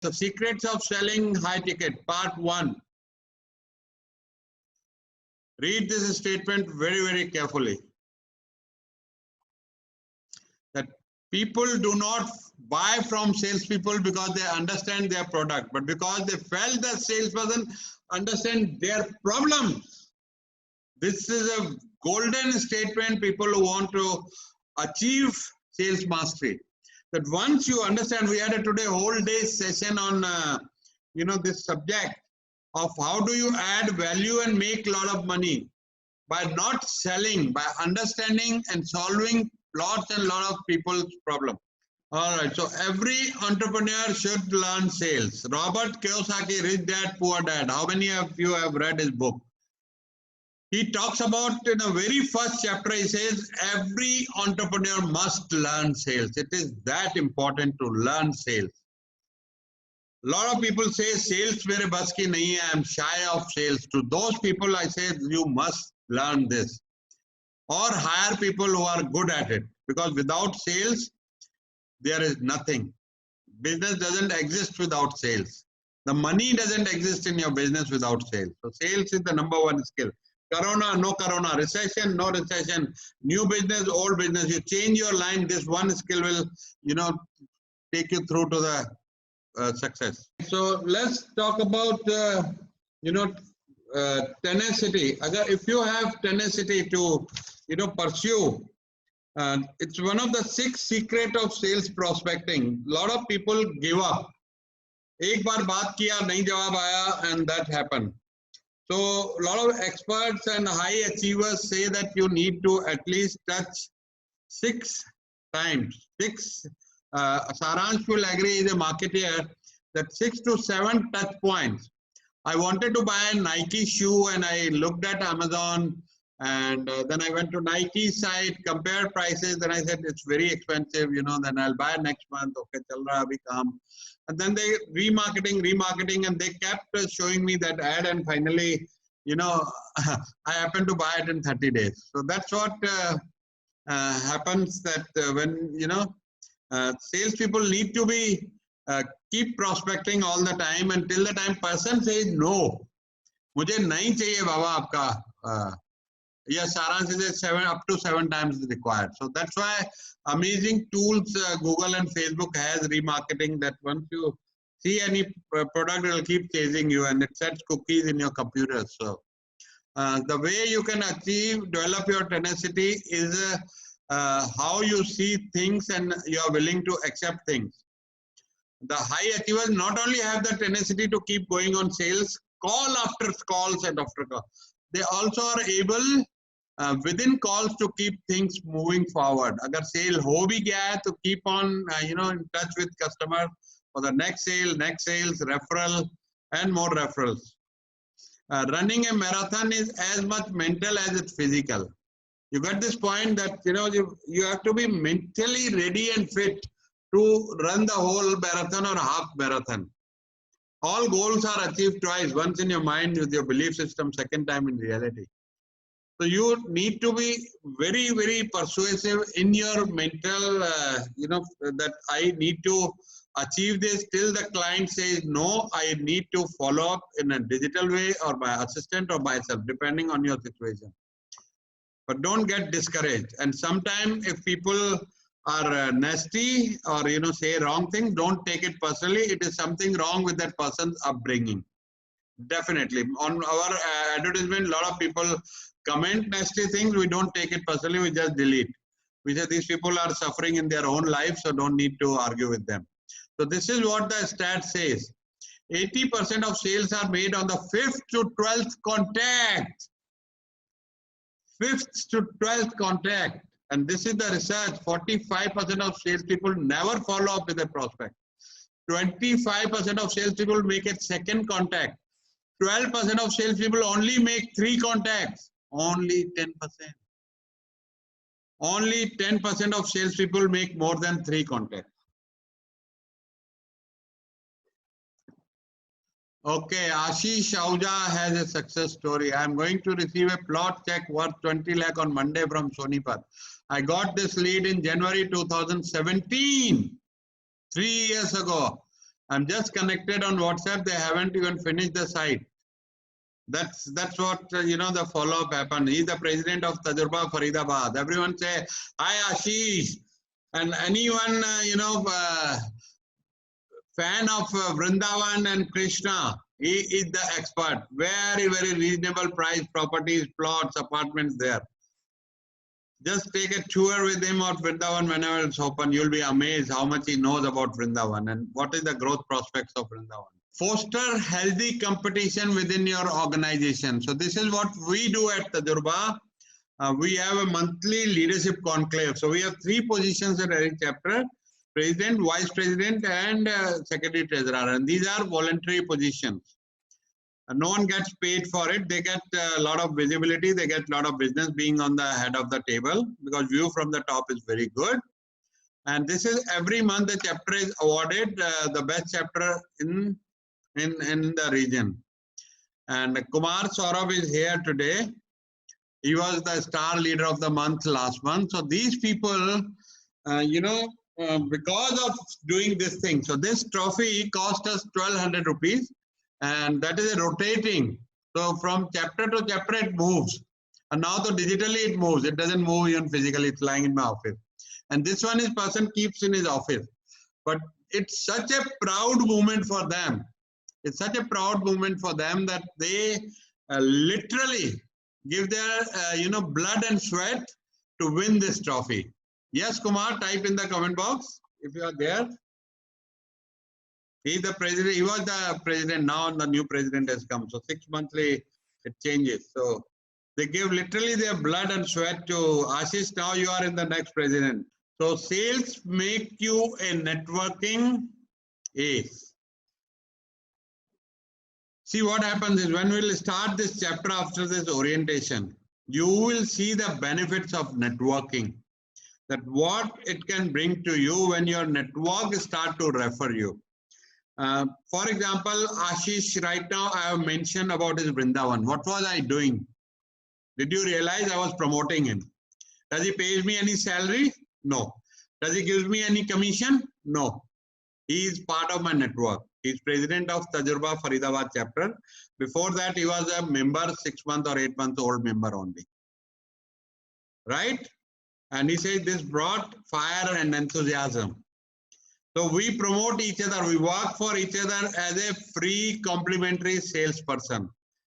The secrets of selling high ticket, part 1. Read this statement very, very carefully. That people do not buy from salespeople because they understand their product, but because they felt the salesperson understand their problems. This is a golden statement, people who want to achieve sales mastery. That once you understand, we had a today whole day session on this subject of how do you add value and make a lot of money by not selling, by understanding and solving lots and lot of people's problem. All right, so every entrepreneur should learn sales. Robert Kiyosaki, Rich Dad, Poor Dad. How many of you have read his book? He talks about, in the very first chapter, he says, every entrepreneur must learn sales. It is that important to learn sales. A lot of people say, sales mere bas ki nahi hai, I'm shy of sales. To those people, I say, you must learn this. Or hire people who are good at it. Because without sales, there is nothing. Business doesn't exist without sales. The money doesn't exist in your business without sales. So sales is the #1 skill. Corona, no corona, recession, no recession, new business, old business, you change your line, this one skill will, take you through to the success. So let's talk about, tenacity. If you have tenacity to, pursue, it's one of the 6 secrets of sales prospecting. A lot of people give up. एक बार बात किया, नहीं जवाब आया, and that happened. So a lot of experts and high achievers say that you need to at least touch 6 times. Saransh will agree, is a marketer, that 6 to 7 touch points. I wanted to buy a Nike shoe and I looked at Amazon and then I went to Nike site, compared prices, then I said it's very expensive, then I'll buy next month, okay, chal raha abhi kaam. And then they remarketing, and they kept showing me that ad, and finally, I happened to buy it in 30 days. So that's what happens, that when, salespeople need to be, keep prospecting all the time until the time person says, no, mujhe nahi chahiye baba aapka. Yes, Saransh is up to 7 times is required. So that's why amazing tools, Google and Facebook has remarketing, that once you see any product, it will keep chasing you and it sets cookies in your computer. So the way you can develop your tenacity is how you see things and you are willing to accept things. The high achievers not only have the tenacity to keep going on sales, call after calls and after call, they also are able within calls to keep things moving forward. Agar sale ho bhi gaya hai, to keep on in touch with customer for the next sales, referral and more referrals. Running a marathon is as much mental as it's physical. You got this point that you have to be mentally ready and fit to run the whole marathon or half marathon. All goals are achieved twice, once in your mind with your belief system, second time in reality. So you need to be very, very persuasive in your mental, that I need to achieve this till the client says, no, I need to follow up in a digital way or by assistant or myself, depending on your situation. But don't get discouraged. And sometimes if people are nasty or, say wrong things, don't take it personally. It is something wrong with that person's upbringing. Definitely. On our advertisement, a lot of people comment nasty things. We don't take it personally. We just delete. We say these people are suffering in their own life, so don't need to argue with them. So this is what the stat says. 80% of sales are made on the 5th to 12th contact. 5th to 12th contact. And this is the research. 45% of salespeople never follow up with a prospect. 25% of salespeople make a second contact. 12% of salespeople only make 3 contacts. Only 10%. Only 10% of salespeople make more than 3 contacts. Okay, Ashish Ahuja has a success story. I am going to receive a plot check worth 20 lakh on Monday from Sonipat. I got this lead in January 2017, 3 years ago. I'm just connected on WhatsApp. They haven't even finished the site. That's what the follow-up happened. He's the president of Tajurba Faridabad. Everyone say, hi Ashish. And anyone, fan of Vrindavan and Krishna, he is the expert. Very, very reasonable price properties, plots, apartments there. Just take a tour with him of Vrindavan whenever it's open. You'll be amazed how much he knows about Vrindavan and what is the growth prospects of Vrindavan. Foster healthy competition within your organization. So this is what we do at Tajurba. We have a monthly leadership conclave. So we have 3 positions at every chapter: president, vice president, and secretary treasurer. And these are voluntary positions. No one gets paid for it. They get a lot of visibility. They get a lot of business being on the head of the table because view from the top is very good. And this is every month the chapter is awarded the best chapter in the region. And Kumar Saurabh is here today. He was the star leader of the month last month. So these people, because of doing this thing, so this trophy cost us 1,200 rupees. And that is a rotating. So from chapter to chapter it moves. And now so digitally it moves. It doesn't move even physically. It's lying in my office. And this one is person keeps in his office. But it's such a proud moment for them. It's such a proud moment for them that they literally give their blood and sweat to win this trophy. Yes, Kumar, type in the comment box if you are there. He's the president. He was the president. Now the new president has come. So 6 monthly it changes. So they give literally their blood and sweat to Ashish. Now you are in the next president. So sales make you a networking ace. See what happens is when we'll start this chapter after this orientation, you will see the benefits of networking. That what it can bring to you when your network start to refer you. For example, Ashish, right now I have mentioned about his Vrindavan. What was I doing? Did you realize I was promoting him? Does he pay me any salary? No. Does he give me any commission? No. He is part of my network. He is president of Tajurba Faridabad chapter. Before that, he was a member, 6 month or 8 month old member only. Right? And he says this brought fire and enthusiasm. So we promote each other, we work for each other as a free complimentary salesperson.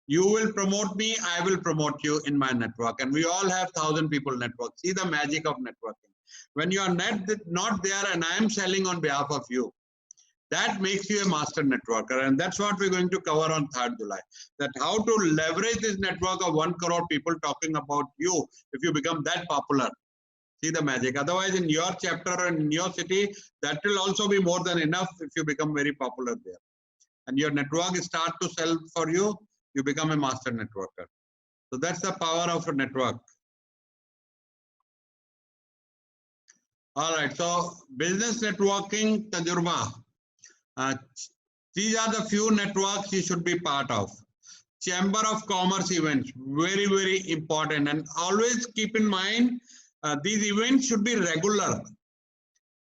You will promote me, I will promote you in my network. And we all have 1,000 people network. See the magic of networking. When you are not there and I am selling on behalf of you, that makes you a master networker. And that's what we're going to cover on 3rd July. That how to leverage this network of 1 crore people talking about you if you become that popular. See the magic. Otherwise, in your chapter and in your city, that will also be more than enough if you become very popular there. And your network start to sell for you, you become a master networker. So that's the power of a network. All right. So business networking, Tajurba. These are the few networks you should be part of. Chamber of Commerce events, very, very important. And always keep in mind, these events should be regular.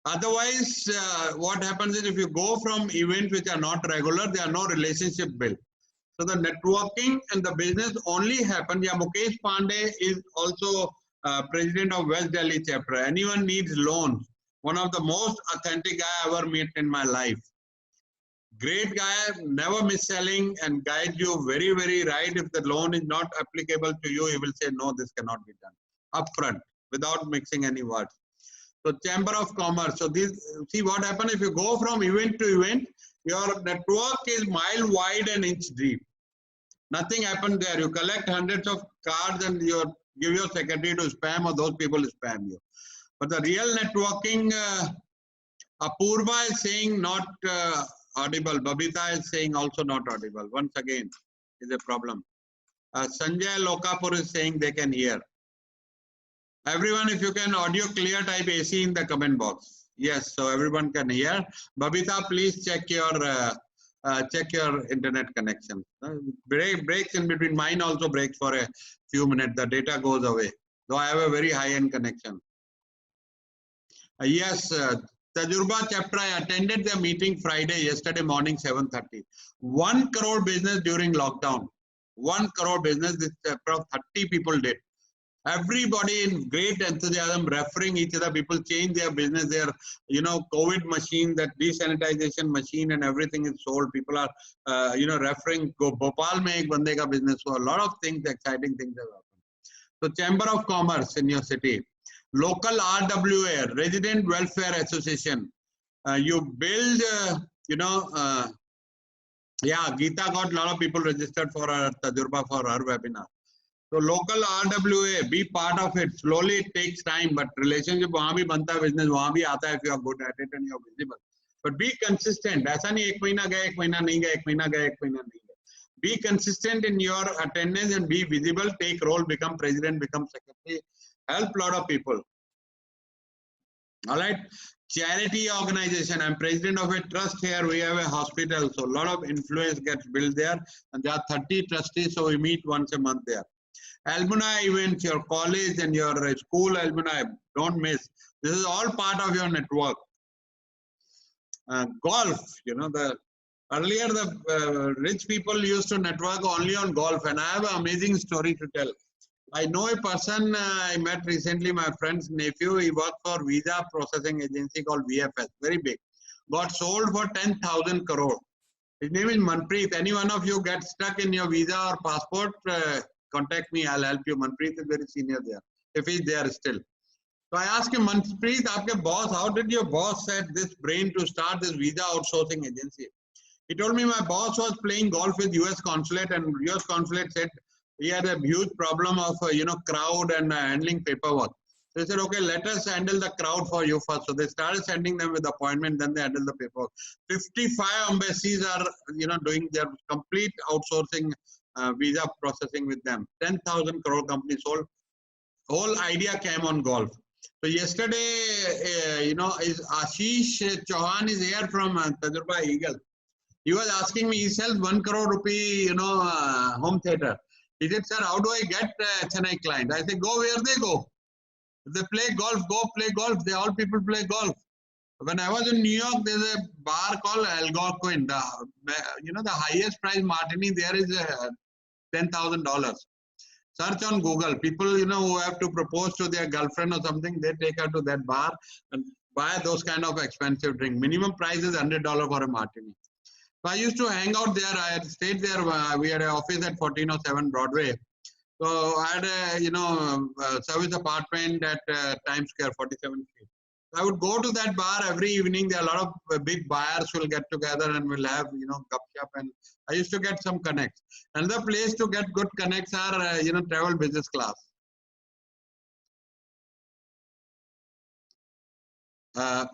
Otherwise, what happens is if you go from events which are not regular, there are no relationship built. So the networking and the business only happen. Yeah, Mukesh Pandey is also president of West Delhi chapter. Anyone needs loans. One of the most authentic guy I ever met in my life. Great guy, never mis-selling and guide you very, very right. If the loan is not applicable to you, he will say, no, this cannot be done upfront, without mixing any words. So Chamber of Commerce. So this, see what happens if you go from event to event, your network is mile wide and inch deep. Nothing happened there. You collect hundreds of cards and you give your secretary to spam or those people spam you. But the real networking, Apurva is saying not audible. Babita is saying also not audible. Once again, is a problem. Sanjay Lokapur is saying they can hear. Everyone, if you can audio clear, type AC in the comment box. Yes, so everyone can hear. Babita, please check your internet connection. Breaks in between. Mine also breaks for a few minutes. The data goes away. Though I have a very high-end connection. Yes, Tajurba chapter, I attended their meeting Friday, yesterday morning, 7:30. 1 crore business during lockdown. 1 crore business, this chapter of 30 people did. Everybody in great enthusiasm, referring each other. People change their business, their COVID machine, that desanitization machine, and everything is sold. People are referring. Bhopal mein ek bande ka business. So a lot of things, exciting things have happened. So Chamber of Commerce in your city, local RWA, Resident Welfare Association. You build, yeah, Geeta got a lot of people registered for her Tajurba for her webinar. So local RWA, be part of it. Slowly it takes time, but relationship वहाँ भी बनता है, business वहाँ भी आता है if you are good at it and you are visible. But be consistent. ऐसा नहीं एक महीना गया, एक महीना नहीं गया, एक महीना गया, एक महीना नहीं गया. Be consistent in your attendance and be visible. Take role, become president, become secretary. Help a lot of people. All right. Charity organization. I'm president of a trust here. We have a hospital, so a lot of influence gets built there. And there are 30 trustees, so we meet once a month there. Alumni events, your college and your school alumni, don't miss. This is all part of your network. Golf, earlier the rich people used to network only on golf, and I have an amazing story to tell. I know a person I met recently, my friend's nephew. He worked for visa processing agency called VFS, very big. Got sold for 10,000 crore. His name is Manpreet. Any one of you get stuck in your visa or passport, contact me. I'll help you. Manpreet is very senior there, if he's there still. So I asked him, Manpreet, aapke boss, how did your boss set this brain to start this visa outsourcing agency? He told me my boss was playing golf with US consulate, and US consulate said he had a huge problem of crowd and handling paperwork. So they said, okay, let us handle the crowd for you first. So they started sending them with appointment, then they handle the paperwork. 55 embassies are doing their complete outsourcing visa processing with them. 10,000 crore company sold. Whole idea came on golf. So yesterday, is Ashish Chauhan is here from Tajurba Eagle. He was asking me, he sells 1 crore rupee, home theater. He said, sir, how do I get Chennai client? I said, go where they go. If they play golf, go play golf. All people play golf. When I was in New York, there's a bar called Algonquin. The highest price martini there is $10,000. Search on Google. People, who have to propose to their girlfriend or something, they take her to that bar and buy those kind of expensive drink. Minimum price is $100 for a martini. So I used to hang out there. I had stayed there. We had an office at 1407 Broadway. So I had a service apartment at Times Square, 47 feet. I would go to that bar every evening. There are a lot of big buyers will get together and will have gupshup, and I used to get some connects. Another place to get good connects are travel business class.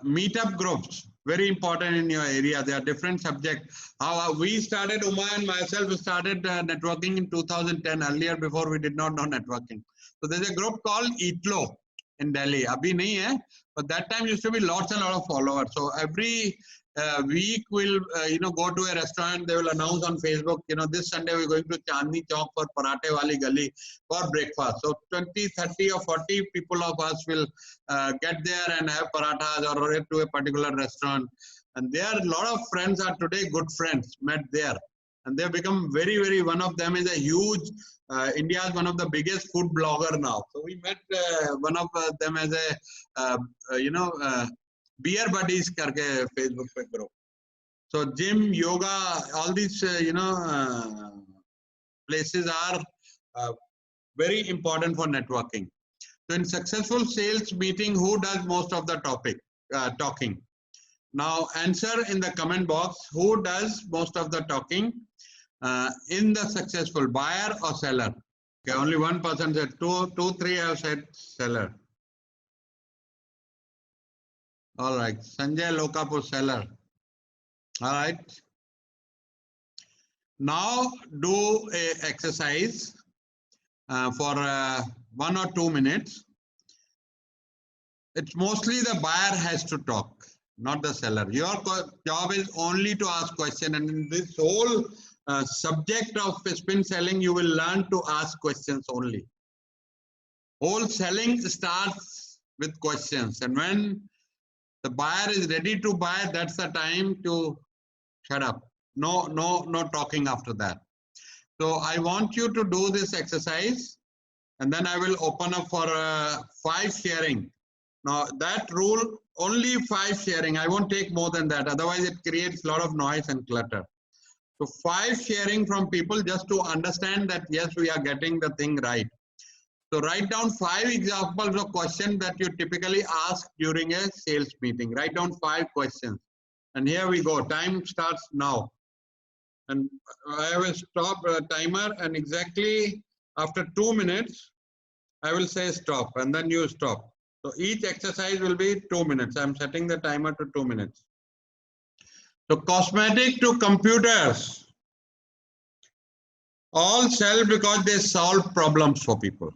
Meetup groups, very important in your area. There are different subjects. How we started, Uma and myself started networking in 2010, earlier before we did not know networking. So there's a group called EATLO in Delhi. Abhi nahi hai, but that time used to be lots and lot of followers. So every week we'll go to a restaurant. They will announce on Facebook, this Sunday we're going to Chandni Chowk for Parathe Wali Gali for breakfast. So 20, 30 or 40 people of us will get there and have parathas or to a particular restaurant. And there a lot of friends are today good friends met there. And they've become very, very, one of them is a huge, India is one of the biggest food blogger now. So we met one of them as a, beer buddies karke Facebook group. So gym, yoga, all these, places are very important for networking. So in successful sales meeting, who does most of the talking? Now answer in the comment box, who does most of the talking in the successful, buyer or seller? Okay, only one person said, two, three have said seller. All right, Sanjay Lokapur, seller. All right. Now do a exercise for 1 or 2 minutes. It's mostly the buyer has to talk, not the seller. Your job is only to ask questions, and in this whole subject of spin selling, you will learn to ask questions only. Whole selling starts with questions, and when The buyer is ready to buy. That's the time to shut up. No talking after that. So I want you to do this exercise, and then I will open up for 5 sharing. Now that rule, only 5 sharing. I won't take more than that. Otherwise it creates a lot of noise and clutter. So 5 sharing from people just to understand that yes, we are getting the thing right. So write down 5 examples of questions that you typically ask during a sales meeting. Write down 5 questions. And here we go. Time starts now. And I have a stop timer, and exactly after 2 minutes, I will say stop, and then you stop. So each exercise will be 2 minutes. I'm setting the timer to 2 minutes. So cosmetic to computers, all sell because they solve problems for people.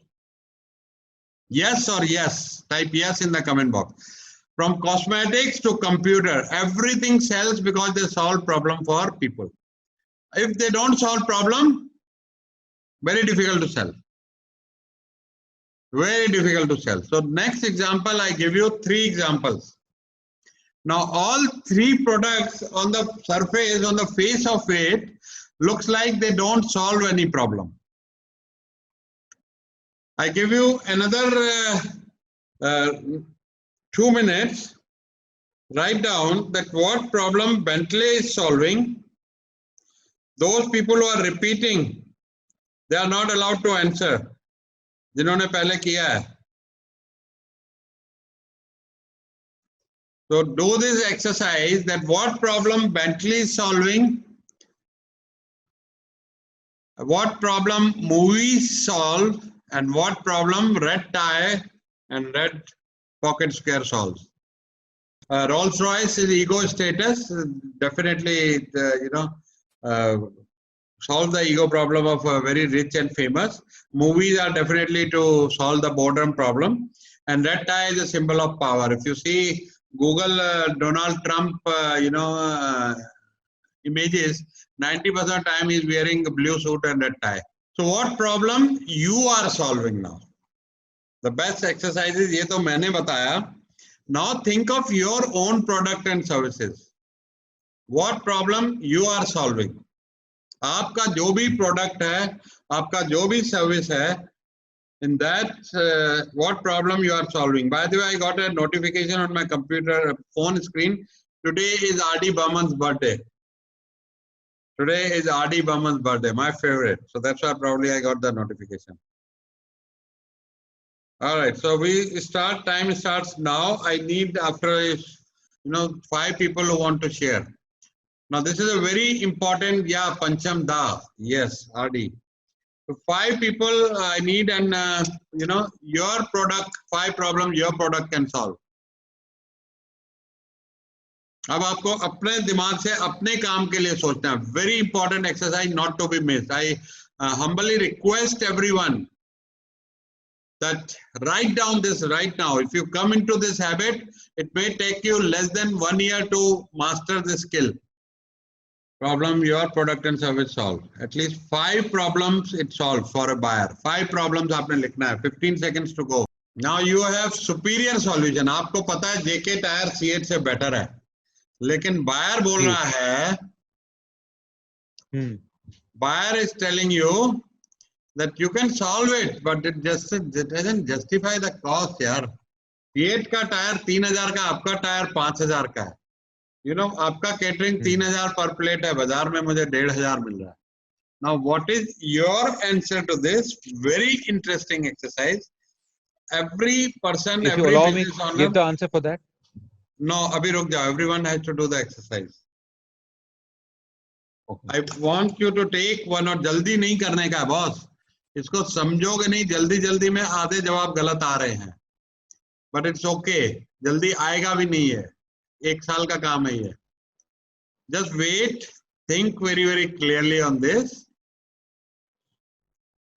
Yes or yes? Type yes in the comment box. From cosmetics to computer, everything sells because they solve problem for people. If they don't solve problem, very difficult to sell. Very difficult to sell. So next example, I give you 3 examples. Now all 3 products on the surface, on the face of it, looks like they don't solve any problem. I give you another 2 minutes. Write down that what problem Bentley is solving. Those people who are repeating, they are not allowed to answer. जिन्होंने पहले किया है. So do this exercise, that what problem Bentley is solving, what problem movies solve, and what problem red tie and red pocket square solves. Rolls Royce is ego status, definitely solve the ego problem of very rich and famous. Movies are definitely to solve the boredom problem, and red tie is a symbol of power. If you see Google Donald Trump images, 90% of the time he is wearing a blue suit and red tie. So what problem you are solving now? The best exercise is, ये तो मैंने बताया. Now think of your own product and services. What problem you are solving? आपका जो भी product है, आपका जो भी service है, in that what problem you are solving. By the way, I got a notification on my computer phone screen. Today is R.D. Burman's birthday. Today is R.D. Burman's birthday, my favorite. So that's why probably I got the notification. All right, so we start, time starts now. I need after 5 people who want to share. Now this is a very important, yeah, Pancham Da, yes, RD. So 5 people I need, and your product, 5 problems your product can solve. अब आपको अपने दिमाग से अपने काम के लिए सोचना है. Very important exercise, not to be missed. I humbly request everyone that write down this right now. If you come into this habit, it may take you less than 1 year to master this skill. Problem your product and service solve. At least 5 problems it solves for a buyer. 5 problems आपने लिखना है. 15 seconds to go. Now you have superior solution. आपको पता है JK tyre C8 से better है. लेकिन buyer बोल रहा है, buyer is telling you that you can solve it, but it doesn't justify the cost यार. C8 का टायर 3000 का, आपका टायर 5000 का है. आपका केटरिंग 3000 पर प्लेट है, बाजार में मुझे 1500 मिल रहा है. Now what is your answer to this? Very interesting exercise. Every person, if you allow me to give the answer for that. No, abhi ruk jao. Everyone has to do the exercise. Okay. I want you to take one, और जल्दी नहीं करने का boss. इसको समझोगे नहीं, जल्दी में आधे जवाब गलत आ रहे हैं. But it's okay. जल्दी आएगा भी नहीं है. 1 साल का काम है ये. Just wait, think very clearly on this,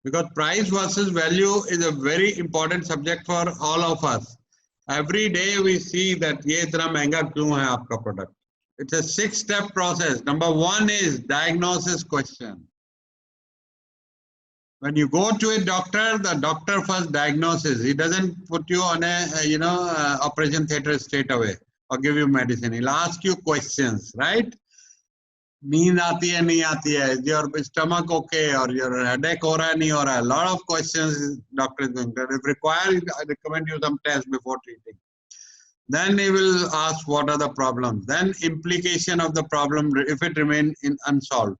because price versus value is a very important subject for all of us. Every day we see that ये इतना महंगा क्यों है आपका product. It's a 6-step process. Number 1 is diagnosis question. When you go to a doctor, the doctor first diagnoses. He doesn't put you on a operation theater straight away. or give you medicine. He'll ask you questions, right? नींद आती है नहीं आती है, is your stomach okay, or your headache हो रहा है नहीं हो रहा है, a lot of questions doctor is going to, if required I recommend you some tests before treating. Then he will ask what are the problems, then implication of the problem if it remain unsolved.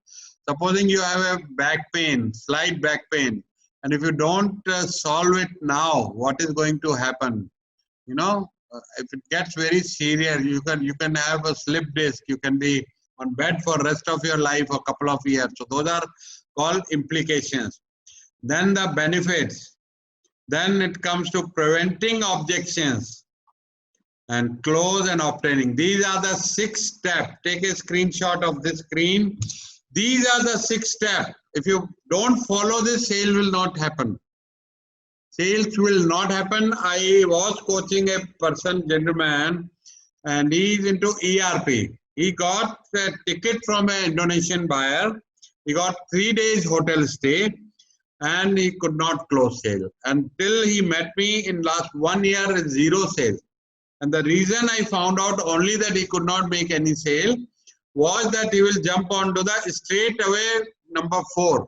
Supposing you have a back pain, slight back pain, and if you don't solve it now, what is going to happen? You know, if it gets very serious, you can have a slip disc, you can be on bed for rest of your life, a couple of years. So those are called implications. Then the benefits. Then it comes to preventing objections and close and obtaining. These are the 6 steps. Take a screenshot of this screen. These are the 6 steps. If you don't follow this, sale will not happen. Sales will not happen. I was coaching a person, gentleman, and he is into ERP. He got a ticket from an Indonesian buyer. He got 3 days hotel stay, and he could not close sale. Until he met me in last 1 year, 0 sale. And the reason I found out only that he could not make any sale was that he will jump onto the straight away number 4.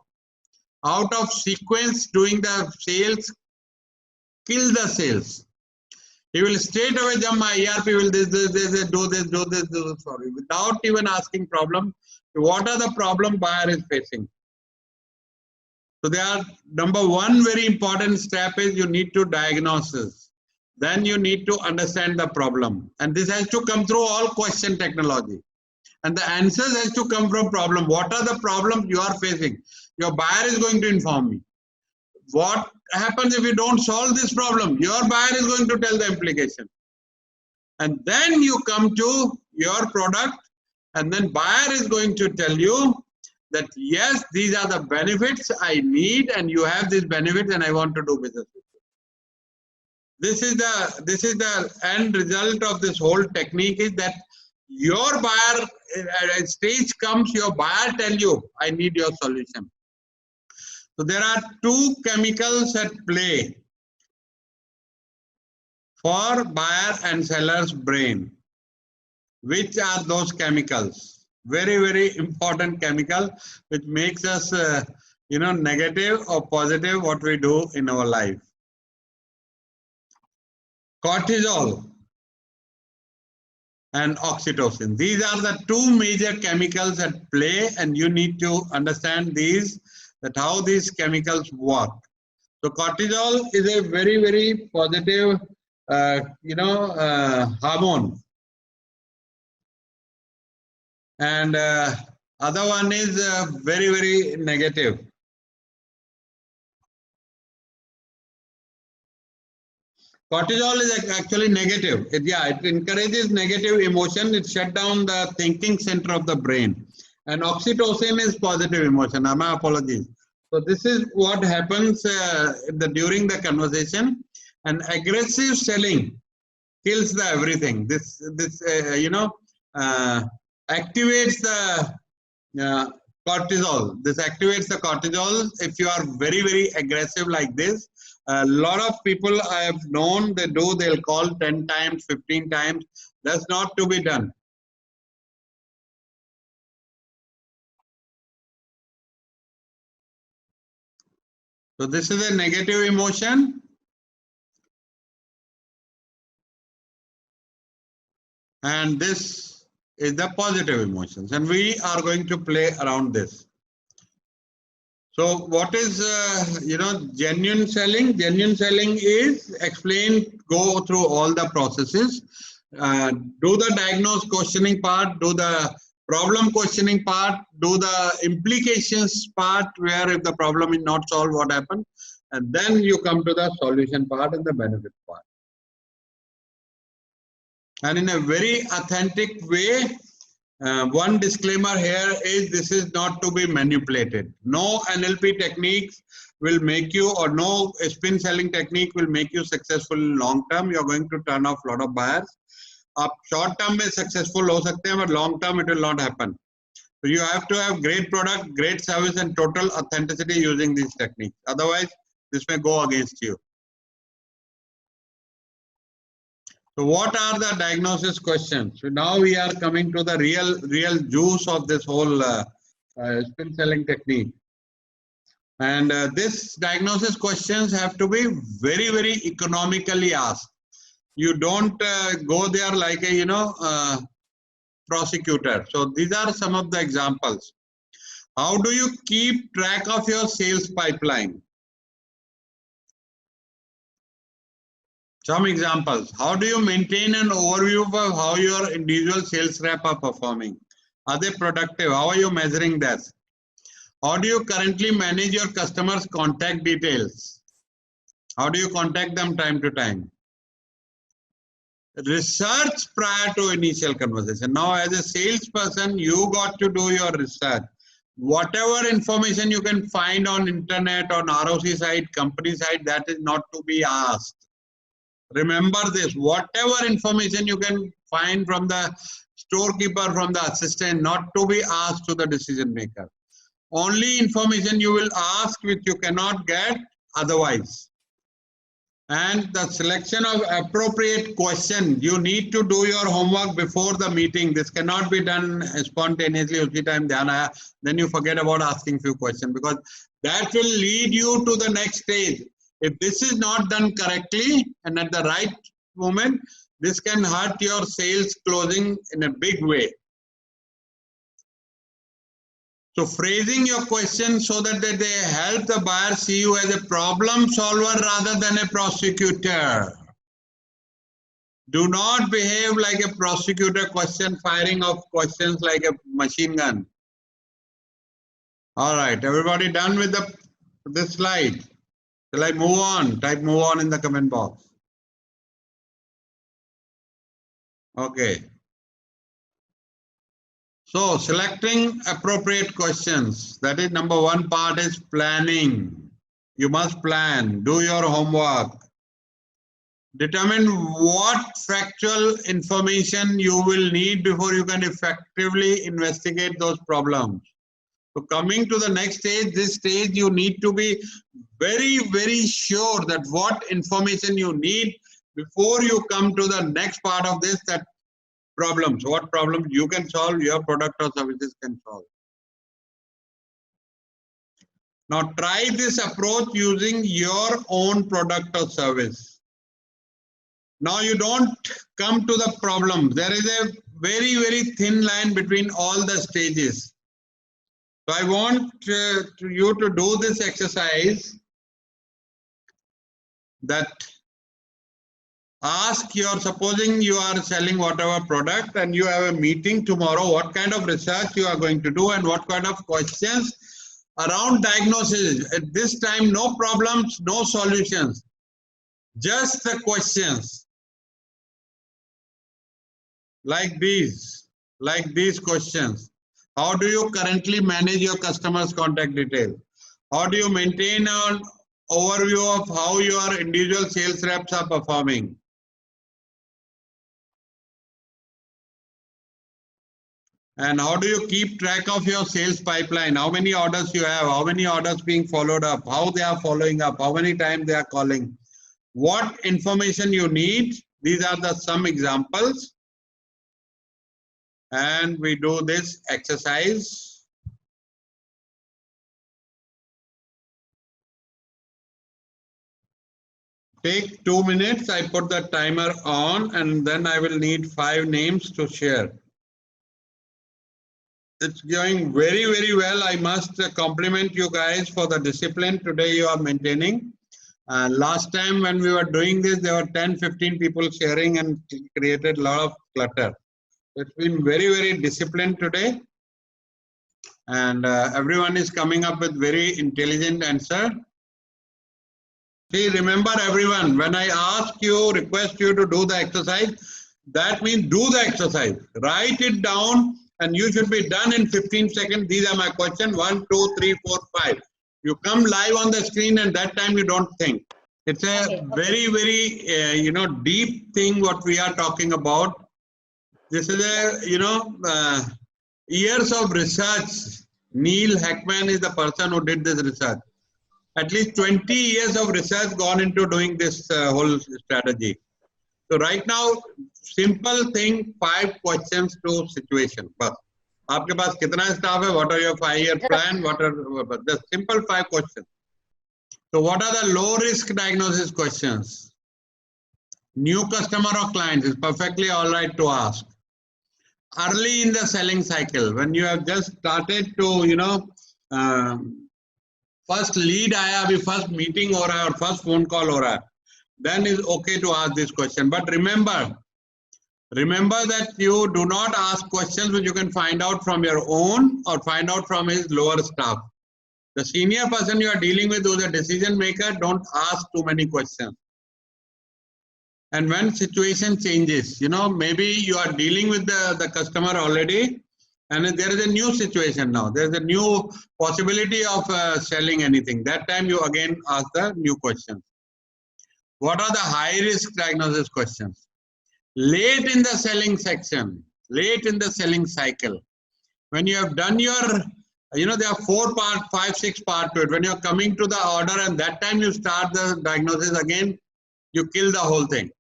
Out of sequence doing the sales, kill the sales. He will straight away jump, my ERP will do this, sorry, without even asking problem. What are the problem buyer is facing? So there are, number 1 very important step is you need to diagnosis. Then you need to understand the problem. And this has to come through all question technology. And the answers has to come from problem. What are the problems you are facing? Your buyer is going to inform me. What happens if you don't solve this problem? Your buyer is going to tell the implication. And then you come to your product, and then buyer is going to tell you that yes, these are the benefits I need, and you have these benefits, and I want to do business with you. This is the end result of this whole technique, is that your buyer, at a stage comes, your buyer tell you, I need your solution. So there are 2 chemicals at play for buyer and seller's brain. Which are those chemicals? Very, very important chemical which makes us, negative or positive what we do in our life. Cortisol and oxytocin. These are the 2 major chemicals at play, and you need to understand these, that how these chemicals work. So cortisol is a very, very positive, hormone. And other one is very, very negative. Cortisol is actually negative. It encourages negative emotion. It shuts down the thinking center of the brain. And oxytocin is positive emotion. My apologies. So this is what happens during the conversation. And aggressive selling kills the everything. This activates the cortisol. This activates the cortisol. If you are very, very aggressive like this, a lot of people I have known, they'll call 10 times, 15 times. That's not to be done. So this is a negative emotion. And this is the positive emotions. And we are going to play around this. So what is, genuine selling? Genuine selling is go through all the processes, do the diagnose questioning part, do the problem questioning part, do the implications part, where if the problem is not solved, what happens, and then you come to the solution part and the benefit part. And in a very authentic way, one disclaimer here is this is not to be manipulated. No NLP techniques will make you, or no spin selling technique will make you successful in long term. You are going to turn off a lot of buyers. Up short term में successful हो सकते हैं, but long term it will not happen. So you have to have great product, great service, and total authenticity using these techniques. Otherwise, this may go against you. So what are the diagnosis questions? So now we are coming to the real juice of this whole spin selling technique. And this diagnosis questions have to be very economically asked. You don't go there like a prosecutor. So these are some of the examples. How do you keep track of your sales pipeline? Some examples. How do you maintain an overview of how your individual sales rep are performing? Are they productive? How are you measuring this? How do you currently manage your customers' contact details? How do you contact them time to time? Research prior to initial conversation. Now, as a salesperson, you got to do your research. Whatever information you can find on internet, on ROC side, company side, that is not to be asked. Remember this, whatever information you can find from the storekeeper, from the assistant, not to be asked to the decision maker. Only information you will ask which you cannot get otherwise. And the selection of appropriate question, you need to do your homework before the meeting. This cannot be done spontaneously. Usi time dhyan aaya, then you forget about asking few questions, because that will lead you to the next stage. If this is not done correctly and at the right moment, this can hurt your sales closing in a big way. So phrasing your question so that they help the buyer see you as a problem solver rather than a prosecutor. Do not behave like a prosecutor, question firing of questions like a machine gun. All right, everybody done with this slide? Shall I move on? Type move on in the comment box. Okay. So selecting appropriate questions. That is number one part is planning. You must plan. Do your homework. Determine what factual information you will need before you can effectively investigate those problems. So coming to the next stage, this stage you need to be very sure that what information you need before you come to the next part of this, that problems, what problems you can solve, your product or services can solve. Now try this approach using your own product or service. Now you don't come to the problem. There is a very thin line between all the stages. So I want you to do this exercise, that ask supposing you are selling whatever product and you have a meeting tomorrow, what kind of research you are going to do and what kind of questions around diagnosis. At this time, no problems, no solutions, just the questions like these questions. How do you currently manage your customers' contact detail? How do you maintain an overview of how your individual sales reps are performing? And how do you keep track of your sales pipeline? How many orders you have? How many orders being followed up? How they are following up? How many times they are calling? What information you need? These are some examples. And we do this exercise. Take 2 minutes. I put the timer on and then I will need 5 names to share. It's going very well. I must compliment you guys for the discipline today you are maintaining. Last time when we were doing this, there were 10-15 people sharing and created a lot of clutter. It's been very disciplined today, and everyone is coming up with very intelligent answer. See, remember everyone, when I request you to do the exercise, that means do the exercise. Write it down and you should be done in 15 seconds. These are my questions, 1, 2, 3, 4, 5. You come live on the screen and that time you don't think. It's a very deep thing what we are talking about. This is a, years of research. Neil Heckman is the person who did this research. At least 20 years of research gone into doing this whole strategy. So right now, simple thing, 5 questions to situation. But आपके पास कितना staff है? What are your 5-year plan? What are the simple 5 questions? So what are the low risk diagnosis questions? New customer or clients is perfectly all right to ask. Early in the selling cycle, when you have just started to, first lead आया, अभी first meeting हो रहा है और first phone call हो रहा है, then is okay to ask this question. But remember that you do not ask questions which you can find out from your own or find out from his lower staff. The senior person you are dealing with, who is a decision maker, don't ask too many questions. And when situation changes, maybe you are dealing with the customer already, and there is a new situation now. There is a new possibility of selling anything. That time you again ask the new questions. What are the high risk diagnosis questions? Late in the selling section, late in the selling cycle, when you have done your, there are 5, 6 parts to it. When you are coming to the order and that time you start the diagnosis again, you kill the whole thing.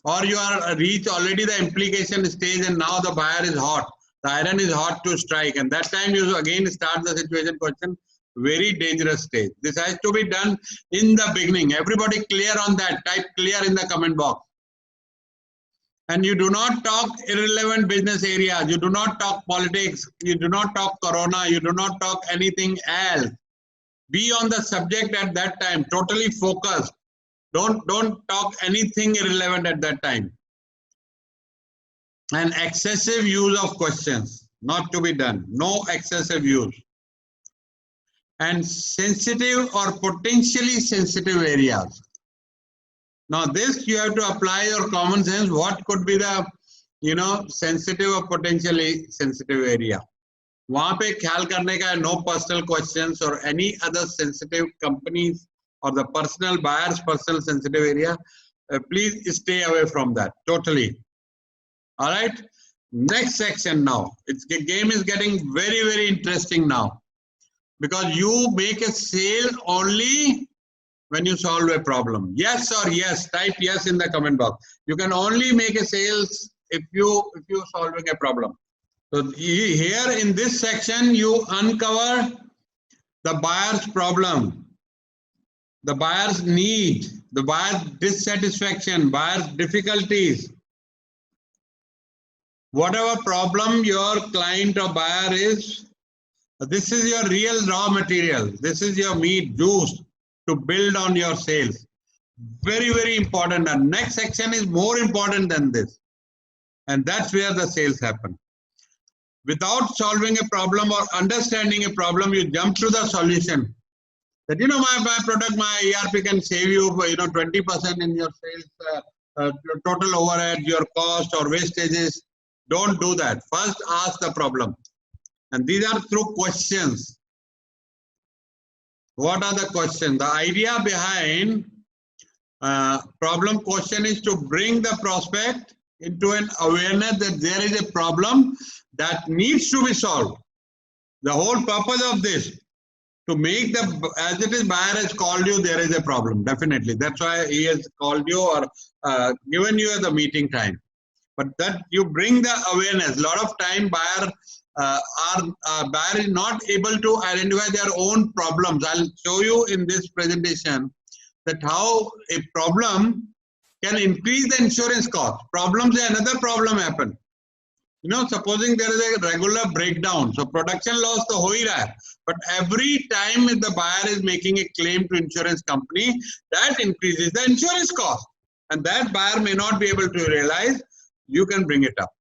Or you are reached already the implication stage and now the buyer is hot. The iron is hot to strike, and that time you again start the situation question. Very dangerous stage. This has to be done in the beginning. Everybody clear on that? Type clear in the comment box. And you do not talk irrelevant business areas. You do not talk politics. You do not talk corona. You do not talk anything else. Be on the subject at that time. Totally focused. Don't talk anything irrelevant at that time. And excessive use of questions, not to be done. No excessive use. And sensitive or potentially sensitive areas. Now this you have to apply your common sense. What could be the, sensitive or potentially sensitive area? वहाँ पे ख्याल करने का है, no personal questions or any other sensitive companies or the personal buyer's personal sensitive area. Please stay away from that totally. All right. Next section now. The game is getting very, very interesting now, because you make a sale only when you solve a problem. Yes or yes. Type yes in the comment box. You can only make a sales if you're solving a problem. So here in this section, you uncover the buyer's problem, the buyer's need, the buyer's dissatisfaction, buyer's difficulties. Whatever problem your client or buyer is, this is your real raw material. This is your meat, juice to build on your sales. Very, very important. And next section is more important than this. And that's where the sales happen. Without solving a problem or understanding a problem, you jump to the solution. That, my product, my ERP can save you, 20% in your sales, total overhead, your cost or wastages. Don't do that. First, ask the problem. And these are through questions. What are the questions? The idea behind problem question is to bring the prospect into an awareness that there is a problem that needs to be solved. The whole purpose of this, to make the, as it is, buyer has called you, there is a problem, definitely. That's why he has called you or given you the meeting time. But that you bring the awareness. A lot of time buyer buyer is not able to identify their own problems. I'll show you in this presentation that how a problem can increase the insurance cost. Problems, another problem happen. Supposing there is a regular breakdown, so production loss to ho hi raha hai, but every time if the buyer is making a claim to insurance company, that increases the insurance cost, and that buyer may not be able to realize. You can bring it up.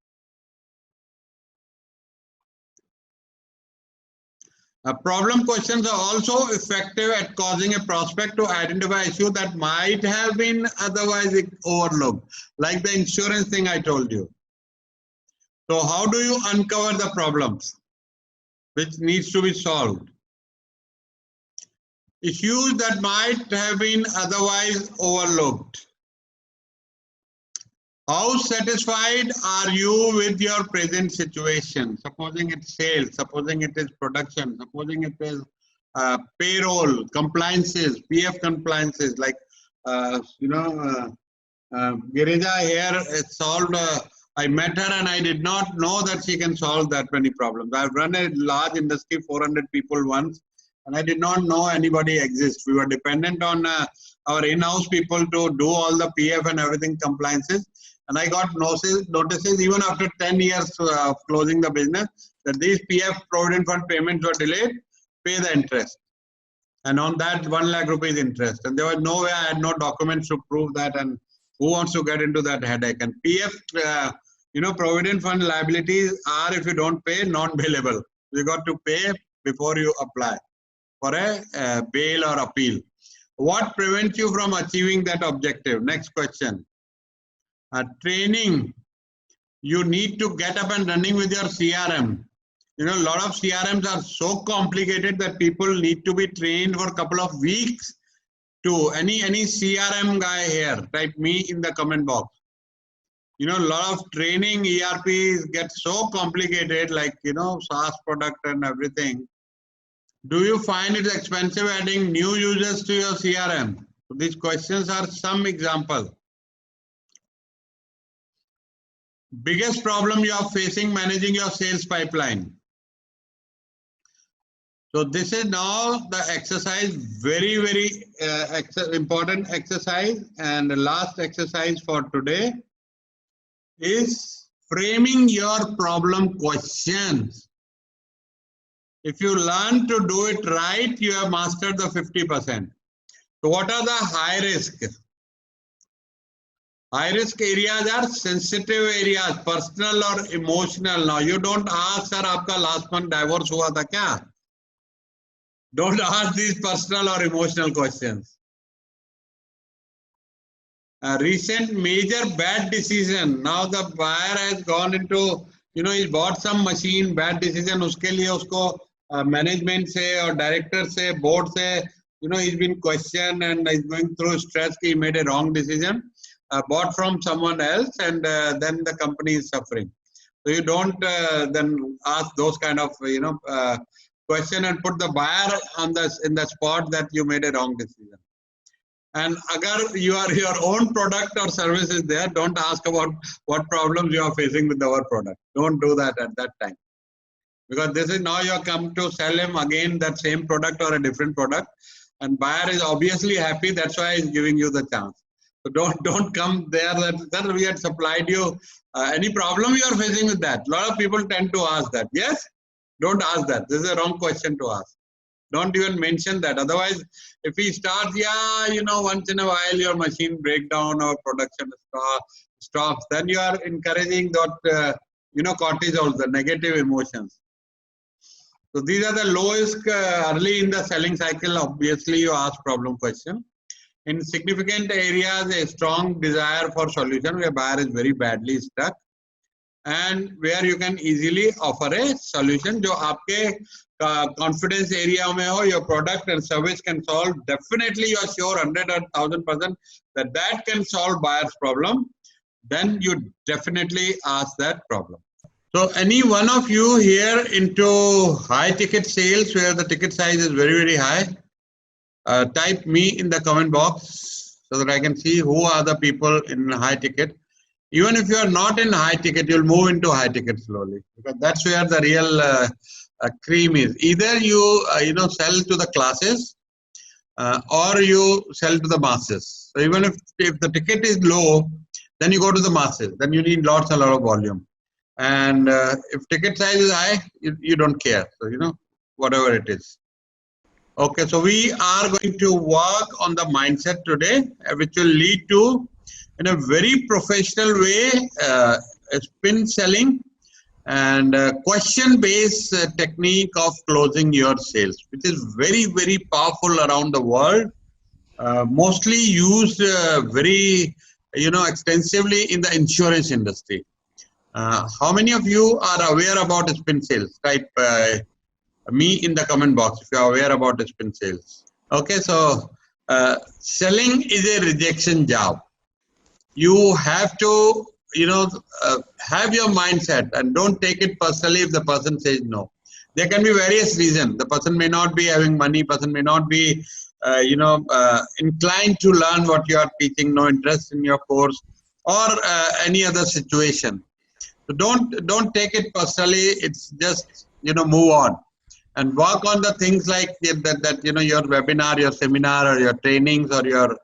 Problem questions are also effective at causing a prospect to identify issues that might have been otherwise overlooked, like the insurance thing I told you. So how do you uncover the problems which needs to be solved? Issues that might have been otherwise overlooked. How satisfied are you with your present situation? Supposing it's sales, supposing it is production, supposing it is payroll, compliances, PF compliances, like, Girija here solved. I met her and I did not know that she can solve that many problems. I've run a large industry, 400 people once, and I did not know anybody exists. We were dependent on our in-house people to do all the PF and everything compliances. And I got notices even after 10 years of closing the business that these PF Provident Fund payments were delayed, pay the interest. And on that 1 lakh rupees interest. And there was no way, I had no documents to prove that. And who wants to get into that headache? And PF, Provident Fund liabilities are, if you don't pay, non-bailable. You got to pay before you apply for a bail or appeal. What prevents you from achieving that objective? Next question. Training. You need to get up and running with your CRM. A lot of CRMs are so complicated that people need to be trained for a couple of weeks. To any CRM guy here, type me in the comment box. A lot of training ERPs get so complicated, like, SaaS product and everything. Do you find it expensive adding new users to your CRM? So these questions are some example. Biggest problem you are facing managing your sales pipeline. So this is now the exercise, very, very important exercise. And the last exercise for today is framing your problem questions. If you learn to do it right, you have mastered the 50%. So what are the high risk? High risk areas are sensitive areas, personal or emotional. Now you don't ask, sir, aapka last month divorce hua tha kya? Don't ask these personal or emotional questions. A recent major bad decision. Now the buyer has gone into, he bought some machine, bad decision. Uske liye usko management se or director se, board se, he's been questioned and he's going through stress. He made a wrong decision, bought from someone else, and then the company is suffering. So you don't then ask those kind of, question and put the buyer on in the spot that you made a wrong decision. And agar your own product or service is there, don't ask about what problems you are facing with our product. Don't do that at that time. Because this is now you have come to sell him again that same product or a different product. And buyer is obviously happy, that's why he's giving you the chance. So don't come there that we had supplied you. Any problem you are facing with that? A lot of people tend to ask that. Yes? Don't ask that. This is a wrong question to ask. Don't even mention that. Otherwise, if he starts, once in a while your machine breakdown or production stops, then you are encouraging that, cortisol, the negative emotions. So these are the lowest early in the selling cycle. Obviously, you ask problem question. In significant areas, a strong desire for solution where buyer is very badly stuck, and where you can easily offer a solution जो आपके confidence area में हो, your product and service can solve. Definitely you are sure 100 or 1000% that can solve buyer's problem. Then you definitely ask that problem. So any one of you here into high ticket sales where the ticket size is very, very high, type me in the comment box so that I can see who are the people in high ticket. Even if you are not in high ticket, you'll move into high ticket slowly, because that's where the real cream is. Either you sell to the classes or you sell to the masses. So even if the ticket is low, then you go to the masses. Then you need lots and lot of volume. And if ticket size is high, you don't care. So whatever it is. Okay, so we are going to work on the mindset today, which will lead to, in a very professional way, spin selling and question-based technique of closing your sales, which is very, very powerful around the world. Mostly used very, extensively in the insurance industry. How many of you are aware about spin sales? Type me in the comment box if you are aware about spin sales. Okay, so selling is a rejection job. You have to, have your mindset and don't take it personally if the person says no. There can be various reasons. The person may not be having money, person may not be inclined to learn what you are teaching, no interest in your course, or any other situation. So don't take it personally. It's just, move on and work on the things like that your webinar, your seminar, or your trainings, or your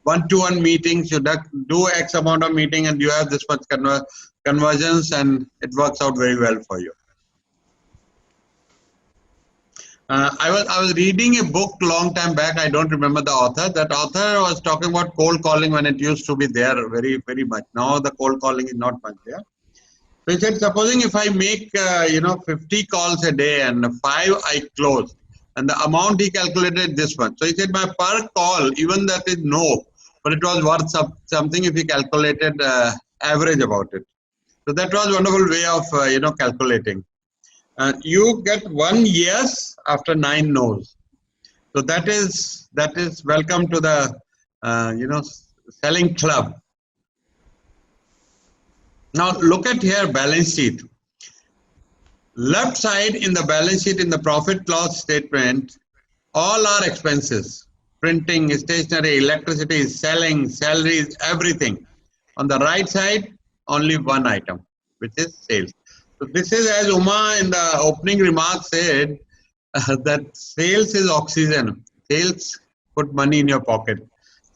one-to-one meetings. You do X amount of meeting and you have this much conversions, and it works out very well for you. I was reading a book long time back. I don't remember the author. That author was talking about cold calling when it used to be there very, very much. Now the cold calling is not much there. So he said, supposing if I make 50 calls a day and 5 I close, and the amount he calculated this much. So he said, my per call, even that is no, but it was worth something if he calculated average about it. So that was a wonderful way of calculating. You get 1 yes after 9 no's. So that is welcome to the selling club. Now look at here balance sheet. Left side in the balance sheet, in the profit loss statement, all are expenses: printing, stationery, electricity, selling, salaries, everything. On the right side, only one item, which is sales. So this is, as Uma in the opening remarks said, that sales is oxygen. Sales put money in your pocket.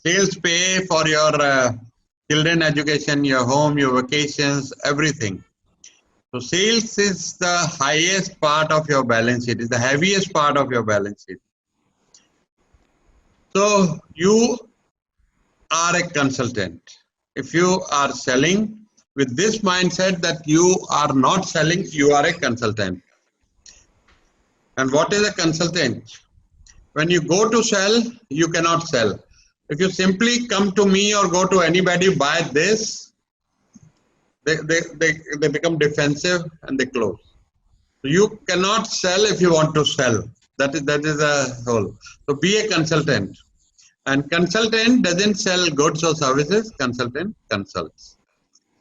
Sales pay for your children education, your home, your vacations, everything. So sales is the highest part of your balance sheet, is the heaviest part of your balance sheet. So you are a consultant. If you are selling with this mindset that you are not selling, you are a consultant. And what is a consultant? When you go to sell, you cannot sell. If you simply come to me or go to anybody, buy this, they become defensive and they close. So you cannot sell if you want to sell. That is a whole. So be a consultant. And consultant doesn't sell goods or services, consultant consults.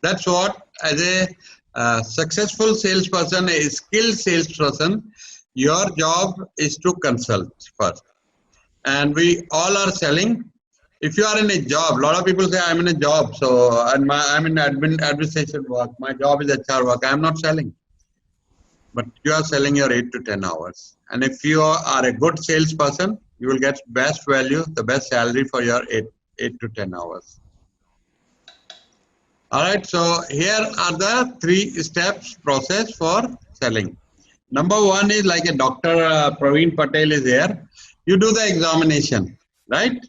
That's what, as a successful salesperson, a skilled salesperson, your job is to consult first. And we all are selling. If you are in a job, a lot of people say, I'm in a job, so I'm in administration work, my job is HR work, I'm not selling. But you are selling your 8 to 10 hours. And if you are a good salesperson, you will get best value, the best salary for your 8 to 10 hours. All right, so here are the 3 steps process for selling. Number 1 is like a Dr. Praveen Patel is here. You do the examination, right?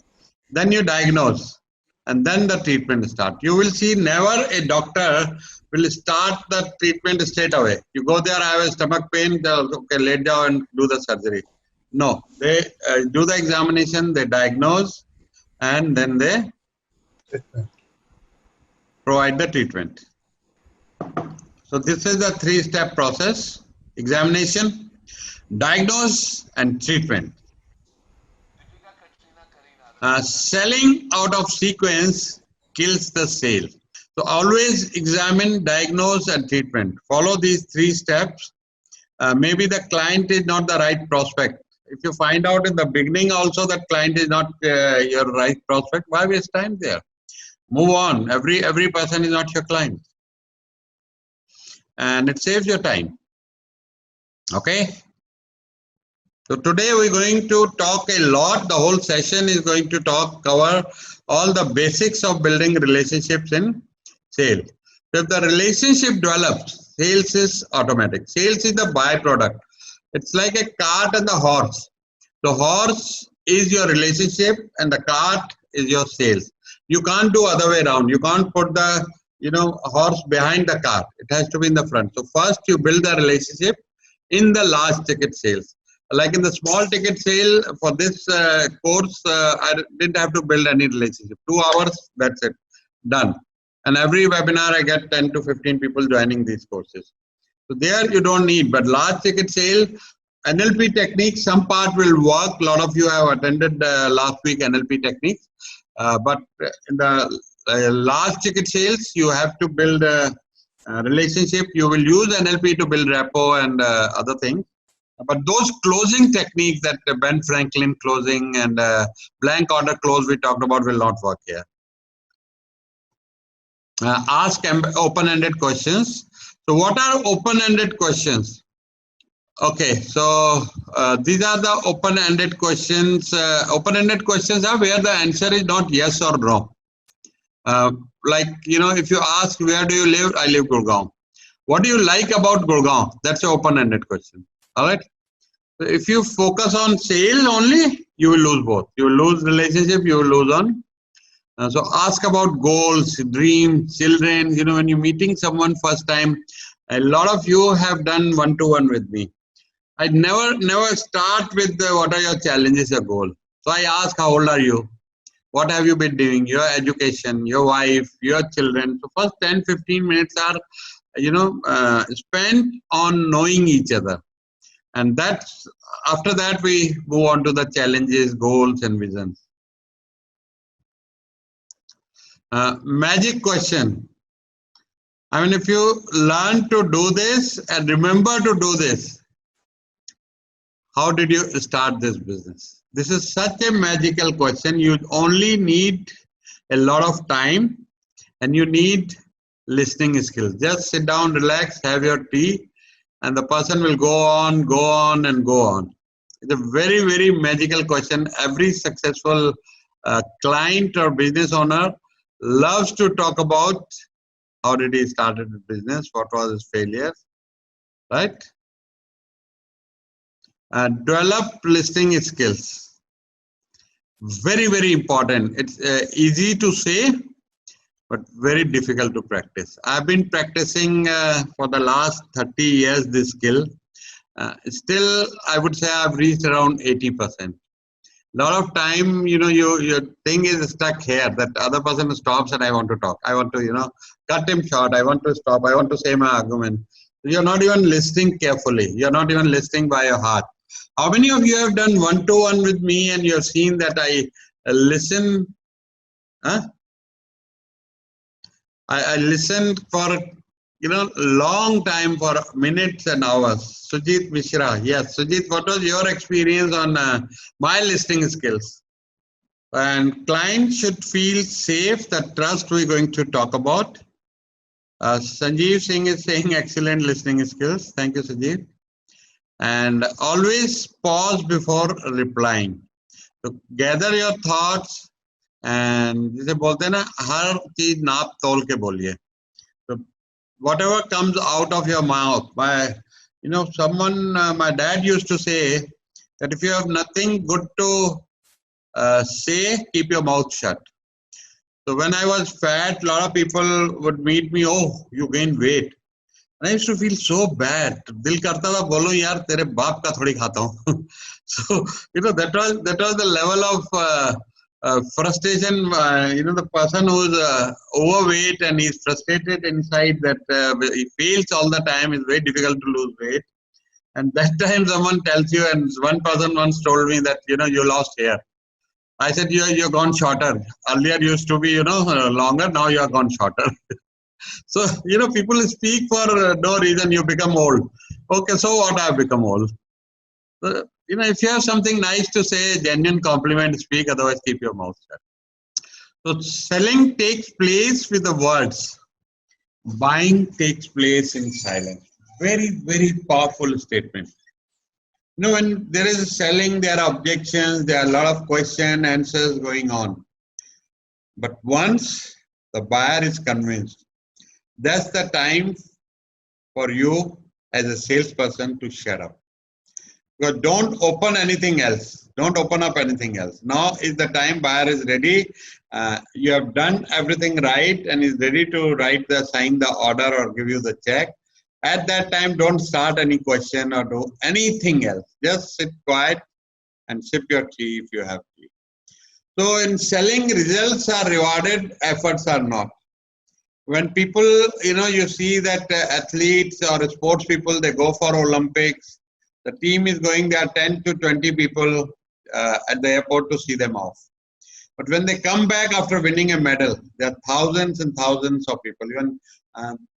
Then you diagnose, and then the treatment start. You will see never a doctor will start the treatment straight away. You go there, I have a stomach pain, okay, lay down and do the surgery. No, they do the examination, they diagnose, and then they provide the treatment. So this is the 3-step process: examination, diagnose, and treatment. Selling out of sequence kills the sale. So always examine, diagnose, and treatment. Follow these 3 steps. Maybe the client is not the right prospect. If you find out in the beginning also that client is not your right prospect, why waste time there? Move on. Every person is not your client. And it saves your time. Okay? So today we're going to talk a lot. The whole session is going to cover all the basics of building relationships in sales. So if the relationship develops, sales is automatic. Sales is the byproduct. It's like a cart and the horse. The horse is your relationship and the cart is your sales. You can't do other way around. You can't put the horse behind the cart. It has to be in the front. So first you build the relationship in the large ticket sales. Like in the small ticket sale for this course, I didn't have to build any relationship. 2 hours, that's it, done. And every webinar I get 10 to 15 people joining these courses. So there you don't need, but large ticket sale, NLP techniques, some part will work. A lot of you have attended last week NLP techniques. But in the large ticket sales, you have to build a relationship. You will use NLP to build rapport and other things. But those closing techniques that Ben Franklin closing and blank order close we talked about will not work here. Ask open-ended questions. So what are open-ended questions? Okay, so these are the open-ended questions. Open-ended questions are where the answer is not yes or no. Like, you know, if you ask, where do you live? I live Gurgaon. What do you like about Gurgaon? That's an open-ended question. All right. So if you focus on sales only, you will lose both. You will lose relationship, you will lose on. So ask about goals, dreams, children. You know, when you're meeting someone first time, a lot of you have done one-to-one with me. I never start with what are your challenges, your goal. So I ask, how old are you? What have you been doing? Your education, your wife, your children. So first 10, 15 minutes are, you know, spent on knowing each other. And that's, after that, we move on to the challenges, goals, and visions. Magic question. I mean, if you learn to do this and remember to do this, how did you start this business? This is such a magical question. You only need a lot of time and you need listening skills. Just sit down, relax, have your tea, and the person will go on, and go on. It's a very, very magical question. Every successful client or business owner loves to talk about how did he started his business, what was his failures, right? Develop listening skills. Very, very important. It's easy to say, but very difficult to practice. I've been practicing for the last 30 years this skill. Still, I would say I've reached around 80%. A lot of time, you know, your thing is stuck here, that other person stops and I want to talk. I want to, you know, cut him short. I want to stop. I want to say my argument. You're not even listening carefully. You're not even listening by your heart. How many of you have done one-to-one with me and you've seen that I listen? Huh? I listened for, you know, long time, for minutes and hours. Sujit Mishra. Yes, Sujit, what was your experience on my listening skills? And clients should feel safe, the trust we're going to talk about. Sanjeev Singh is saying excellent listening skills. Thank you, Sanjeev. And always pause before replying. So gather your thoughts and जिसे बोलते हैं ना, हर चीज नाप तोल के बोलिए. So whatever comes out of your mouth, you know, someone, my dad used to say that if you have nothing good to say, keep your mouth shut. So when I was fat, a lot of people would meet me, oh, you gained weight. And I used to feel so bad. Dil karta tha bolo yaar tere baap ka thodi khata hu. So, you know, that was the level of frustration. You know, the person who's overweight and he's frustrated inside, that he feels all the time, it's very difficult to lose weight. And that time someone tells you, and one person once told me that, you know, you lost hair. I said, you're gone shorter. Earlier used to be, you know, longer. Now you are gone shorter. So, you know, people speak for no reason. You become old. Okay, so what? I've become old. So, you know, if you have something nice to say, genuine compliment, speak. Otherwise, keep your mouth shut. So, selling takes place with the words. Buying takes place in silence. Very, very powerful statement. You know, when there is selling, there are objections, there are a lot of question, answers going on. But once the buyer is convinced, that's the time for you as a salesperson to shut up. Because don't open anything else. Don't open up anything else. Now is the time buyer is ready. You have done everything right and is ready to sign the order or give you the check. At that time, don't start any question or do anything else. Just sit quiet and sip your tea if you have tea. So in selling, results are rewarded, efforts are not. When people, you know, you see that athletes or sports people, they go for Olympics, the team is going, there are 10 to 20 people at the airport to see them off. But when they come back after winning a medal, there are thousands and thousands of people. Even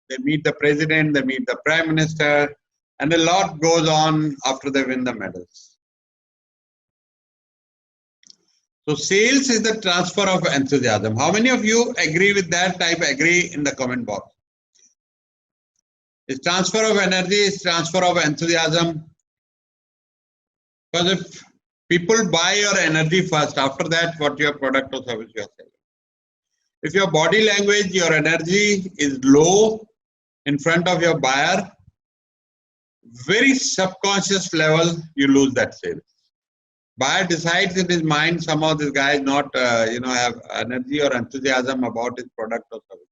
they meet the president, they meet the prime minister, And a lot goes on after they win the medals. So sales is the transfer of enthusiasm. How many of you agree with that? Type agree in the comment box. It's transfer of energy, it's transfer of enthusiasm. Because if people buy your energy first, after that, what your product or service you are selling. If your body language, your energy is low in front of your buyer, very subconscious level, you lose that sale. Buyer decides in his mind, somehow this guy is not, have energy or enthusiasm about his product or service.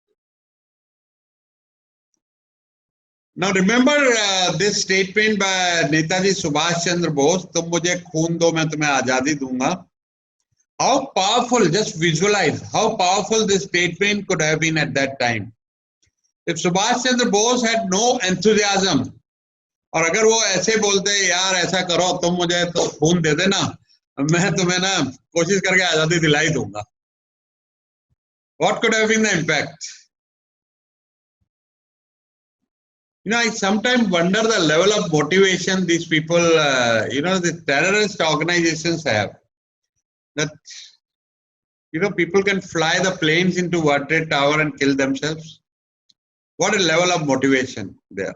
Now remember this statement by Netaji Subhash Chandra Bose, "Tum mujhe khoon do, main tumhe azadi dunga." How powerful, just visualize how powerful this statement could have been at that time. If Subhash Chandra Bose had no enthusiasm, और अगर वो ऐसे बोलते यार ऐसा करो तुम मुझे तो खून दे देना मैं तुम्हें ना कोशिश करके आजादी दिला ही दूंगा, what could have been the impact? I sometimes wonder the level of motivation these people, the terrorist organizations have. That, people can fly the planes into World Trade Tower and kill themselves. What a level of motivation there.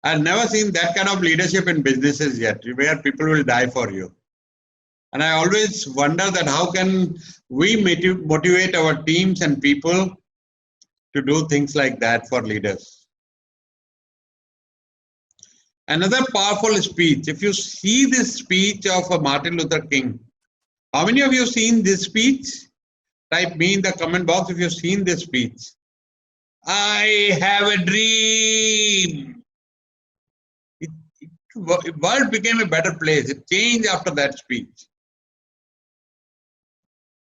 I've never seen that kind of leadership in businesses yet, where people will die for you. And I always wonder that how can we motivate our teams and people to do things like that for leaders. Another powerful speech. If you see this speech of Martin Luther King, how many of you have seen this speech? Type me in the comment box if you've seen this speech. I have a dream. The world became a better place. It changed after that speech.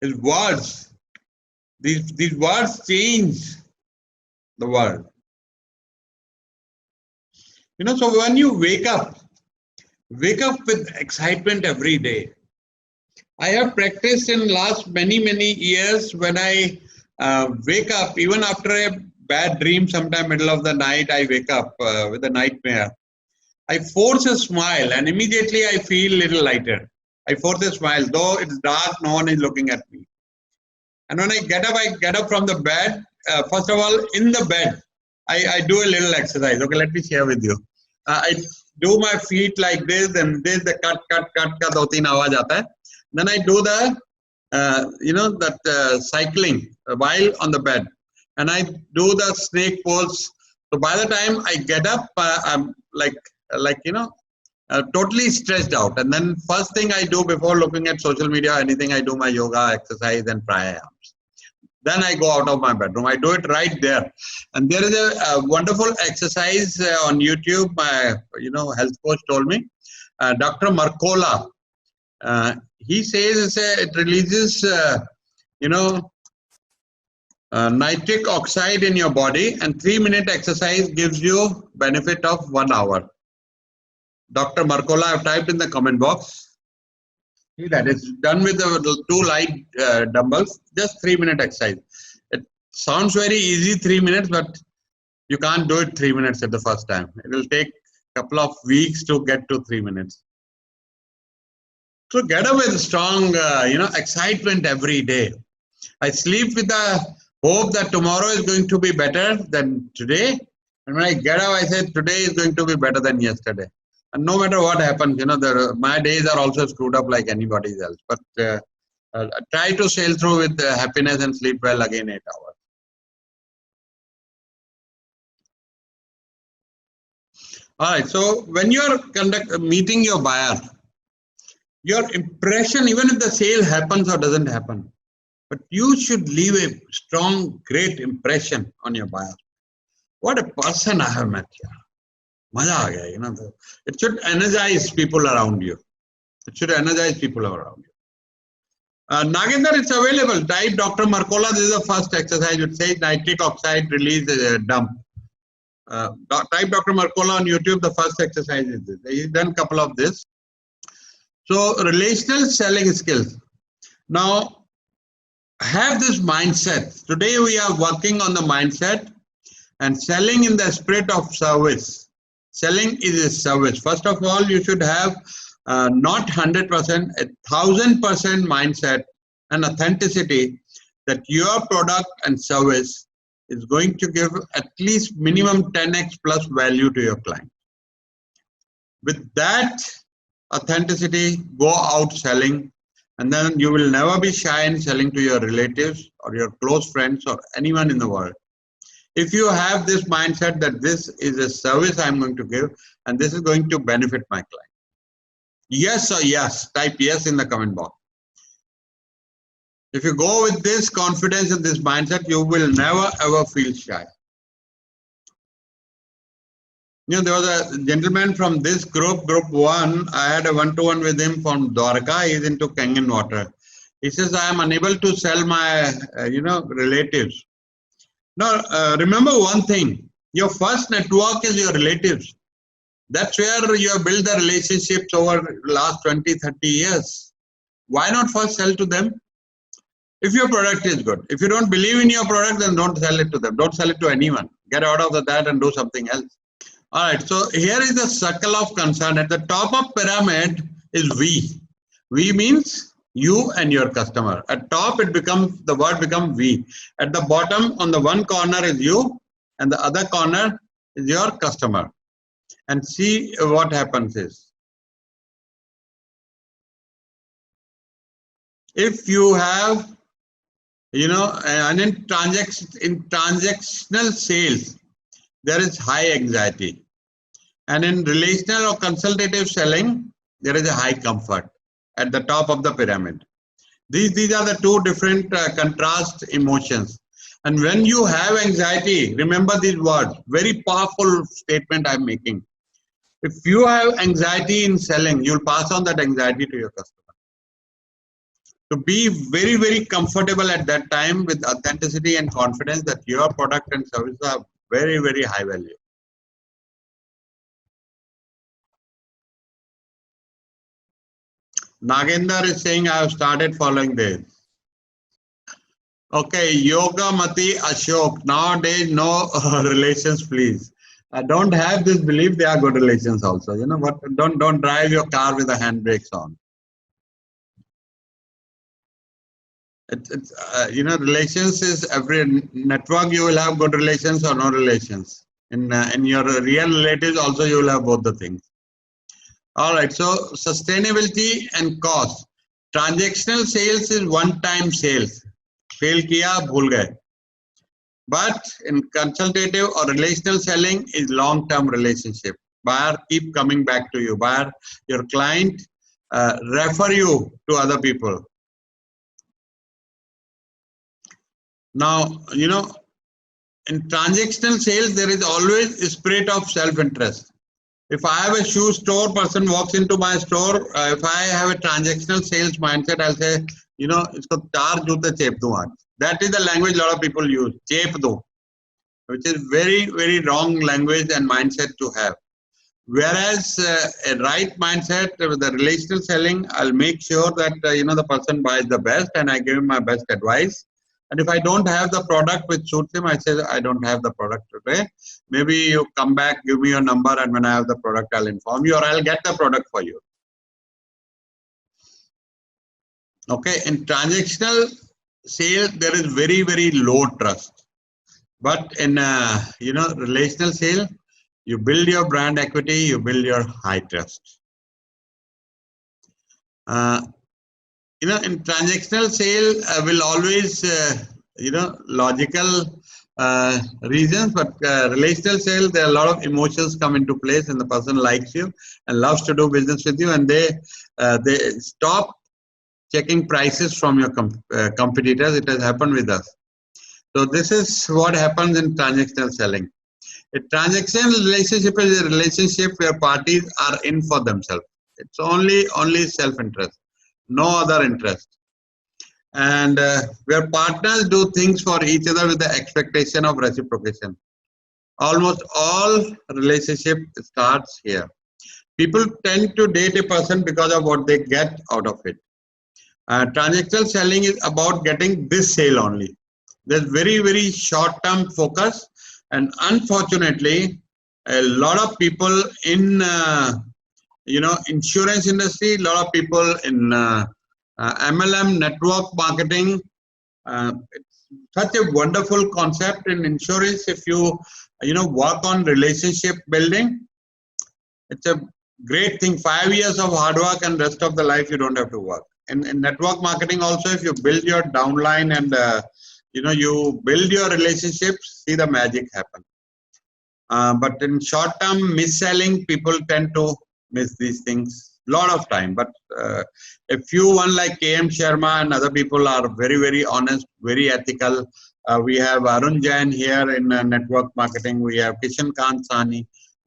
His words, these words change the world. So when you wake up with excitement every day. I have practiced in last many years when I wake up, even after a bad dream, sometime middle of the night, I wake up with a nightmare. I force a smile and immediately I feel a little lighter. I force a smile, though it's dark, no one is looking at me. And when I get up from the bed. First of all, in the bed, I do a little exercise. Okay, let me share with you. I do my feet like this, and this the cut ka do teen awaaz aata hai. Then I do the cycling while on the bed, and I do the snake pose. So by the time I get up, I'm totally stressed out. And then first thing I do before looking at social media or anything, I do my yoga, exercise, and pranayams. Then I go out of my bedroom. I do it right there. And there is a wonderful exercise on YouTube. My health coach told me. Dr. Mercola. He says it releases nitric oxide in your body, and 3-minute exercise gives you benefit of 1 hour. Dr. Mercola, I've typed in the comment box. That is done with the 2 light dumbbells, just 3-minute exercise. It sounds very easy, 3 minutes, but you can't do it 3 minutes at the first time. It will take a couple of weeks to get to 3 minutes. So get up with strong, excitement every day. I sleep with the hope that tomorrow is going to be better than today. And when I get up, I say today is going to be better than yesterday. And no matter what happens, my days are also screwed up like anybody else. But try to sail through with happiness and sleep well again 8 hours. All right. So when you are meeting your buyer, your impression, even if the sale happens or doesn't happen, but you should leave a strong, great impression on your buyer. What a person I have met here. Maza aa gaya, It should energize people around you. It should energize people around you. Nagendra, it's available. Type Dr. Mercola. This is the first exercise. It says nitric oxide release dump. Type Dr. Mercola on YouTube. The first exercise is this. He's done a couple of this. So relational selling skills. Now, have this mindset. Today we are working on the mindset. And selling in the spirit of service. Selling is a service. First of all, you should have not 100%, 1000% mindset and authenticity that your product and service is going to give at least minimum 10x plus value to your client. With that authenticity, go out selling, and then you will never be shy in selling to your relatives or your close friends or anyone in the world. If you have this mindset that this is a service I'm going to give and this is going to benefit my client. Yes or yes, type yes in the comment box. If you go with this confidence and this mindset, you will never ever feel shy. You know, there was a gentleman from this group 1. I had a one-to-one with him from Dwarka. He's into Kangen water. He says, I am unable to sell my, relatives. Now, remember one thing. Your first network is your relatives. That's where you have built the relationships over the last 20, 30 years. Why not first sell to them? If your product is good. If you don't believe in your product, then don't sell it to them. Don't sell it to anyone. Get out of that and do something else. All right, so here is the circle of concern. At the top of pyramid is we. We means you and your customer. At top, the word becomes we. At the bottom, on the one corner is you, and the other corner is your customer. And see what happens is, if you have, and in transactional sales, there is high anxiety. And in relational or consultative selling, there is a high comfort at the top of the pyramid. These are the two different contrast emotions. And when you have anxiety, remember these words, very powerful statement I'm making. If you have anxiety in selling, you'll pass on that anxiety to your customer. To be very, very comfortable at that time with authenticity and confidence that your product and service are very, very high value. Nagendra is saying, I have started following this. Okay, Yoga Mati Ashok. Nowadays, no relations, please. Don't have this belief they are good relations also. You know what? Don't drive your car with the handbrakes on. Relations is every network. You will have good relations or no relations. In your real relatives also you will have both the things. All right. So sustainability and cost. Transactional sales is one-time sales. Fail kiya, bhul gaye. But in consultative or relational selling is long-term relationship. Buyer keep coming back to you. Buyer, your client refer you to other people. Now, in transactional sales, there is always a spirit of self-interest. If I have a shoe store, person walks into my store, if I have a transactional sales mindset, I'll say, isko 4 joote chep do aaj. That is the language a lot of people use, chep do, which is very, very wrong language and mindset to have. Whereas a right mindset with the relational selling, I'll make sure that, the person buys the best and I give him my best advice. And if I don't have the product which suits him, I say, I don't have the product today. Maybe you come back, give me your number, and when I have the product, I'll inform you or I'll get the product for you. Okay, in transactional sale, there is very, very low trust. But in, relational sale, you build your brand equity, you build your high trust. In transactional sale will always, logical reasons, but relational sale, there are a lot of emotions come into place and the person likes you and loves to do business with you and they stop checking prices from your competitors. It has happened with us. So this is what happens in transactional selling. A transactional relationship is a relationship where parties are in for themselves. It's only self-interest. No other interest. And where partners do things for each other with the expectation of reciprocation. Almost all relationship starts here. People tend to date a person because of what they get out of it. Transactional selling is about getting this sale only. There's very, very short-term focus And unfortunately, a lot of people in insurance industry, a lot of people in MLM, network marketing. It's such a wonderful concept in insurance. If you work on relationship building, it's a great thing. 5 years of hard work and rest of the life you don't have to work. In network marketing also, if you build your downline and you build your relationships, see the magic happen. But in short term mis-selling, people tend to miss these things lot of time. But a few one like KM Sharma and other people are very, very honest, very ethical. We have Arun Jain here in network marketing. We have Kishan Kant Sani.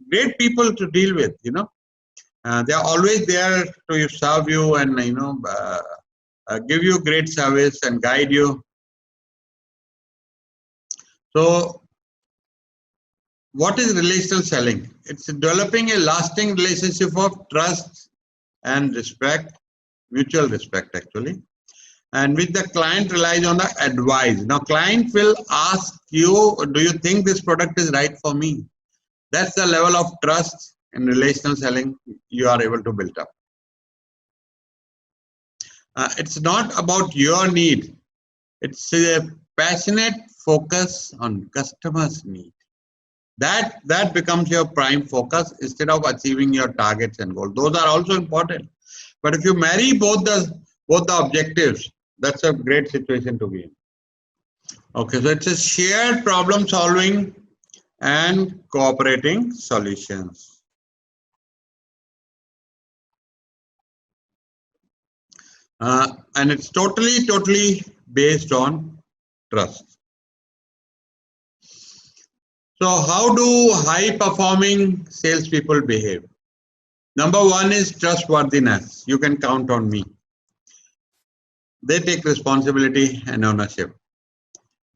Great people to deal with, they are always there to serve you and give you great service and guide you. So what is relational selling? It's developing a lasting relationship of trust and respect, mutual respect actually, and which the client relies on the advice. Now client will ask you, do you think this product is right for me? That's the level of trust in relational selling you are able to build up. It's not about your need. It's a passionate focus on customer's need. That becomes your prime focus instead of achieving your targets and goals. Those are also important. But if you marry both the objectives, that's a great situation to be in. Okay, so it's a shared problem solving and cooperating solutions. And it's totally based on trust. So how do high-performing salespeople behave? Number one is trustworthiness. You can count on me. They take responsibility and ownership.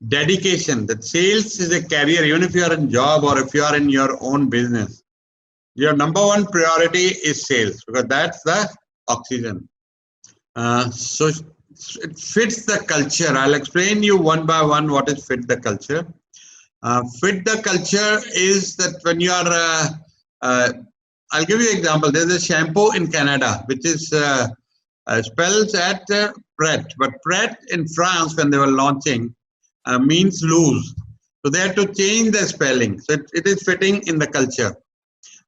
Dedication. That sales is a career. Even if you are in job or if you are in your own business, your number one priority is sales because that's the oxygen. So it fits the culture. I'll explain you one by one what is fit the culture. Fit the culture is that when you are, I'll give you an example. There's a shampoo in Canada which is spells at Pret, but Pret in France when they were launching means lose. So they had to change the spelling. So it is fitting in the culture.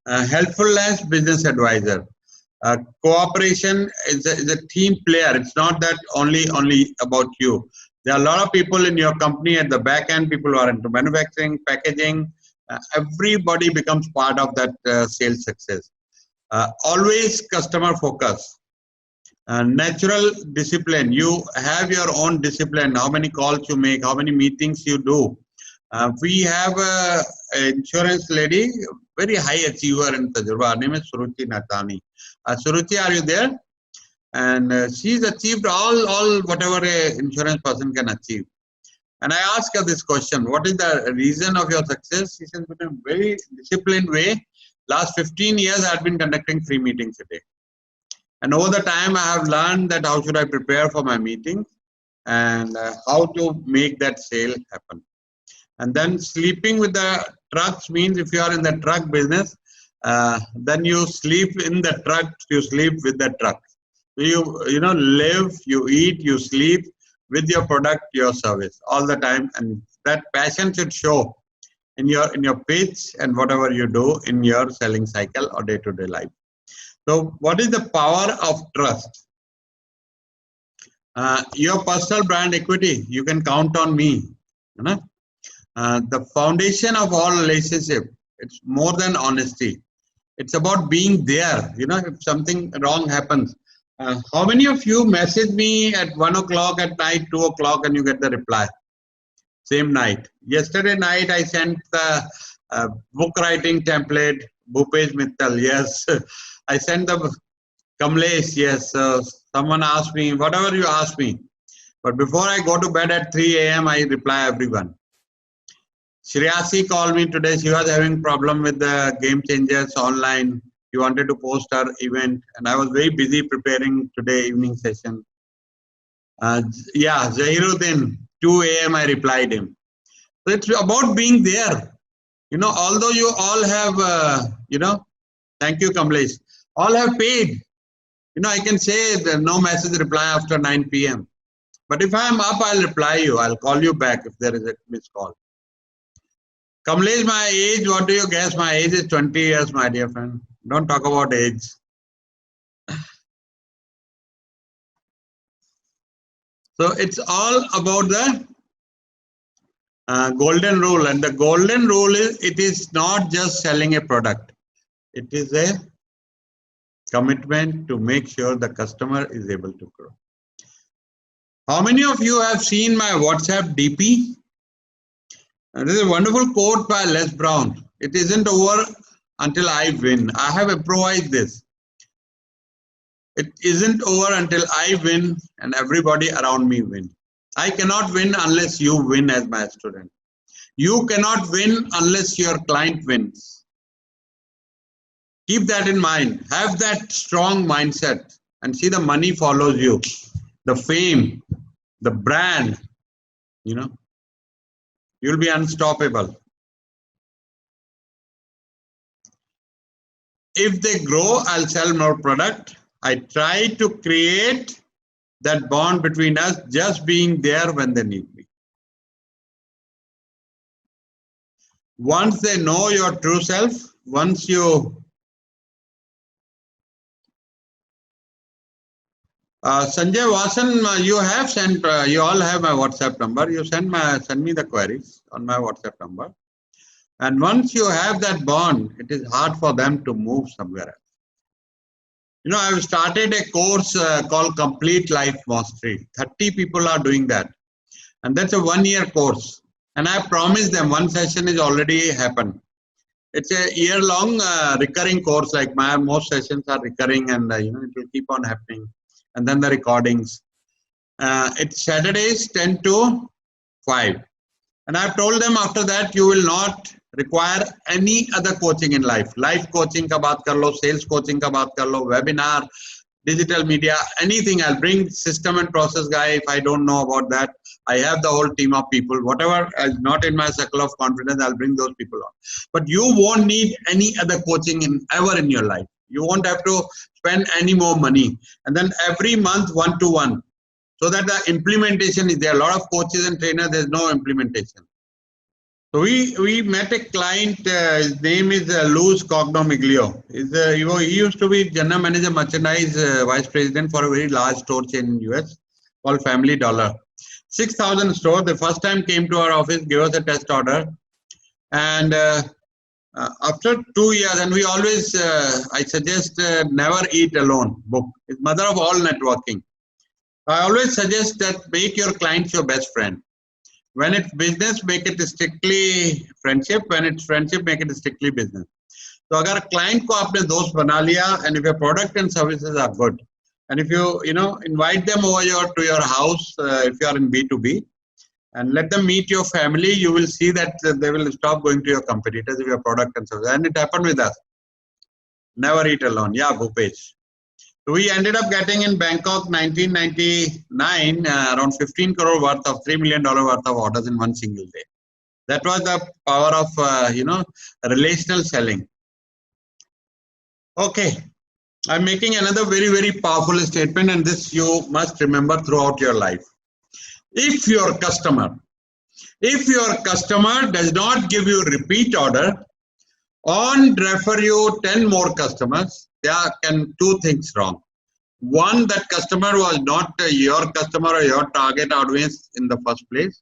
Helpfulness, business advisor. Cooperation is a team player. It's not that only about you. There are a lot of people in your company at the back end, people who are into manufacturing, packaging. Everybody becomes part of that sales success. Always customer focus. Natural discipline. You have your own discipline. How many calls you make, how many meetings you do. We have an insurance lady, very high achiever in Tajurba. Her name is Suruchi Natani. Suruchi, are you there? And she's achieved all whatever an insurance person can achieve. And I asked her this question, what is the reason of your success? She said, in a very disciplined way, last 15 years I've been conducting 3 meetings a day. And over the time I have learned that how should I prepare for my meetings and how to make that sale happen. And then sleeping with the trucks means if you are in the truck business, then you sleep in the truck, you sleep with the truck. You live, you eat, you sleep with your product, your service all the time, and that passion should show in your pitch and whatever you do in your selling cycle or day-to-day life. So, what is the power of trust? Your personal brand equity. You can count on me. The foundation of all relationship. It's more than honesty. It's about being there. If something wrong happens. How many of you message me at 1 o'clock at night, 2 o'clock, and you get the reply? Same night. Yesterday night, I sent the book writing template, Bhupesh Mittal, yes. I sent the Kamlesh, yes. Someone asked me, whatever you ask me. But before I go to bed at 3 a.m., I reply everyone. Shriyasi called me today. She was having problem with the Game Changers online. She wanted to post her event, and I was very busy preparing today evening session. Yeah, Zahiruddin, 2 a.m. I replied him. So it's about being there. You know, although you all have, you know, thank you, Kamlesh, all have paid. You know, I can say that no message reply after 9 p.m. But if I'm up, I'll reply you. I'll call you back if there is a missed call. Kamlesh, my age, what do you guess? My age is 20 years, my dear friend. Don't talk about age. So it's all about the golden rule. And the golden rule is, it is not just selling a product. It is a commitment to make sure the customer is able to grow. How many of you have seen my WhatsApp DP? This is a wonderful quote by Les Brown. It isn't over until I win. I have improvised this. It isn't over until I win and everybody around me win. I cannot win unless you win as my student. You cannot win unless your client wins. Keep that in mind. Have that strong mindset and see the money follows you. The fame, the brand, you know, you'll be unstoppable. If they grow, I'll sell more product. I try to create that bond between us, just being there when they need me. Once they know your true self, once you Sanjay Vasan, you have sent, you all have my WhatsApp number. You send me the queries on my WhatsApp number. And once you have that bond, it is hard for them to move somewhere else. You know, I've started a course called Complete Life Mastery. 30 people are doing that. And that's a 1-year course. And I promised them one session is already happened. It's a year-long recurring course. Like most sessions are recurring, and you know, it will keep on happening. And then the recordings. It's Saturdays 10 to 5. And I've told them after that, you will not require any other coaching in life. Life coaching ka baat kar lo, sales coaching ka baat kar lo, webinar, digital media, anything. I'll bring system and process guy if I don't know about that. I have the whole team of people. Whatever is not in my circle of confidence, I'll bring those people on. But you won't need any other coaching ever in your life. You won't have to spend any more money. And then every month, 1-to-1. So that the implementation is there. A lot of coaches and trainers, there's no implementation. So we met a client, his name is Luz Cognomiglio. He used to be General Manager Merchandise Vice President for a very large store chain in US called Family Dollar. 6,000 stores. The first time came to our office, gave us a test order. And after 2 years, and we always, I suggest Never Eat Alone book. It's mother of all networking. I always suggest that make your clients your best friend. When it's business, make it strictly friendship. When it's friendship, make it strictly business. So, अगर client को आपने दोस्त बना लिया, and if your product and services are good, and if you invite them over to your house, if you are in B2B, and let them meet your family, you will see that they will stop going to your competitors if your product and service. And it happened with us. Never Eat Alone. Yeah, Bhupesh. So we ended up getting in Bangkok 1999 around 15 crore worth of $3 million worth of orders in one single day. That was the power of relational selling. Okay, I'm making another very, very powerful statement, and this you must remember throughout your life. If your customer does not give you repeat order or refer you 10 more customers, there can two things wrong. One, that customer was not your customer or your target audience in the first place.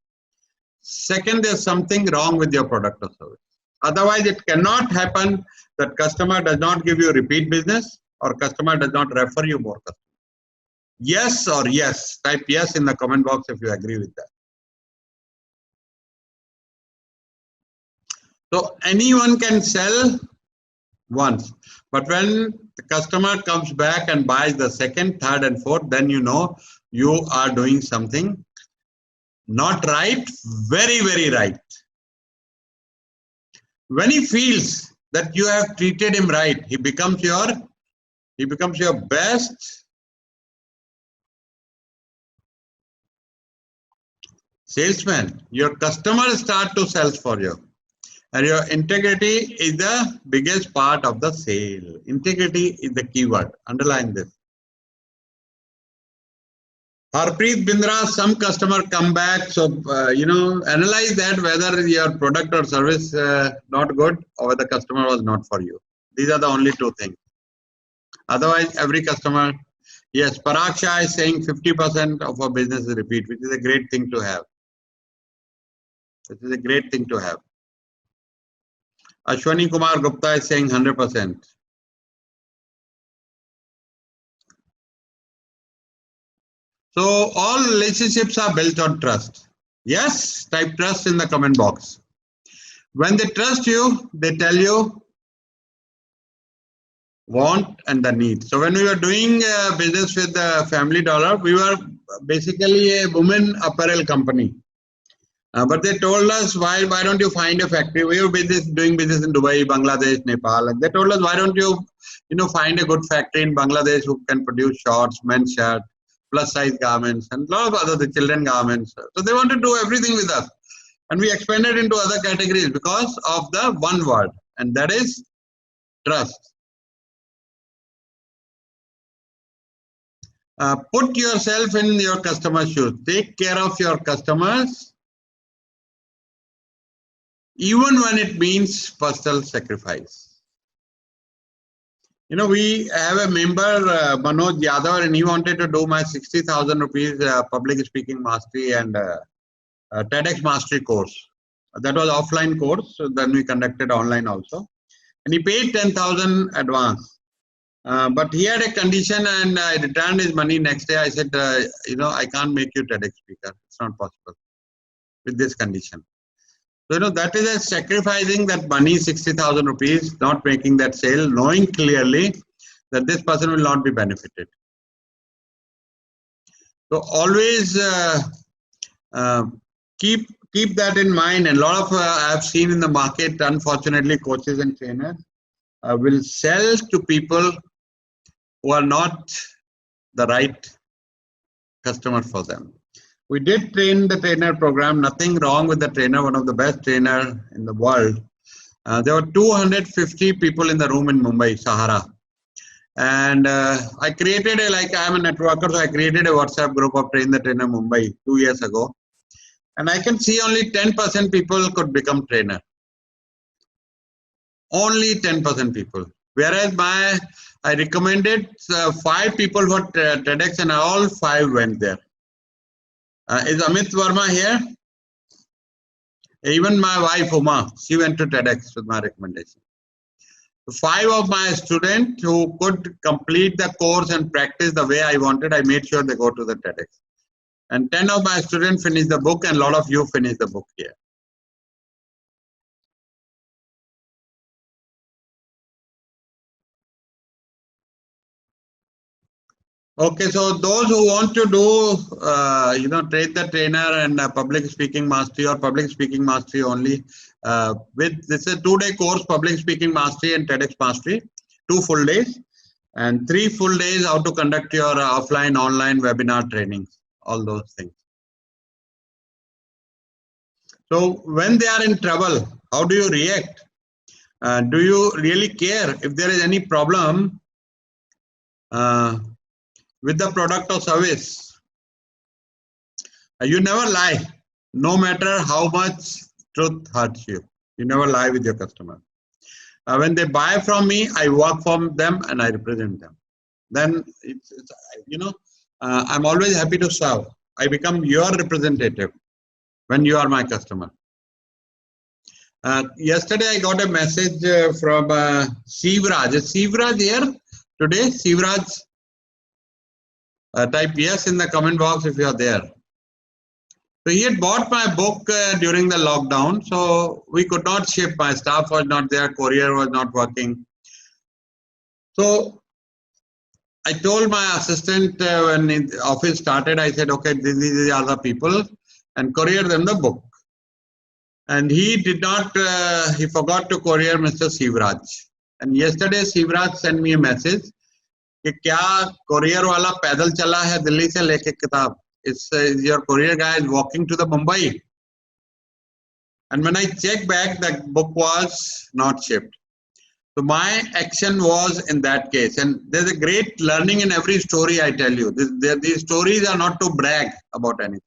Second, there's something wrong with your product or service. Otherwise, it cannot happen that customer does not give you repeat business or customer does not refer you more customers. Yes or yes. Type yes in the comment box if you agree with that. So anyone can sell once, but when the customer comes back and buys the second, third, and fourth, then you know you are doing something not right, very, very right. When he feels that you have treated him right, he becomes your best salesman. Your customers start to sell for you. And your integrity is the biggest part of the sale. Integrity is the keyword. Underline this. Harpreet Bindra, some customer come back. So, analyze that whether your product or service not good or whether the customer was not for you. These are the only two things. Otherwise, every customer, yes, Parag Shah is saying 50% of our business is repeat, which is a great thing to have. This is a great thing to have. Ashwani Kumar Gupta is saying 100%. So all relationships are built on trust. Yes, type trust in the comment box. When they trust you, they tell you want and the need. So when we were doing business with Family Dollar, we were basically a women apparel company. But they told us, why don't you find a factory? We were doing business in Dubai, Bangladesh, Nepal. And they told us, why don't you, find a good factory in Bangladesh who can produce shorts, men's shirt, plus size garments, and a lot of other children garments. So they want to do everything with us. And we expanded into other categories because of the one word, and that is trust. Put yourself in your customer's shoes. Take care of your customers, even when it means personal sacrifice. We have a member, Manoj Yadav, and he wanted to do my 60,000 rupees public speaking mastery and TEDx mastery course. That was offline course. So then we conducted online also. And he paid 10,000 advance. But he had a condition, and I returned his money next day. I said, I can't make you TEDx speaker. It's not possible with this condition. So, that is a sacrificing that money, 60,000 rupees, not making that sale, knowing clearly that this person will not be benefited. So always keep that in mind. And a lot of I have seen in the market, unfortunately, coaches and trainers will sell to people who are not the right customer for them. We did train the trainer program, nothing wrong with the trainer, one of the best trainer in the world. There were 250 people in the room in Mumbai, Sahara. And I created I'm a networker, so I created a WhatsApp group of Train the Trainer Mumbai 2 years ago. And I can see only 10% people could become trainer. Only 10% people. Whereas I recommended 5 people for TEDx, and all 5 went there. Is Amit Verma here? Even my wife Uma, she went to TEDx with my recommendation. 5 of my students who could complete the course and practice the way I wanted, I made sure they go to the TEDx. And 10 of my students finished the book, and a lot of you finished the book here. Okay, so those who want to do, Train the Trainer and public speaking mastery or public speaking mastery only, this is a 2-day course, public speaking mastery and TEDx mastery, 2 full days, and 3 full days how to conduct your offline, online webinar trainings, all those things. So when they are in trouble, how do you react? Do you really care if there is any problem with the product or service? You never lie, no matter how much truth hurts you. You never lie with your customer. When they buy from me, I work for them and I represent them. Then I'm always happy to serve. I become your representative when you are my customer. Yesterday I got a message from Sivraj. Is Sivraj here today? Sivraj? Type yes in the comment box if you are there. So he had bought my book during the lockdown, so we could not ship. My staff was not there, courier was not working. So I told my assistant when the office started, I said, okay, these are the people, and courier them the book. And he did not, he forgot to courier Mr. Sivraj. And yesterday Sivraj sent me a message कि क्या courier वाला पैदल चला है दिल्ली से लेके किताब? Is your courier guy is walking to the Mumbai? And when I checked back, the book was not shipped. So my action was in that case. And there's a great learning in every story I tell you. These stories are not to brag about anything.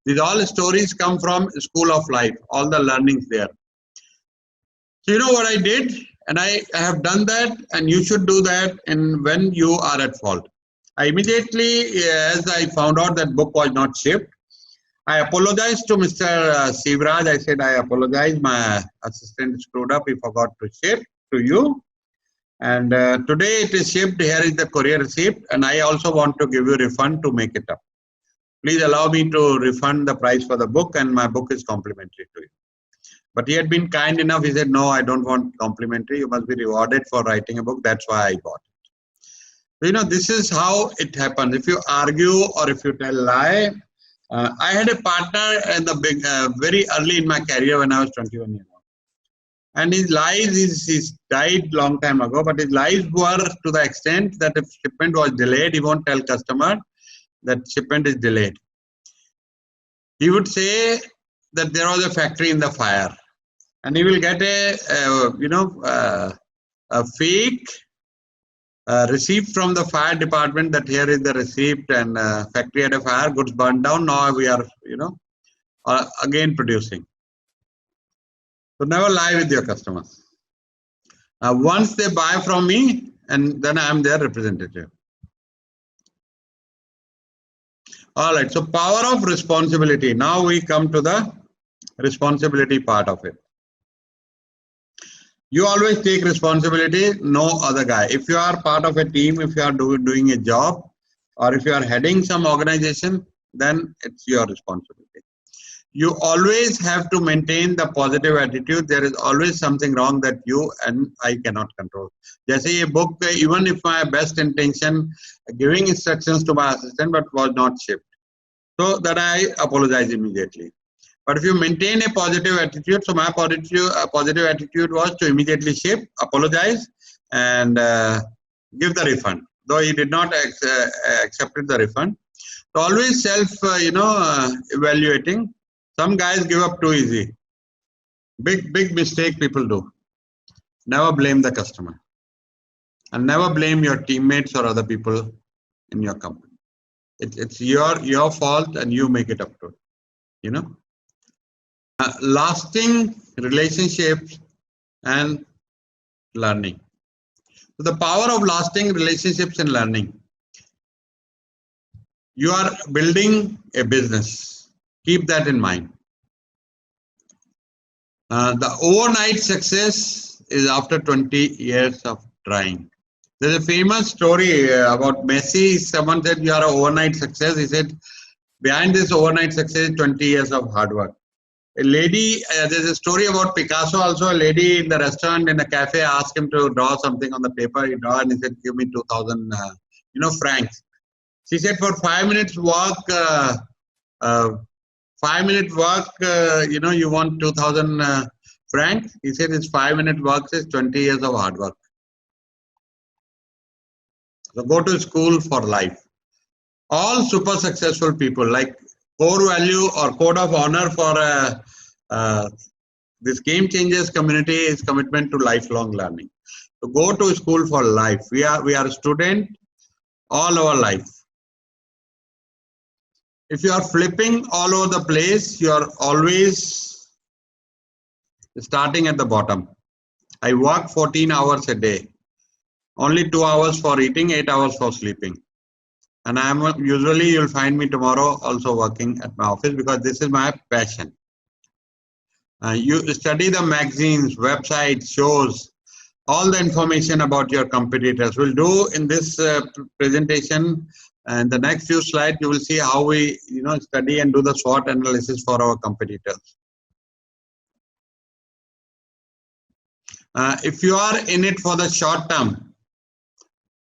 These all stories come from school of life, all the learnings there. So you know what I did? And I have done that, and you should do that when you are at fault. I immediately, as I found out that book was not shipped, I apologized to Mr. Sivraj. I said, I apologize, my assistant screwed up, he forgot to ship to you. And today it is shipped, here is the courier receipt, and I also want to give you refund to make it up. Please allow me to refund the price for the book, and my book is complimentary to you. But he had been kind enough, he said, no, I don't want complimentary, you must be rewarded for writing a book, that's why I bought it. So, you know, this is how it happens. If you argue or if you tell lie, I had a partner in the very early in my career when I was 21 years old. And his lies, he's died long time ago, but his lies were to the extent that if shipment was delayed, he won't tell customer that shipment is delayed. He would say that there was a factory in the fire, and he will get a fake receipt from the fire department that here is the receipt, and factory had a fire, goods burned down, now we are, again producing. So never lie with your customers. Once they buy from me, and then I am their representative. All right, so power of responsibility. Now we come to the responsibility part of it. You always take responsibility, no other guy. If you are part of a team, if you are doing a job, or if you are heading some organization, then it's your responsibility. You always have to maintain the positive attitude. There is always something wrong that you and I cannot control. Just a book, even if my best intention, giving instructions to my assistant, but was not shipped. So that I apologize immediately. But if you maintain a positive attitude, so my positive attitude was to immediately ship, apologize, and give the refund. Though he did not accept the refund. So always evaluating. Some guys give up too easy. Big mistake people do. Never blame the customer. And never blame your teammates or other people in your company. It's your fault, and you make it up to it. Lasting relationships and learning. So the power of lasting relationships and learning. You are building a business. Keep that in mind. The overnight success is after 20 years of trying. There's a famous story about Messi. Someone said, you are an overnight success. He said, behind this overnight success is 20 years of hard work. A lady, there's a story about Picasso also. A lady in the restaurant, in a cafe, asked him to draw something on the paper. He drew and he said, give me 2,000 francs. She said, for 5 minutes walk, you want 2,000 francs? He said, it's 5 minute work is 20 years of hard work. So go to school for life. All super successful people, like core value or code of honor for this Game Changers community is commitment to lifelong learning. So go to school for life. We are a student all our life. If you are flipping all over the place, you are always starting at the bottom. I work 14 hours a day. Only 2 hours for eating, 8 hours for sleeping. And usually you'll find me tomorrow also working at my office because this is my passion. You study the magazines, websites, shows, all the information about your competitors. We'll do in this presentation, and the next few slides you will see how we study and do the SWOT analysis for our competitors. If you are in it for the short term,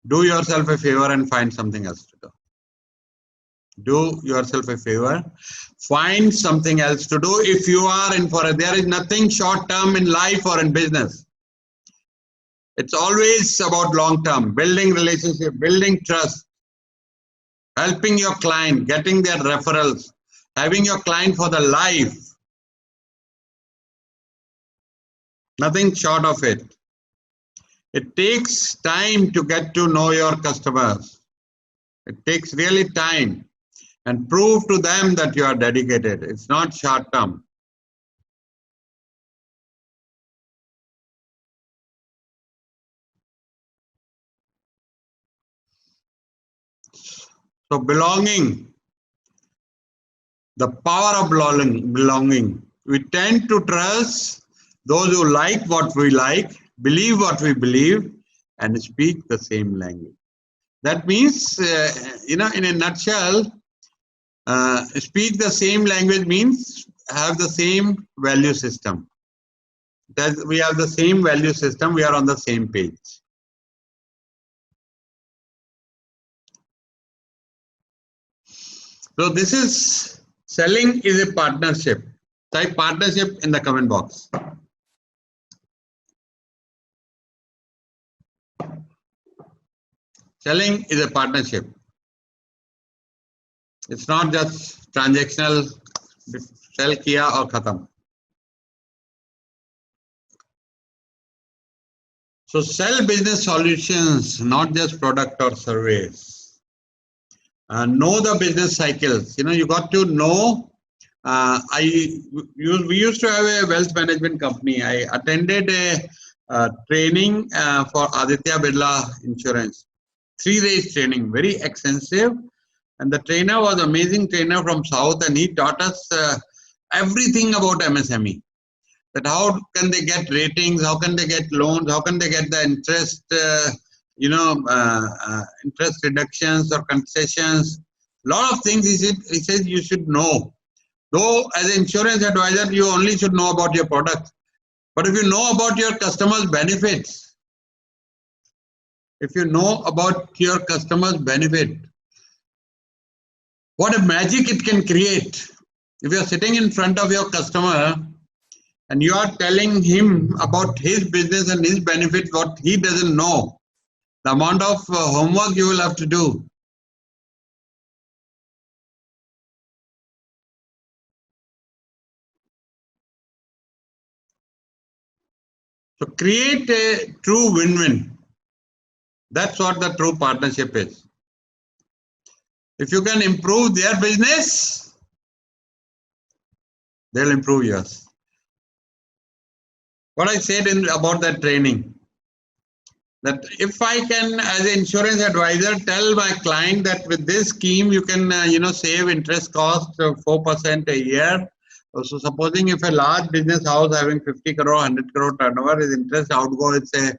do yourself a favor and find something else to do. Do yourself a favor, find something else to do. If you are in for it, there is nothing short term in life or in business. It's always about long term, building relationship, building trust, helping your client, getting their referrals, having your client for the life. Nothing short of it. It takes time to get to know your customers. It takes really time, and prove to them that you are dedicated. It's not short term. So belonging, the power of belonging. We tend to trust those who like what we like, believe what we believe, and speak the same language. That means, in a nutshell, speak the same language means have the same value system. That we have the same value system, we are on the same page. So this is, selling is a partnership. Type partnership in the comment box. Selling is a partnership. It's not just transactional, sell kiya or khatam. So sell business solutions, not just product or service. Know the business cycles. You got to know. We used to have a wealth management company. I attended a training for Aditya Birla Insurance. 3-day training, very extensive. And the trainer was amazing trainer from South, and he taught us everything about MSME. That how can they get ratings, how can they get loans, how can they get the interest, interest reductions or concessions. Lot of things he says you should know. Though as an insurance advisor, you only should know about your product. But if you know about your customers' benefits, what a magic it can create. If you are sitting in front of your customer and you are telling him about his business and his benefits, what he doesn't know, the amount of homework you will have to do. So create a true win-win. That's what the true partnership is. If you can improve their business, they'll improve yours. What I said about that training, that if I can, as an insurance advisor, tell my client that with this scheme you can, save interest cost of 4% a year. So supposing if a large business house having 50 crore, 100 crore turnover, his interest outgo is say,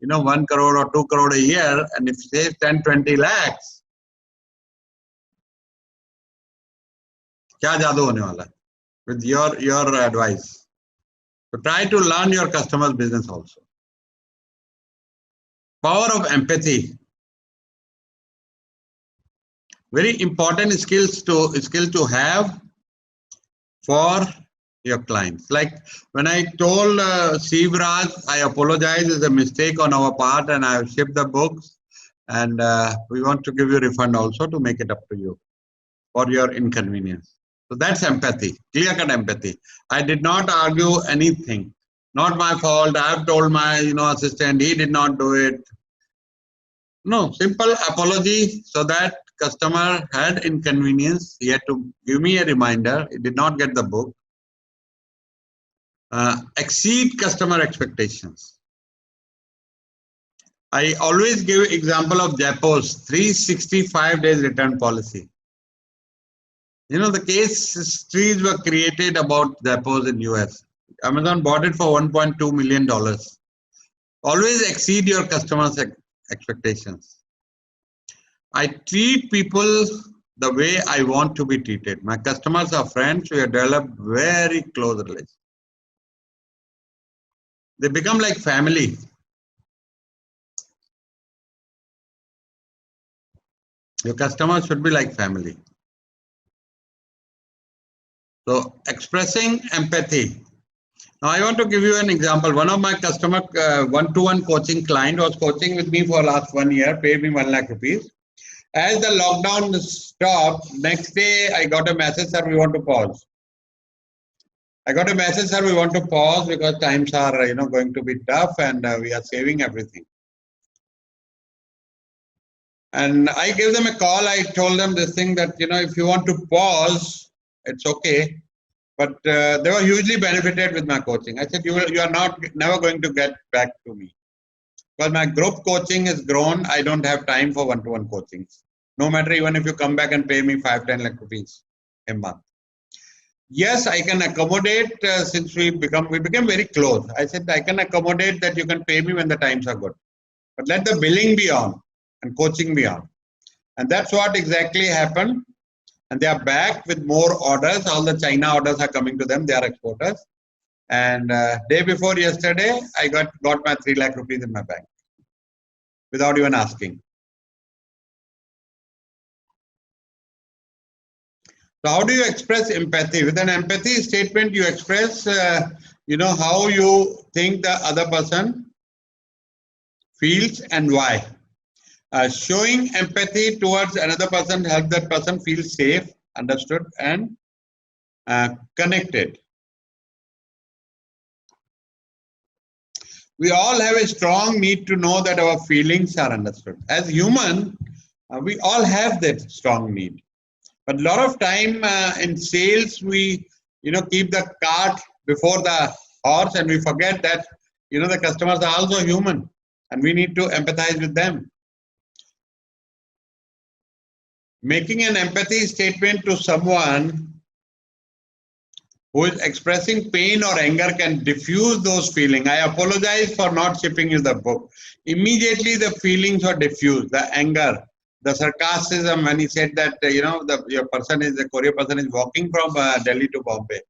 1 crore or 2 crore a year, and if saves 10, 20 lakhs, kya jadoo hone wala with your advice. So try to learn your customer's business also. Power of empathy. Very important skill to have for your clients. Like when I told Sivraj, I apologize, it's a mistake on our part and I have shipped the books, and we want to give you a refund also to make it up to you for your inconvenience. So that's empathy, clear-cut empathy. I did not argue anything. Not my fault. I have told my assistant, he did not do it. No, simple apology so that customer had inconvenience. He had to give me a reminder. He did not get the book. Exceed customer expectations. I always give example of Jaipur's 365 days return policy. The case trees were created about Zappos in US. Amazon bought it for $1.2 million. Always exceed your customers' expectations. I treat people the way I want to be treated. My customers are friends. We have developed very close relations. They become like family. Your customers should be like family. So expressing empathy. Now I want to give you an example. One of my customer one-to-one coaching client was coaching with me for last 1 year, paid me 1 lakh rupees. As the lockdown stopped, next day I got a message, sir, we want to pause. I got a message, sir, we want to pause because times are, going to be tough and we are saving everything. And I gave them a call. I told them this thing that, if you want to pause, it's okay. But they were hugely benefited with my coaching. I said, you are never going to get back to me. Because my group coaching has grown. I don't have time for one-to-one coaching. No matter even if you come back and pay me 5-10 lakh rupees a month. Yes, I can accommodate since we became very close. I said, I can accommodate that you can pay me when the times are good. But let the billing be on and coaching be on. And that's what exactly happened. And they are back with more orders. All the China orders are coming to them. They are exporters. And day before yesterday, I got my 3 lakh rupees in my bank without even asking. So how do you express empathy? With an empathy statement, you express, how you think the other person feels and why. Showing empathy towards another person helps that person feel safe, understood, and connected. We all have a strong need to know that our feelings are understood. As human, we all have that strong need. But a lot of time in sales, we keep the cart before the horse, and we forget that the customers are also human, and we need to empathize with them. Making an empathy statement to someone who is expressing pain or anger can diffuse those feelings. I apologize for not shipping you the book. Immediately the feelings are diffused, the anger, the sarcasm when he said that, the courier person is walking from Delhi to Bombay.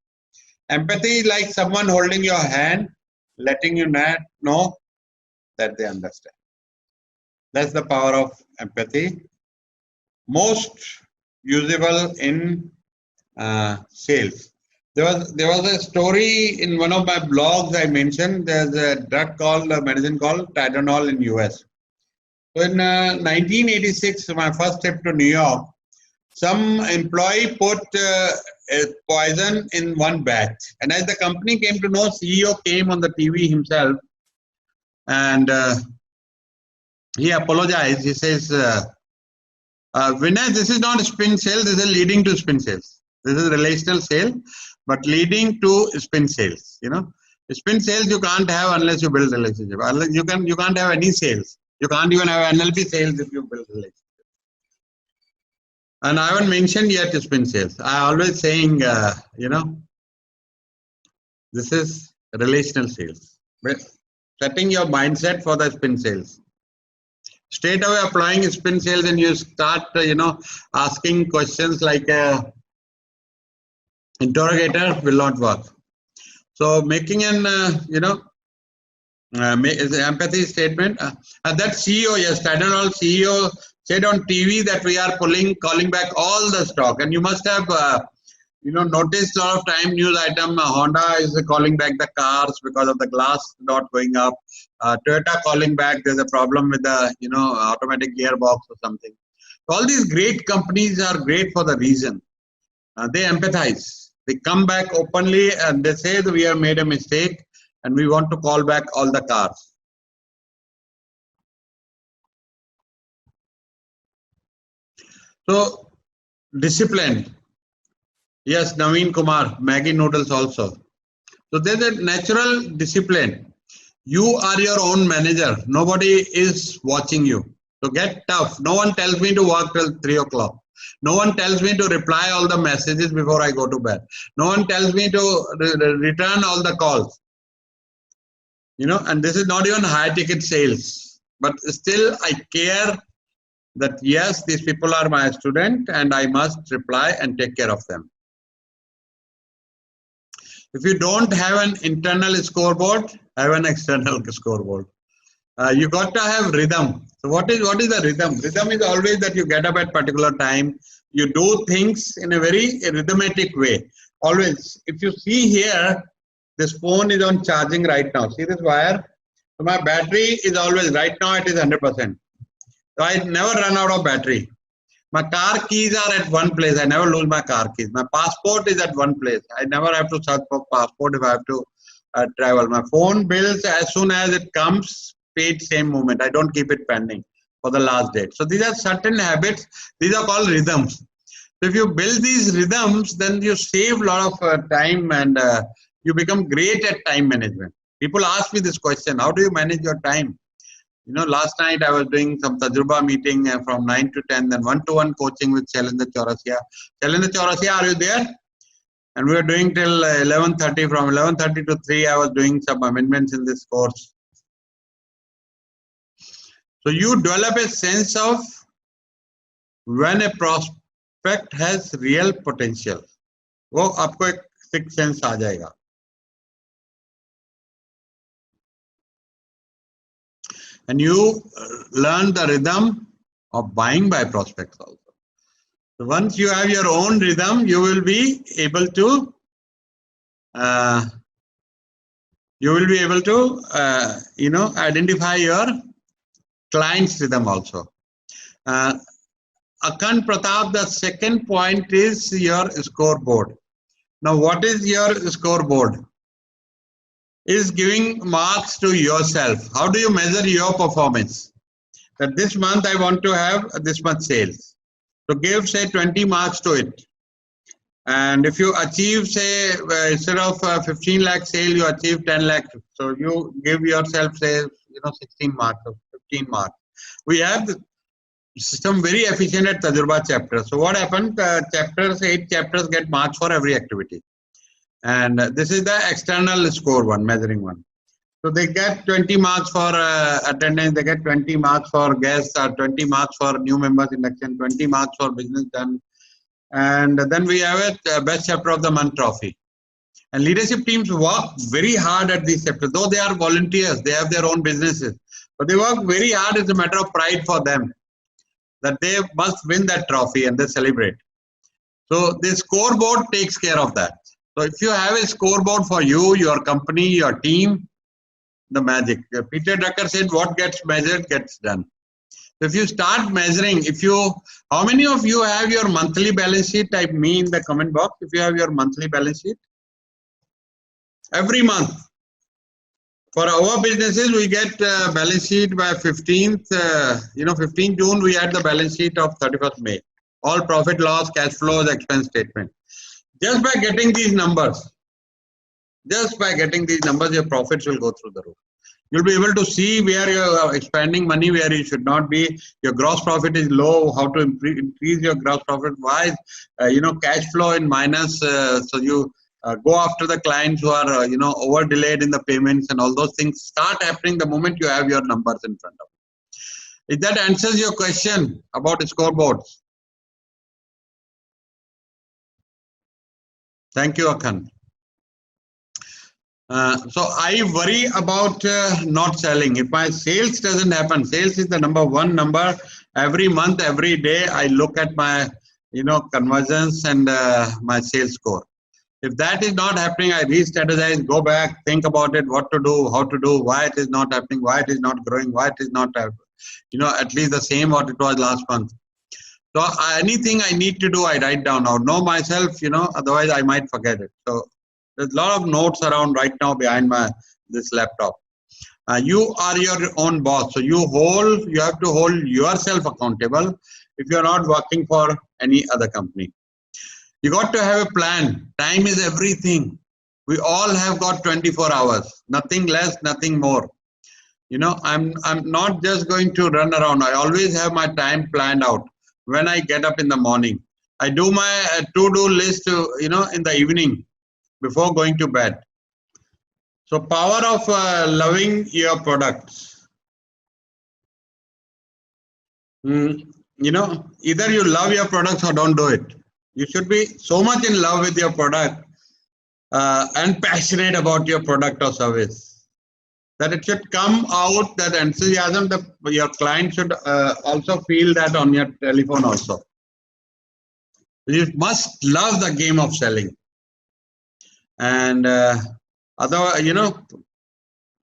Empathy is like someone holding your hand, letting you know that they understand. That's the power of empathy. Most usable in sales. There was a story in one of my blogs I mentioned. There's a medicine called Tylenol in US. So in 1986, my first trip to New York, some employee put a poison in one batch. And as the company came to know, CEO came on the TV himself and he apologized. He says, Vinay, this is not spin sales, this is leading to spin sales. This is relational sale, but leading to spin sales. Spin sales you can't have unless you build relationship. You can't have any sales. You can't even have NLP sales if you build relationship. And I haven't mentioned yet spin sales. I always saying, this is relational sales. But setting your mindset for the spin sales. Straight away applying spin sales and you start, asking questions like interrogator will not work. So making an, empathy statement. That CEO, yes, Tylenol CEO said on TV that we are calling back all the stock. And you must have, noticed a lot of time news item. Honda is calling back the cars because of the glass not going up. Toyota calling back, there's a problem with the, automatic gearbox or something. All these great companies are great for the reason. They empathize. They come back openly and they say that we have made a mistake and we want to call back all the cars. So, discipline. Yes, Naveen Kumar, Maggie noodles also. So, there's a natural discipline. You are your own manager. Nobody is watching you. So, get tough. No one tells me to work till 3 o'clock. No one tells me to reply all the messages before I go to bed. No one tells me to return all the calls. And this is not even high ticket sales. But still, I care that yes, these people are my student and I must reply and take care of them. If you don't have an internal scoreboard, have an external scoreboard. You got to have rhythm. So what is the rhythm? Rhythm is always that you get up at particular time. You do things in a very rhythmic way. Always. If you see here, this phone is on charging right now. See this wire? So my battery is always, right now it is 100%. So I never run out of battery. My car keys are at one place. I never lose my car keys. My passport is at one place. I never have to search for passport if I have to travel. My phone bills, as soon as it comes, paid same moment. I don't keep it pending for the last date. So these are certain habits. These are called rhythms. So if you build these rhythms, then you save a lot of time, and you become great at time management. People ask me this question: how do you manage your time? You know, last night I was doing some Tajruba meeting from 9 to 10, then one-to-one coaching with Shailendra Chaurasia. Shailendra Chaurasia, are you there? And we were doing till 11:30. From 11:30 to 3, I was doing some amendments in this course. So you develop a sense of when a prospect has real potential. वो आपको एक sixth sense आ जाएगा. And you learn the rhythm of buying by prospects also. So once you have your own rhythm, you will be able to identify your client's rhythm also. Akhand Pratap, the second point is your scoreboard. Now, what is your scoreboard? Is giving marks to yourself. How do you measure your performance? That this month I want to have this much sales. So give, say, 20 marks to it. And if you achieve, say, instead of 15 lakh sale, you achieve 10 lakh. So you give yourself, say, 16 marks or 15 marks. We have the system very efficient at Tajruba chapter. So what happened? 8 chapters get marks for every activity. And this is the external score one, measuring one. So they get 20 marks for attendance, they get 20 marks for guests, or 20 marks for new members induction, 20 marks for business done. And then we have a best chapter of the month trophy. And leadership teams work very hard at these chapters, though they are volunteers, they have their own businesses. But they work very hard. It's a matter of pride for them that they must win that trophy and they celebrate. So the scoreboard takes care of that. So if you have a scoreboard for you, your company, your team, the magic. Peter Drucker said, what gets measured gets done. So if you start measuring, how many of you have your monthly balance sheet? Type me in the comment box if you have your monthly balance sheet. Every month. For our businesses, we get balance sheet by 15th, 15th June, we had the balance sheet of 31st May. All profit, loss, cash flows, expense statement. Just by getting these numbers, your profits will go through the roof. You'll be able to see where you're expending money, where you should not be. Your gross profit is low, how to increase your gross profit. Why? Cash flow in minus. So you go after the clients who are, over delayed in the payments, and all those things start happening the moment you have your numbers in front of you. If that answers your question about scoreboards. Thank you, Akhand. So I worry about not selling. If my sales doesn't happen, sales is the number one number. Every month, every day, I look at my, conversions and my sales score. If that is not happening, I re-strategize, go back, think about it, what to do, how to do, why it is not happening, why it is not growing, why it is not, at least the same what it was last month. So anything I need to do, I write down. Or know myself, otherwise I might forget it. So there's a lot of notes around right now behind this laptop. You are your own boss. So you have to hold yourself accountable if you're not working for any other company. You got to have a plan. Time is everything. We all have got 24 hours, nothing less, nothing more. I'm not just going to run around. I always have my time planned out. When I get up in the morning, I do my to-do list, in the evening before going to bed. So power of loving your products. Either you love your products or don't do it. You should be so much in love with your product and passionate about your product or service that it should come out, that enthusiasm, your client should also feel that on your telephone also. You must love the game of selling. And otherwise,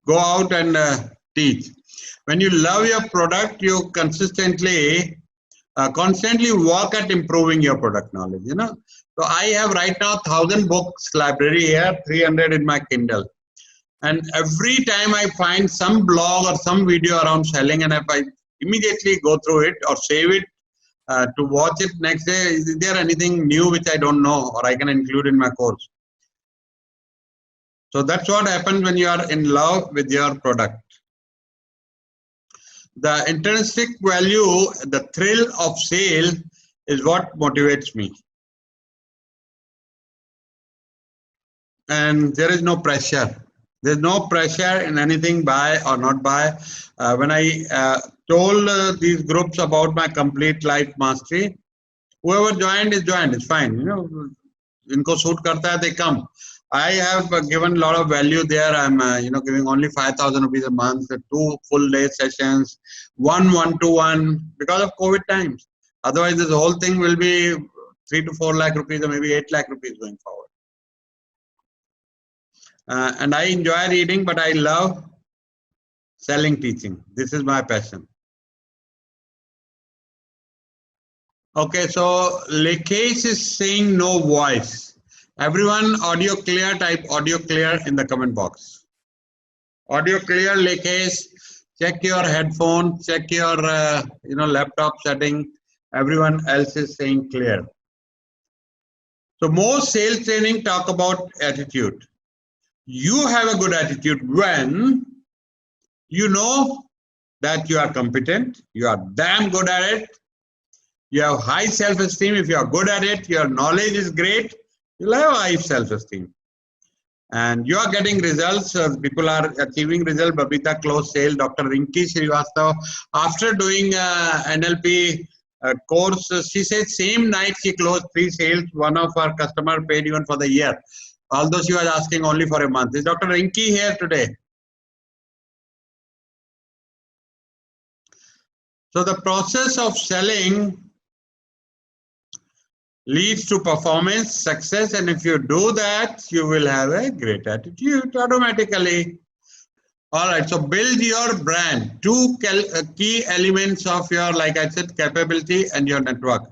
go out and teach. When you love your product, you consistently constantly work at improving your product knowledge, you know. So I have right now 1,000 books library here, 300 in my Kindle. And every time I find some blog or some video around selling, and if I immediately go through it or save it to watch it next day, is there anything new which I don't know or I can include in my course? So that's what happens when you are in love with your product. The intrinsic value, the thrill of sale is what motivates me. And there is no pressure. There's no pressure in anything buy or not buy. When I told these groups about my complete life mastery, whoever joined is joined. It's fine. You know, inko suit karta hai, they come. I have given a lot of value there. I'm giving only 5,000 rupees a month, 2 full day sessions, 1 one-to-one because of COVID times. Otherwise, this whole thing will be 3 to 4 lakh rupees or maybe 8 lakh rupees going forward. And I enjoy reading, but I love selling, teaching. This is my passion. Okay, so Lakesh is saying no voice. Everyone, audio clear, type audio clear in the comment box. Audio clear, Lakesh. Check your headphone, check your laptop setting. Everyone else is saying clear. So most sales training talk about attitude. You have a good attitude when you know that you are competent, you are damn good at it, you have high self-esteem. If you are good at it, your knowledge is great, you'll have high self-esteem. And you are getting results, people are achieving results. Babita closed sale, Dr. Rinki Srivastava, after doing NLP course, she said same night she closed 3 sales. One of our customer paid even for the year, although she was asking only for a month. Is Dr. Rinki here today? So the process of selling leads to performance, success, and if you do that, you will have a great attitude automatically. All right, so build your brand. 2 key elements of your, like I said, capability and your network.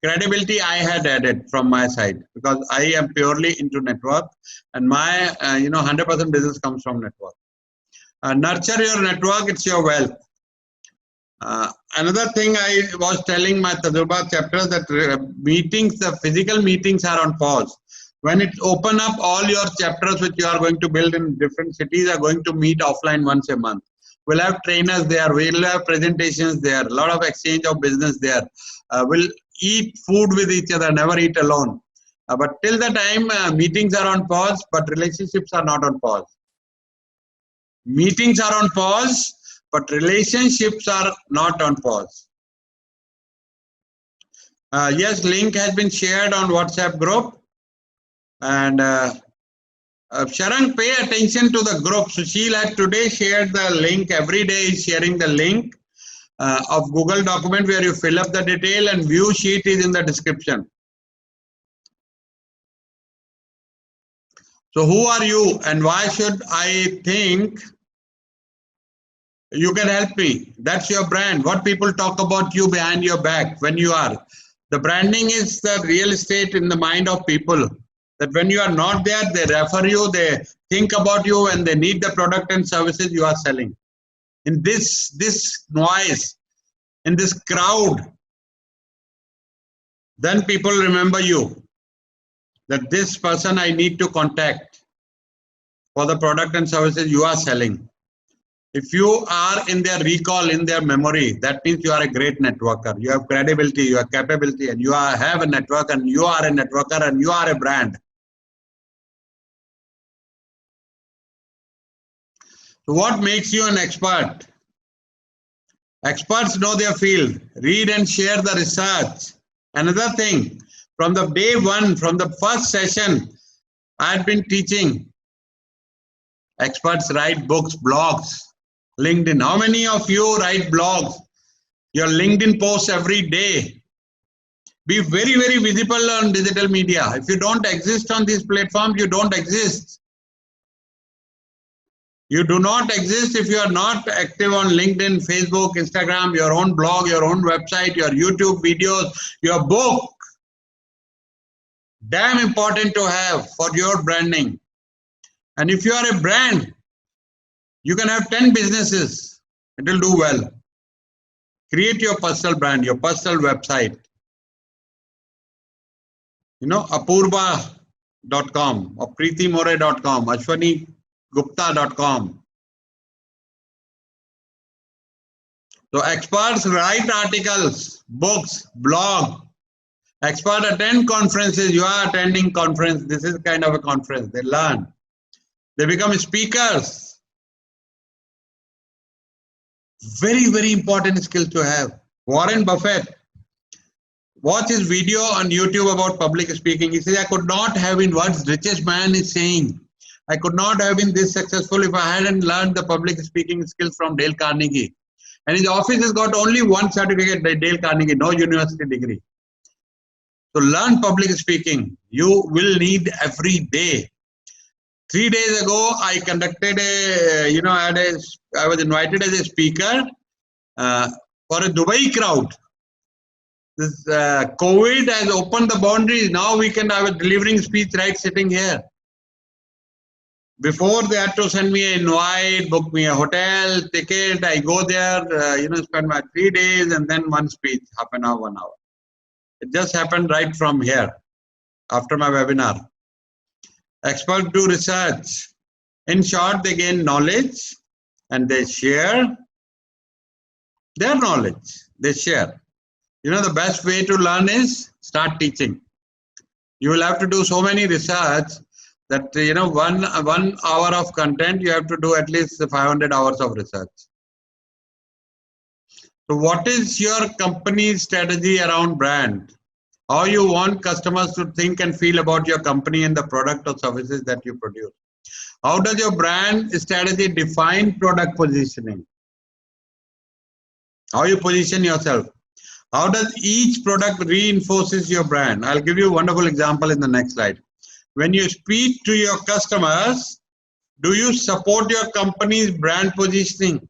Credibility I had added from my side because I am purely into network, and my 100% business comes from network. Nurture your network, it's your wealth. Another thing I was telling my Tajurba chapter, that meetings, the physical meetings are on pause. When it open up, all your chapters which you are going to build in different cities are going to meet offline once a month. We'll have trainers there, we'll have presentations there, a lot of exchange of business there. We'll eat food with each other, never eat alone. But till the time meetings are on pause, but relationships are not on pause. Meetings are on pause, but relationships are not on pause. Yes, link has been shared on WhatsApp group. And Sharang, pay attention to the group. Sushil had today shared the link. Every day is sharing the link of Google document where you fill up the detail, and view sheet is in the description. So who are you and why should I think you can help me? That's your brand. What people talk about you behind your back when you are. The branding is the real estate in the mind of people. That when you are not there, they refer you, they think about you, and they need the product and services you are selling. In this noise, in this crowd, then people remember you. That this person I need to contact for the product and services you are selling. If you are in their recall, in their memory, that means you are a great networker. You have credibility, you have capability, and you have a network, and you are a networker, and you are a brand. So what makes you an expert? Experts know their field. Read and share the research. Another thing, from the day one, from the first session, I had been teaching. Experts write books, blogs, LinkedIn. How many of you write blogs? Your LinkedIn posts every day. Be very, very visible on digital media. If you don't exist on these platforms, you don't exist. You do not exist if you are not active on LinkedIn, Facebook, Instagram, your own blog, your own website, your YouTube videos, your book. Damn important to have for your branding. And if you are a brand, you can have 10 businesses. It will do well. Create your personal brand, your personal website. You know, apurva.com or preetimore.com, ashwanigupta.com. So experts write articles, books, blog. Experts attend conferences. You are attending conference. This is kind of a conference. They learn. They become speakers. Very, very important skill to have. Warren Buffett. Watch his video on YouTube about public speaking. He says, I could not have been what richest man is saying. I could not have been this successful if I hadn't learned the public speaking skills from Dale Carnegie. And his office has got only one certificate by Dale Carnegie, no university degree. So learn public speaking. You will need every day. 3 days ago, I conducted I was invited as a speaker for a Dubai crowd. This COVID has opened the boundaries. Now I was delivering speech right sitting here. Before they had to send me an invite, book me a hotel, ticket. I go there, spend my 3 days and then one speech, half an hour, 1 hour. It just happened right from here after my webinar. Experts do research. In short, they gain knowledge and they share their knowledge. They share. You know, the best way to learn is start teaching. You will have to do so many research that, 1 hour of content, you have to do at least 500 hours of research. So what is your company's strategy around brand? How you want customers to think and feel about your company and the product or services that you produce? How does your brand strategy define product positioning? How you position yourself? How does each product reinforces your brand? I'll give you a wonderful example in the next slide. When you speak to your customers, do you support your company's brand positioning?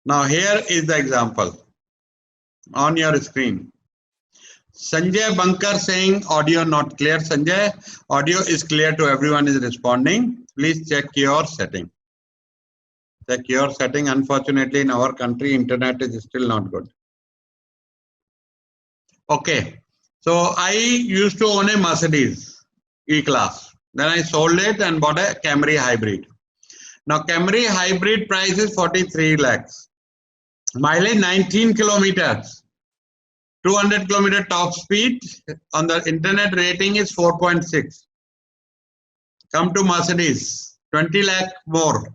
Now here is the example on your screen. Sanjay Bankar saying audio not clear. Sanjay, audio is clear to everyone is responding. Please check your setting. Check your setting. Unfortunately, in our country, internet is still not good. Okay. So I used to own a Mercedes E-Class. Then I sold it and bought a Camry Hybrid. Now Camry Hybrid price is 43 lakhs. Mileage 19 kilometers. 200 kilometer top speed. On the internet rating is 4.6. Come to Mercedes. 20 lakh more.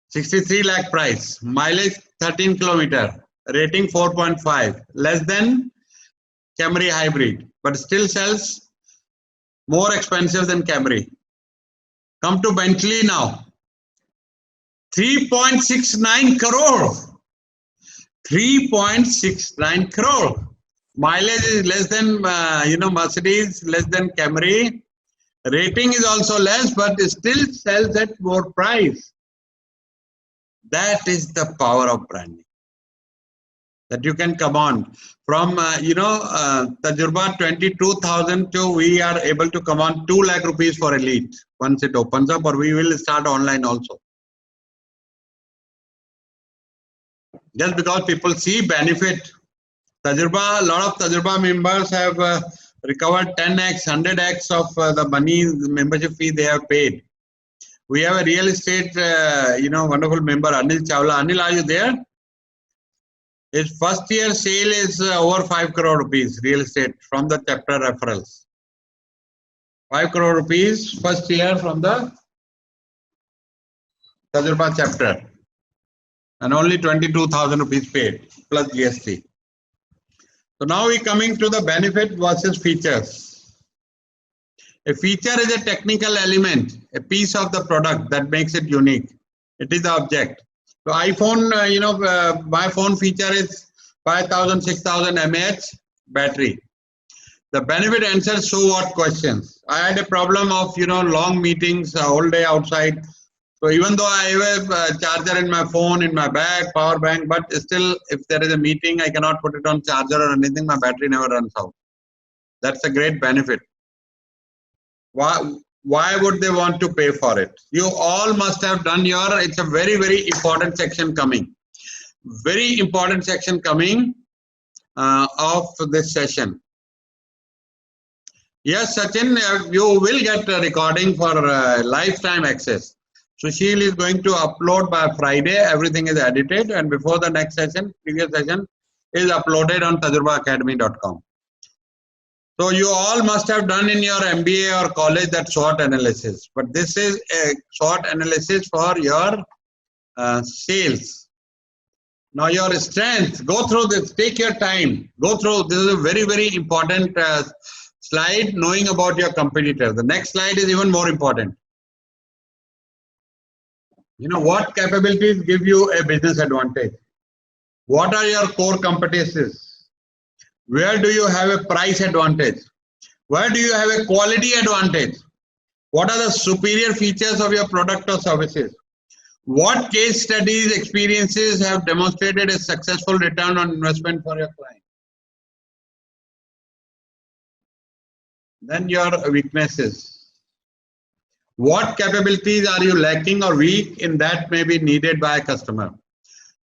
63 lakh price. Mileage 13 kilometer. Rating 4.5. Less than Camry Hybrid. But still sells more expensive than Camry. Come to Bentley now. 3.69 crore. 3.69 crore. Mileage is less than, Mercedes, less than Camry. Rating is also less, but it still sells at more price. That is the power of branding. That you can command. From, Tajurba 22,000 to we are able to command 2 lakh rupees for Elite. Once it opens up, or we will start online also. Just because people see benefit. Tajurba, a lot of Tajurba members have recovered 10x, 100x of the money, the membership fee they have paid. We have a real estate, wonderful member, Anil Chawla. Anil, are you there? His first year sale is over 5 crore rupees, real estate, from the chapter referrals. 5 crore rupees first year from the Tajurba chapter. And only 22,000 rupees paid, plus GST. So now we're coming to the benefit versus features. A feature is a technical element, a piece of the product that makes it unique. It is the object. So iPhone, my phone feature is 5,000, 6,000 mAh battery. The benefit answers so what questions. I had a problem of, long meetings, all day outside. So even though I have a charger in my phone, in my bag, power bank, but still if there is a meeting, I cannot put it on charger or anything, my battery never runs out. That's a great benefit. Why would they want to pay for it? You all must have done it's a very, very important section coming. Very important section coming of this session. Yes, Sachin, you will get a recording for lifetime access. Sushil is going to upload by Friday. Everything is edited, and before the next session, previous session is uploaded on tajurbaacademy.com. So you all must have done in your MBA or college that SWOT analysis, but this is a SWOT analysis for your sales. Now your strength, go through this, take your time, go through, this is a very, very important slide, knowing about your competitor. The next slide is even more important. What capabilities give you a business advantage? What are your core competencies? Where do you have a price advantage? Where do you have a quality advantage? What are the superior features of your product or services? What case studies, experiences have demonstrated a successful return on investment for your client? Then your weaknesses. What capabilities are you lacking or weak in that may be needed by a customer?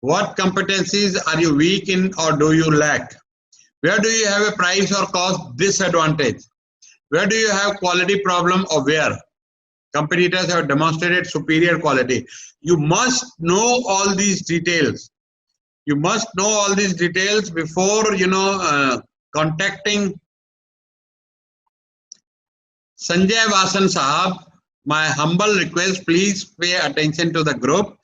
What competencies are you weak in or do you lack? Where do you have a price or cost disadvantage? Where do you have quality problem or where? Competitors have demonstrated superior quality. You must know all these details. You must know all these details before, contacting Sanjay Vasan Sahab. My humble request, please pay attention to the group.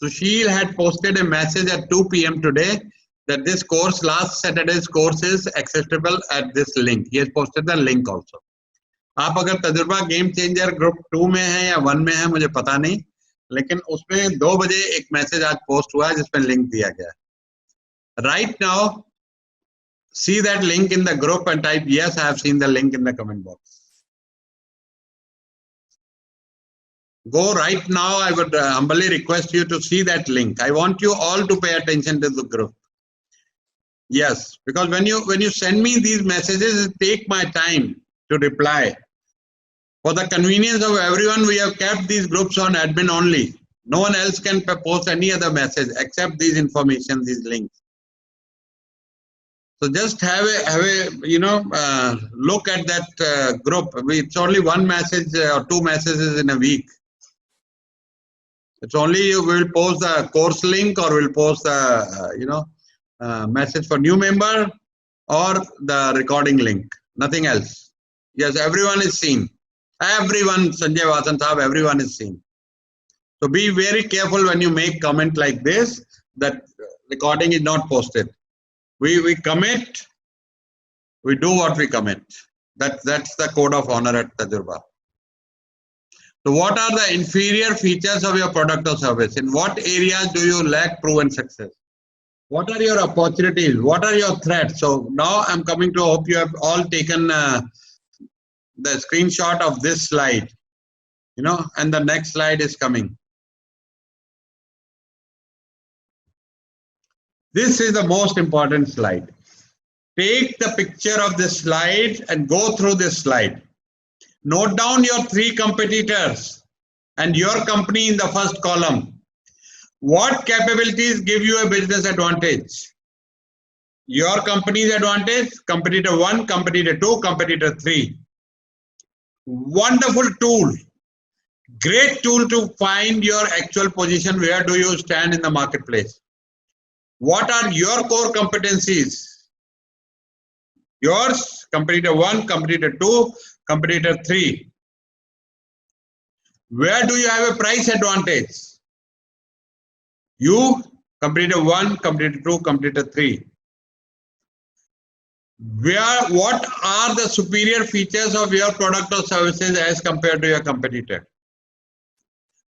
Sushil had posted a message at 2 p.m. today that this course, last Saturday's course, is accessible at this link. He has posted the link also. आप अगर तजुर्बा game changer group 2 में है या 1 में है मुझे पता नहीं, लेकिन उसमें 2 बजे एक मैसेज आज पोस्ट हुआ है जिसमें लिंक दिया गया है. Right now, see that link in the group and type yes, I have seen the link in the comment box. Go right now. I would humbly request you to see that link. I want you all to pay attention to the group. Yes, because when you send me these messages, it takes my time to reply. For the convenience of everyone, we have kept these groups on admin only. No one else can post any other message except these information, these links. So just have a look at that group. It's only one message or 2 messages in a week. It's only you will post the course link or will post the message for new member or the recording link. Nothing else. Yes, everyone is seen. Everyone, Sanjay Vasan Sahab, everyone is seen. So be very careful when you make comment like this, that recording is not posted. We commit, we do what we commit. That's the code of honor at Tajurba. So what are the inferior features of your product or service? In what areas do you lack proven success? What are your opportunities? What are your threats? So now I'm coming to, hope you have all taken the screenshot of this slide, and the next slide is coming. This is the most important slide. Take the picture of this slide and go through this slide. Note down your 3 competitors and your company in the first column. What capabilities give you a business advantage? Your company's advantage, competitor 1, competitor 2, competitor 3. Wonderful tool. Great tool to find your actual position. Where do you stand in the marketplace? What are your core competencies? Yours, competitor 1, competitor 2, competitor 3. Where do you have a price advantage? You, competitor 1, competitor 2, competitor 3. What are the superior features of your product or services as compared to your competitor?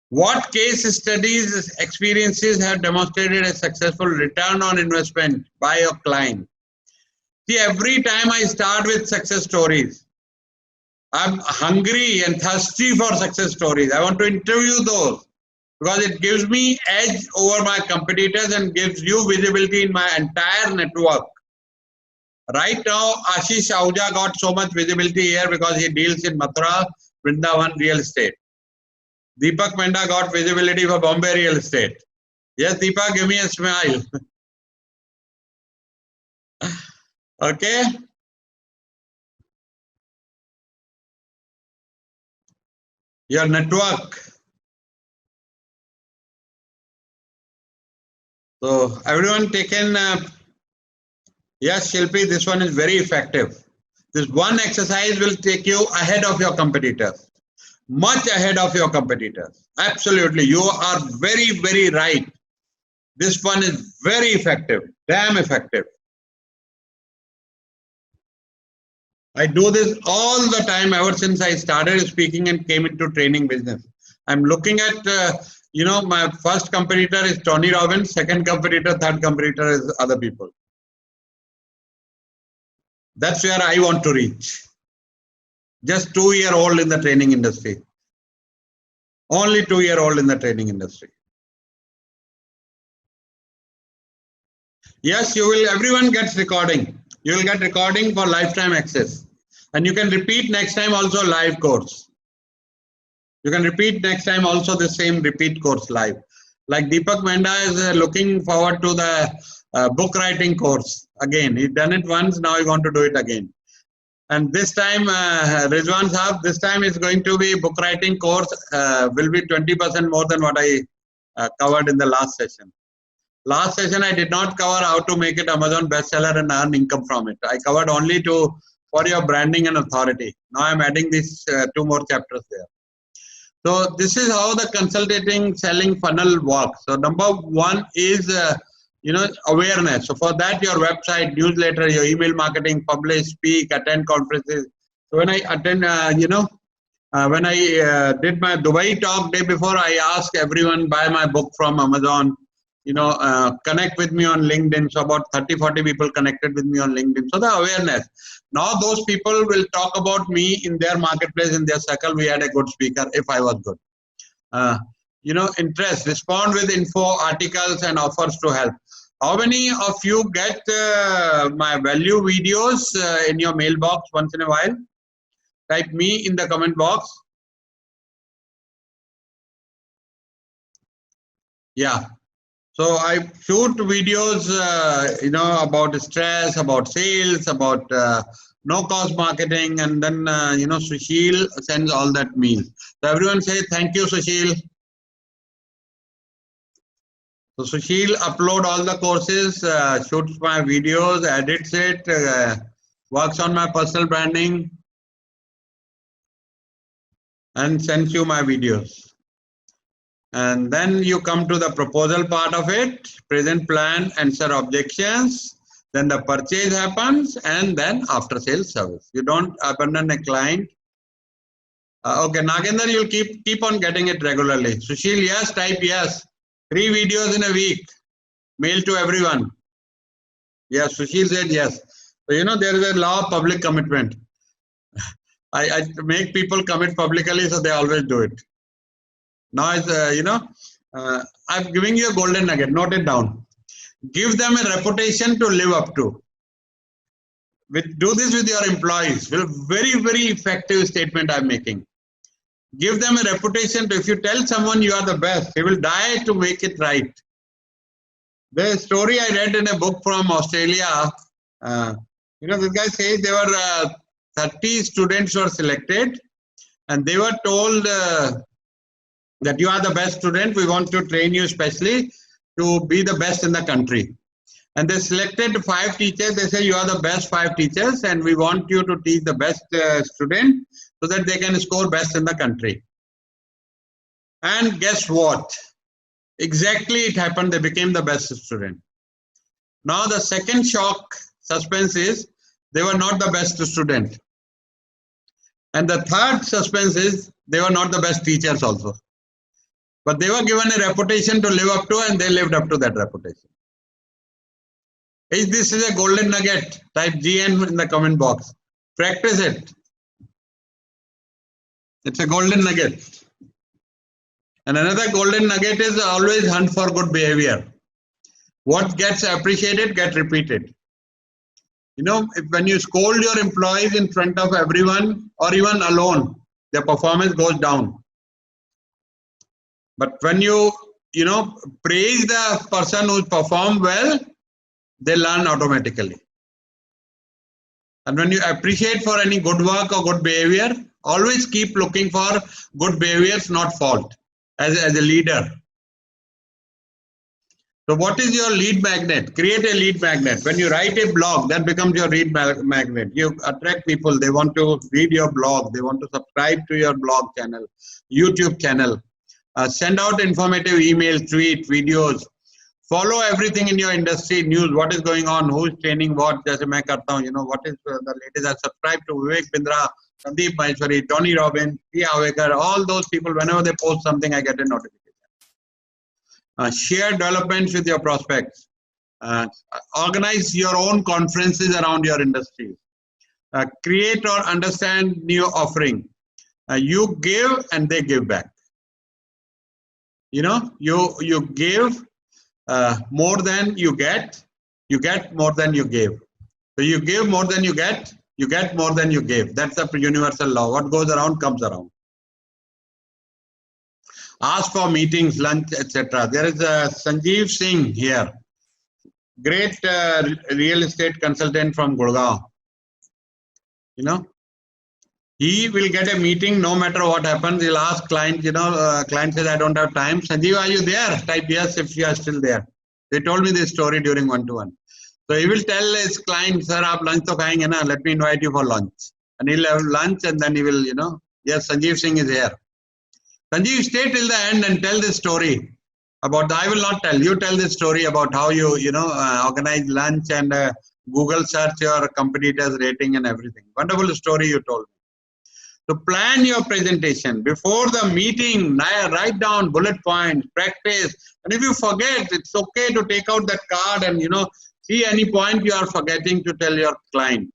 What case studies, experiences have demonstrated a successful return on investment by your client? See, every time I start with success stories, I'm hungry and thirsty for success stories. I want to interview those because it gives me edge over my competitors and gives you visibility in my entire network. Right now, Ashish Ahuja got so much visibility here because he deals in Mathura, Vrindavan real estate. Deepak Menda got visibility for Bombay real estate. Yes, Deepak, give me a smile. Okay. Your network. So everyone taken. Yes, Shilpi, this one is very effective. This one exercise will take you ahead of your competitors. Much ahead of your competitors. Absolutely. You are very, very right. This one is very effective. Damn effective. I do this all the time ever since I started speaking and came into training business. I'm looking at, my first competitor is Tony Robbins, second competitor, third competitor is other people. That's where I want to reach. Just 2-year-old in the training industry. Only 2-year-old in the training industry. Yes, you will. Everyone gets recording. You will get recording for lifetime access. And you can repeat next time also live course. You can repeat next time also the same repeat course live. Like Deepak Menda is looking forward to the book writing course. Again, he's done it once, now he want to do it again. And this time, Rizwan Saab, this time is going to be book writing course, will be 20% more than what I covered in the last session. Last session, I did not cover how to make it Amazon bestseller and earn income from it. I covered only for your branding and authority. Now I'm adding these 2 more chapters there. So this is how the consulting selling funnel works. So number 1 is, awareness. So for that, your website, newsletter, your email marketing, publish, speak, attend conferences. So when I attend, when I did my Dubai talk day before, I asked everyone buy my book from Amazon. Connect with me on LinkedIn. So about 30-40 people connected with me on LinkedIn. So the awareness. Now those people will talk about me in their marketplace, in their circle. We had a good speaker if I was good. Interest. Respond with info, articles and offers to help. How many of you get my value videos in your mailbox once in a while? Type me in the comment box. Yeah. So I shoot videos, about stress, about sales, about no-cost marketing, and then, Sushil sends all that meal. So everyone say, thank you, Sushil. So Sushil upload all the courses, shoots my videos, edits it, works on my personal branding, and sends you my videos. And then you come to the proposal part of it, present plan, answer objections, then the purchase happens, and then after sales service. You don't abandon a client. Okay, Nagendra, you'll keep on getting it regularly. Sushil, yes, type yes. 3 videos in a week, mail to everyone. Yes, Sushil said yes. So, there is a law of public commitment. I make people commit publicly, so they always do it. Now, I'm giving you a golden nugget. Note it down. Give them a reputation to live up to. Do this with your employees. Very, very effective statement I'm making. Give them a reputation to, if you tell someone you are the best, he will die to make it right. The story I read in a book from Australia, this guy says there were 30 students were selected and they were told that you are the best student. We want to train you specially to be the best in the country. And they selected 5 teachers. They say you are the best 5 teachers and we want you to teach the best student so that they can score best in the country. And guess what? Exactly it happened. They became the best student. Now the second shock suspense is they were not the best student. And the third suspense is they were not the best teachers also. But they were given a reputation to live up to and they lived up to that reputation. Is this is a golden nugget? Type GN in the comment box. Practice it. It's a golden nugget. And another golden nugget is always hunt for good behavior. What gets appreciated, get repeated. You know, when you scold your employees in front of everyone or even alone, their performance goes down. But when you praise the person who performed well, they learn automatically. And when you appreciate for any good work or good behavior, always keep looking for good behaviors, not fault, as a leader. So what is your lead magnet? Create a lead magnet. When you write a blog, that becomes your lead magnet. You attract people. They want to read your blog. They want to subscribe to your blog channel, YouTube channel. Send out informative emails, tweet, videos. Follow everything in your industry news. What is going on? Who is training what? Jaise main karta hu, what is the latest? I subscribe to Vivek Bindra, Sandeep Maheshwari, Tony Robbins, P. Avekar. All those people, whenever they post something, I get a notification. Share developments with your prospects. Organize your own conferences around your industry. Create or understand new offering. You give and they give back. You know, you give more than you get more than you give. So you give more than you get more than you give. That's the universal law. What goes around comes around. Ask for meetings, lunch, etc. There is Sanjeev Singh here, great real estate consultant from Gurgaon. You know, he will get a meeting no matter what happens. He'll ask client, client says, I don't have time. Sanjeev, are you there? Type yes if you are still there. They told me this story during one-to-one. So he will tell his client, sir, aap lunch to khayenge na, let me invite you for lunch. And he'll have lunch and then he will, yes, Sanjeev Singh is here. Sanjeev, stay till the end and tell this story about, I will not tell, you tell this story about how you, organize lunch and Google search your competitors rating and everything. Wonderful story you told me. So plan your presentation before the meeting. Write down bullet points, practice. And if you forget, it's okay to take out that card and, see any point you are forgetting to tell your client.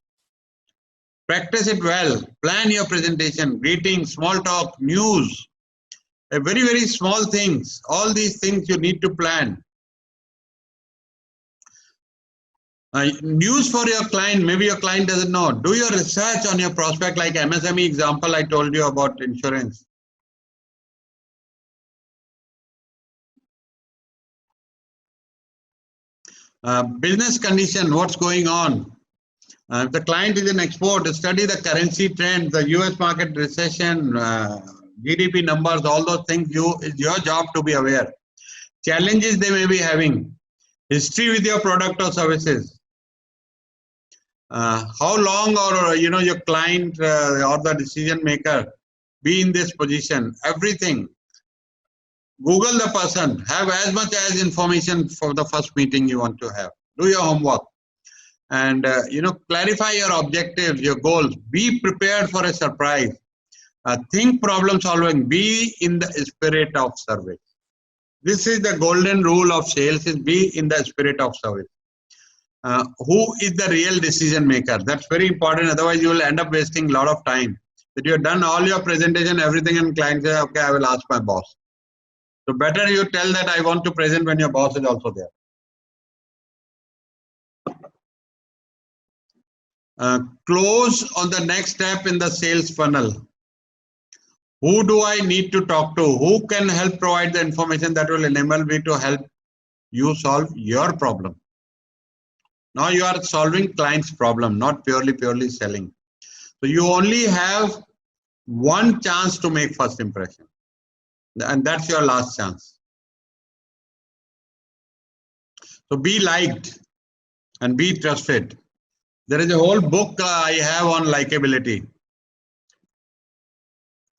Practice it well. Plan your presentation, greetings, small talk, news. Very, very small things. All these things you need to plan. News for your client, maybe your client doesn't know. Do your research on your prospect, like MSME example I told you about insurance. Business condition, what's going on? If the client is in export, study the currency trend, the US market recession, GDP numbers, all those things. It's your job to be aware. Challenges they may be having. History with your product or services. How long or your client or the decision maker be in this position. Everything. Google the person. Have as much as information for the first meeting you want to have. Do your homework. And clarify your objectives, your goals. Be prepared for a surprise. Think problem solving. Be in the spirit of service. This is the golden rule of sales, is be in the spirit of service. Who is the real decision maker? That's very important. Otherwise, you will end up wasting a lot of time. That you have done all your presentation, everything, and client says, okay, I will ask my boss. So better you tell that I want to present when your boss is also there. Close on the next step in the sales funnel. Who do I need to talk to? Who can help provide the information that will enable me to help you solve your problem? Now you are solving client's problem, not purely selling. So you only have one chance to make first impression. And that's your last chance. So be liked and be trusted. There is a whole book I have on likability.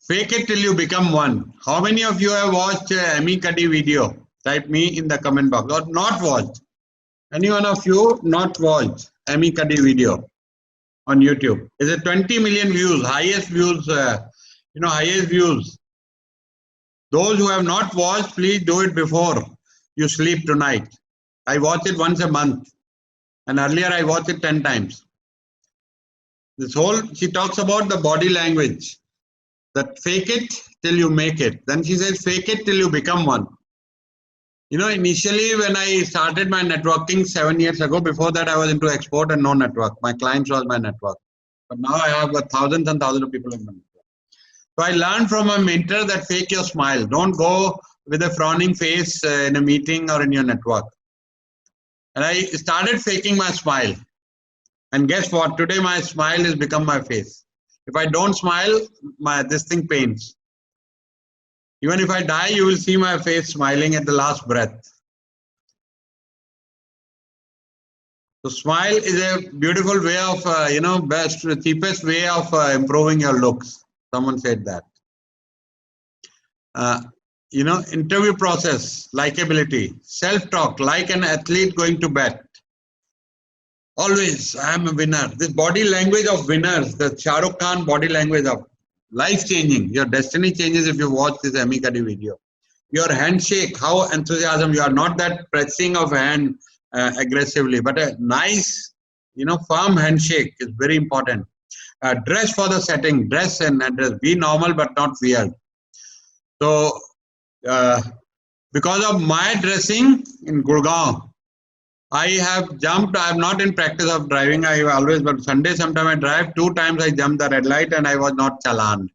Fake it till you become one. How many of you have watched Amy Cuddy video? Type me in the comment box. Or not watched. Any one of you not watched Amy Cuddy video on YouTube? Is it 20 million views, highest views, highest views. Those who have not watched, please do it before you sleep tonight. I watch it once a month. And earlier I watched it 10 times. She talks about the body language. That fake it till you make it. Then she says fake it till you become one. You know, initially when I started my networking 7 years ago, before that I was into export and no network. My clients was my network. But now I have thousands and thousands of people in my network. So I learned from a mentor that fake your smile. Don't go with a frowning face in a meeting or in your network. And I started faking my smile. And guess what? Today my smile has become my face. If I don't smile, this thing pains. Even if I die, you will see my face smiling at the last breath. So smile is a beautiful way of, cheapest way of improving your looks. Someone said that. Interview process, likability, self-talk, like an athlete going to bet. Always, I am a winner. This body language of winners, the Shah Rukh Khan body language of life-changing. Your destiny changes if you watch this Amy Cuddy video. Your handshake, how enthusiasm. You are not that pressing of hand aggressively, but a nice, firm handshake is very important. Dress for the setting. Dress and dress. Be normal but not weird. So, because of my dressing in Gurgaon, I have jumped. I am not in practice of driving. I always, but Sunday sometime I drive. 2 times I jumped the red light and I was not challaned.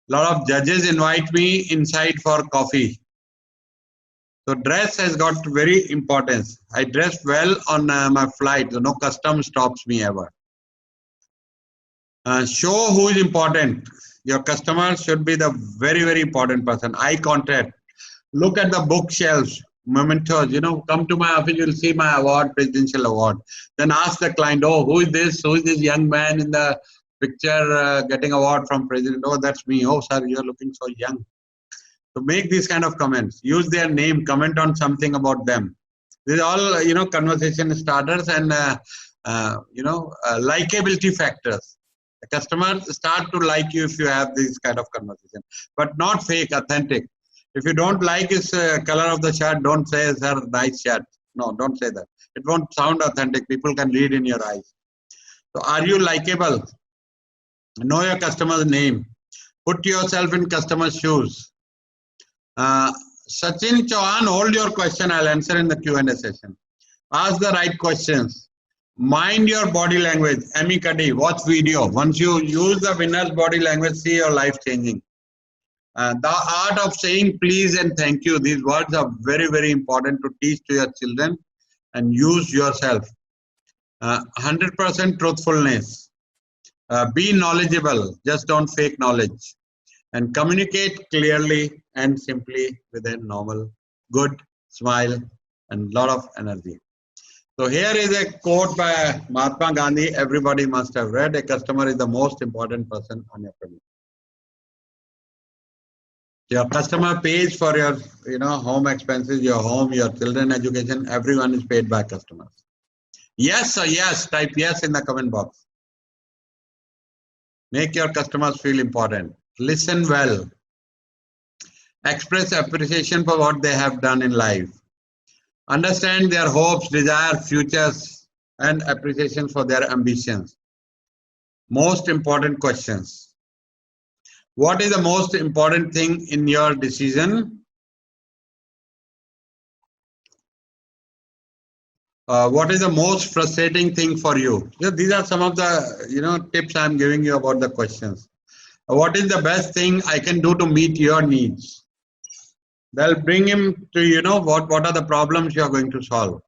A lot of judges invite me inside for coffee. So dress has got very importance. I dressed well on my flight. So no custom stops me ever. Show who is important. Your customer should be the very, very important person. Eye contact. Look at the bookshelves. Mementos, come to my office, you'll see my award, presidential award. Then ask the client, oh, who is this? Who is this young man in the picture getting award from president? Oh, that's me. Oh, sir, you're looking so young. So make these kind of comments. Use their name, comment on something about them. These are all, conversation starters and, likability factors. The customers start to like you if you have this kind of conversation, but not fake, authentic. If you don't like his color of the shirt, don't say, sir, nice shirt. No, don't say that. It won't sound authentic. People can read in your eyes. So are you likable? Know your customer's name. Put yourself in customer's shoes. Sachin Chauhan, hold your question. I'll answer in the Q&A session. Ask the right questions. Mind your body language. Amy Cuddy, watch video. Once you use the winner's body language, see your life changing. The art of saying please and thank you. These words are very, very important to teach to your children and use yourself. 100% truthfulness. Be knowledgeable. Just don't fake knowledge. And communicate clearly and simply with a normal, good smile and lot of energy. So here is a quote by Mahatma Gandhi. Everybody must have read. A customer is the most important person on your premise. Your customer pays for your, home expenses, your home, your children education. Everyone is paid by customers. Yes or yes. Type yes in the comment box. Make your customers feel important. Listen well. Express appreciation for what they have done in life. Understand their hopes, desires, futures, and appreciation for their ambitions. Most important questions. What is the most important thing in your decision? What is the most frustrating thing for you? These are some of the tips I'm giving you about the questions. What is the best thing I can do to meet your needs? They'll bring him to what are the problems you are going to solve.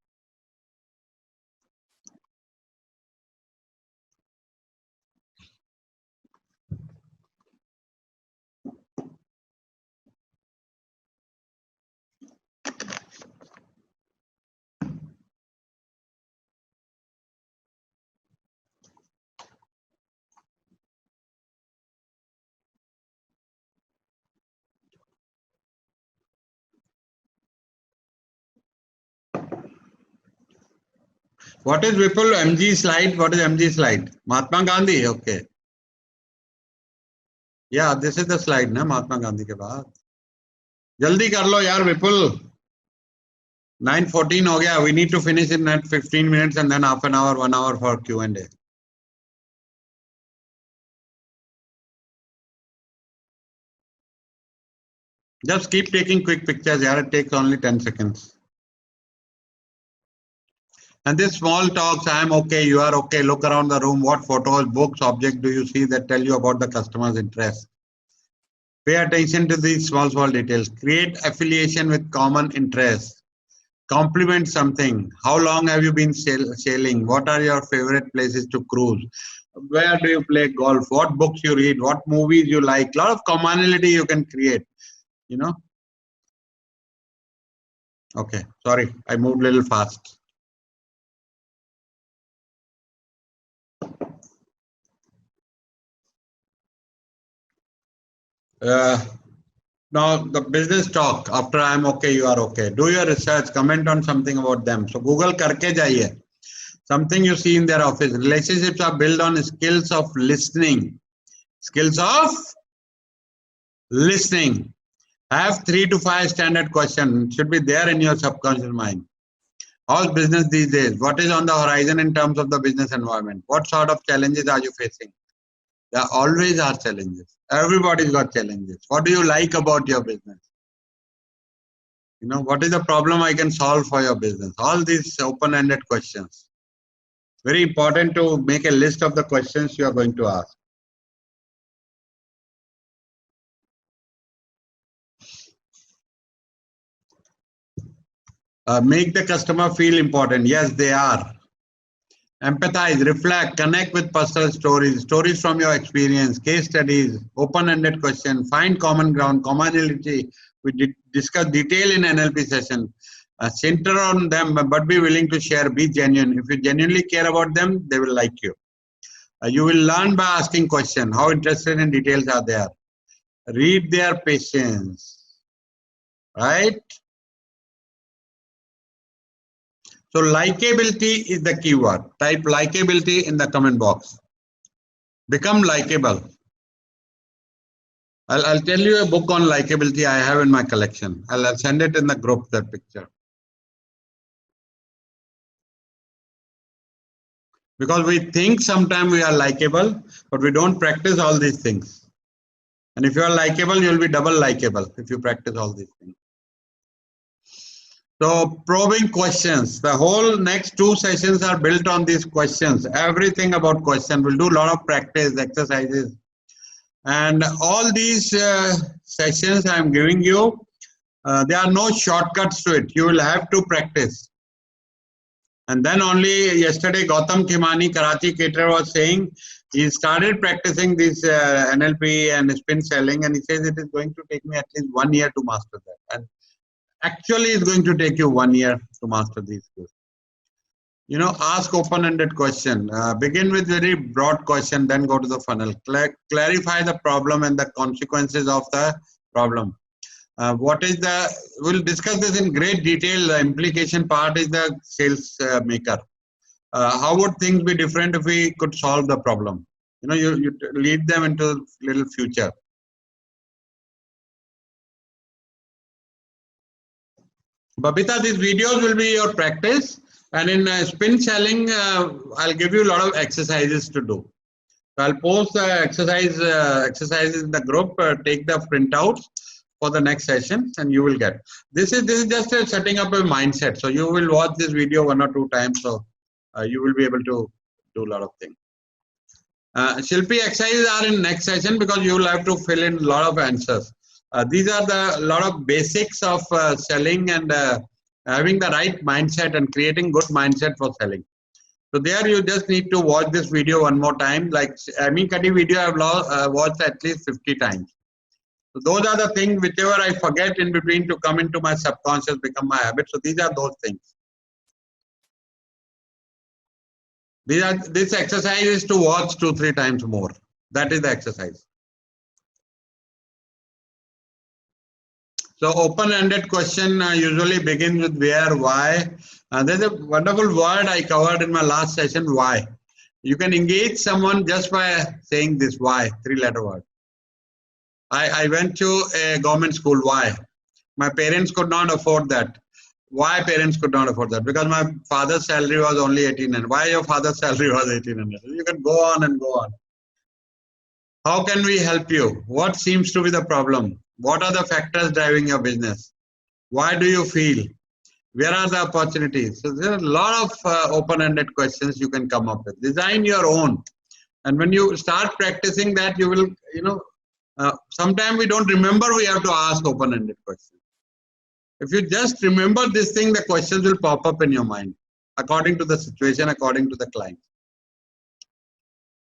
What is Vipul MG slide? What is MG slide? Mahatma Gandhi. Okay. Yeah, this is the slide, na Mahatma Gandhi ke baad. Jaldi kar lo yaar Vipul. 9:14 हो गया. We need to finish in that 15 minutes and then half an hour, 1 hour for Q&A. Just keep taking quick pictures. Yeah, it takes only 10 seconds. And this small talks, I am okay, you are okay, look around the room, what photos, books, objects do you see that tell you about the customer's interest? Pay attention to these small details. Create affiliation with common interests. Compliment something. How long have you been sailing? What are your favorite places to cruise? Where do you play golf? What books you read? What movies you like? A lot of commonality you can create, you know. Okay, sorry, I moved a little fast. Now the business talk, after I am okay, you are okay. Do your research, comment on something about them. So Google karke jaiye. Something you see in their office. Relationships are built on skills of listening. Skills of listening. Have 3 to 5 standard questions. Should be there in your subconscious mind. How's business these days? What is on the horizon in terms of the business environment? What sort of challenges are you facing? There always are challenges. Everybody's got challenges. What do you like about your business? You know, what is the problem I can solve for your business? All these open-ended questions. Very important to make a list of the questions you are going to ask. Make the customer feel important. Yes, they are. Empathize, reflect, connect with personal stories from your experience, case studies, open-ended question, find common ground, commonality. We discuss detail in NLP session. Center on them, but be willing to share, be genuine. If you genuinely care about them, they will like you. You will learn by asking questions. How interested in details are they? Read their patience, right? So likability is the keyword. Type likability in the comment box. Become likable. I'll tell you a book on likability I have in my collection. I'll send it in the group, that picture. Because we think sometimes we are likable, but we don't practice all these things. And if you are likable, you'll be double likable if you practice all these things. So probing questions. The whole next 2 sessions are built on these questions. Everything about question. We'll do a lot of practice, exercises. And all these sessions I'm giving you, there are no shortcuts to it. You will have to practice. And then only yesterday, Gautam Khimani, Karachi Caterer, was saying he started practicing this NLP and spin selling, and he says it is going to take me at least 1 year to master that. And actually, it's going to take you 1 year to master these skills. You know, ask open-ended question. Begin with very broad question, then go to the funnel. Clarify the problem and the consequences of the problem. What is the, we'll discuss this in great detail. The implication part is the sales maker. How would things be different if we could solve the problem? You know, you lead them into little future. Babita, these videos will be your practice. And in spin selling, I'll give you a lot of exercises to do. So I'll post the exercises in the group. Take the printouts for the next session, and you will get. This is just setting up a mindset. So you will watch this video 1 or 2 times, so you will be able to do a lot of things. Shilpi, exercises are in next session because you will have to fill in a lot of answers. These are the lot of basics of selling and having the right mindset and creating good mindset for selling. So there you just need to watch this video 1 more time. Like Amy Cuddy video I've watched at least 50 times. So those are the things whichever I forget in between to come into my subconscious, become my habit. So these are those things. This exercise is to watch 2-3 times more. That is the exercise. So open-ended question usually begins with where, why. There's a wonderful word I covered in my last session, why. You can engage someone just by saying this, why, 3-letter word. I went to a government school, why? My parents could not afford that. Why parents could not afford that? Because my father's salary was only 1800. Why your father's salary was 1800? You can go on and go on. How can we help you? What seems to be the problem? What are the factors driving your business? Why do you feel? Where are the opportunities? So there are a lot of open-ended questions you can come up with. Design your own. And when you start practicing that, you will, sometimes we don't remember we have to ask open-ended questions. If you just remember this thing, the questions will pop up in your mind according to the situation, according to the client.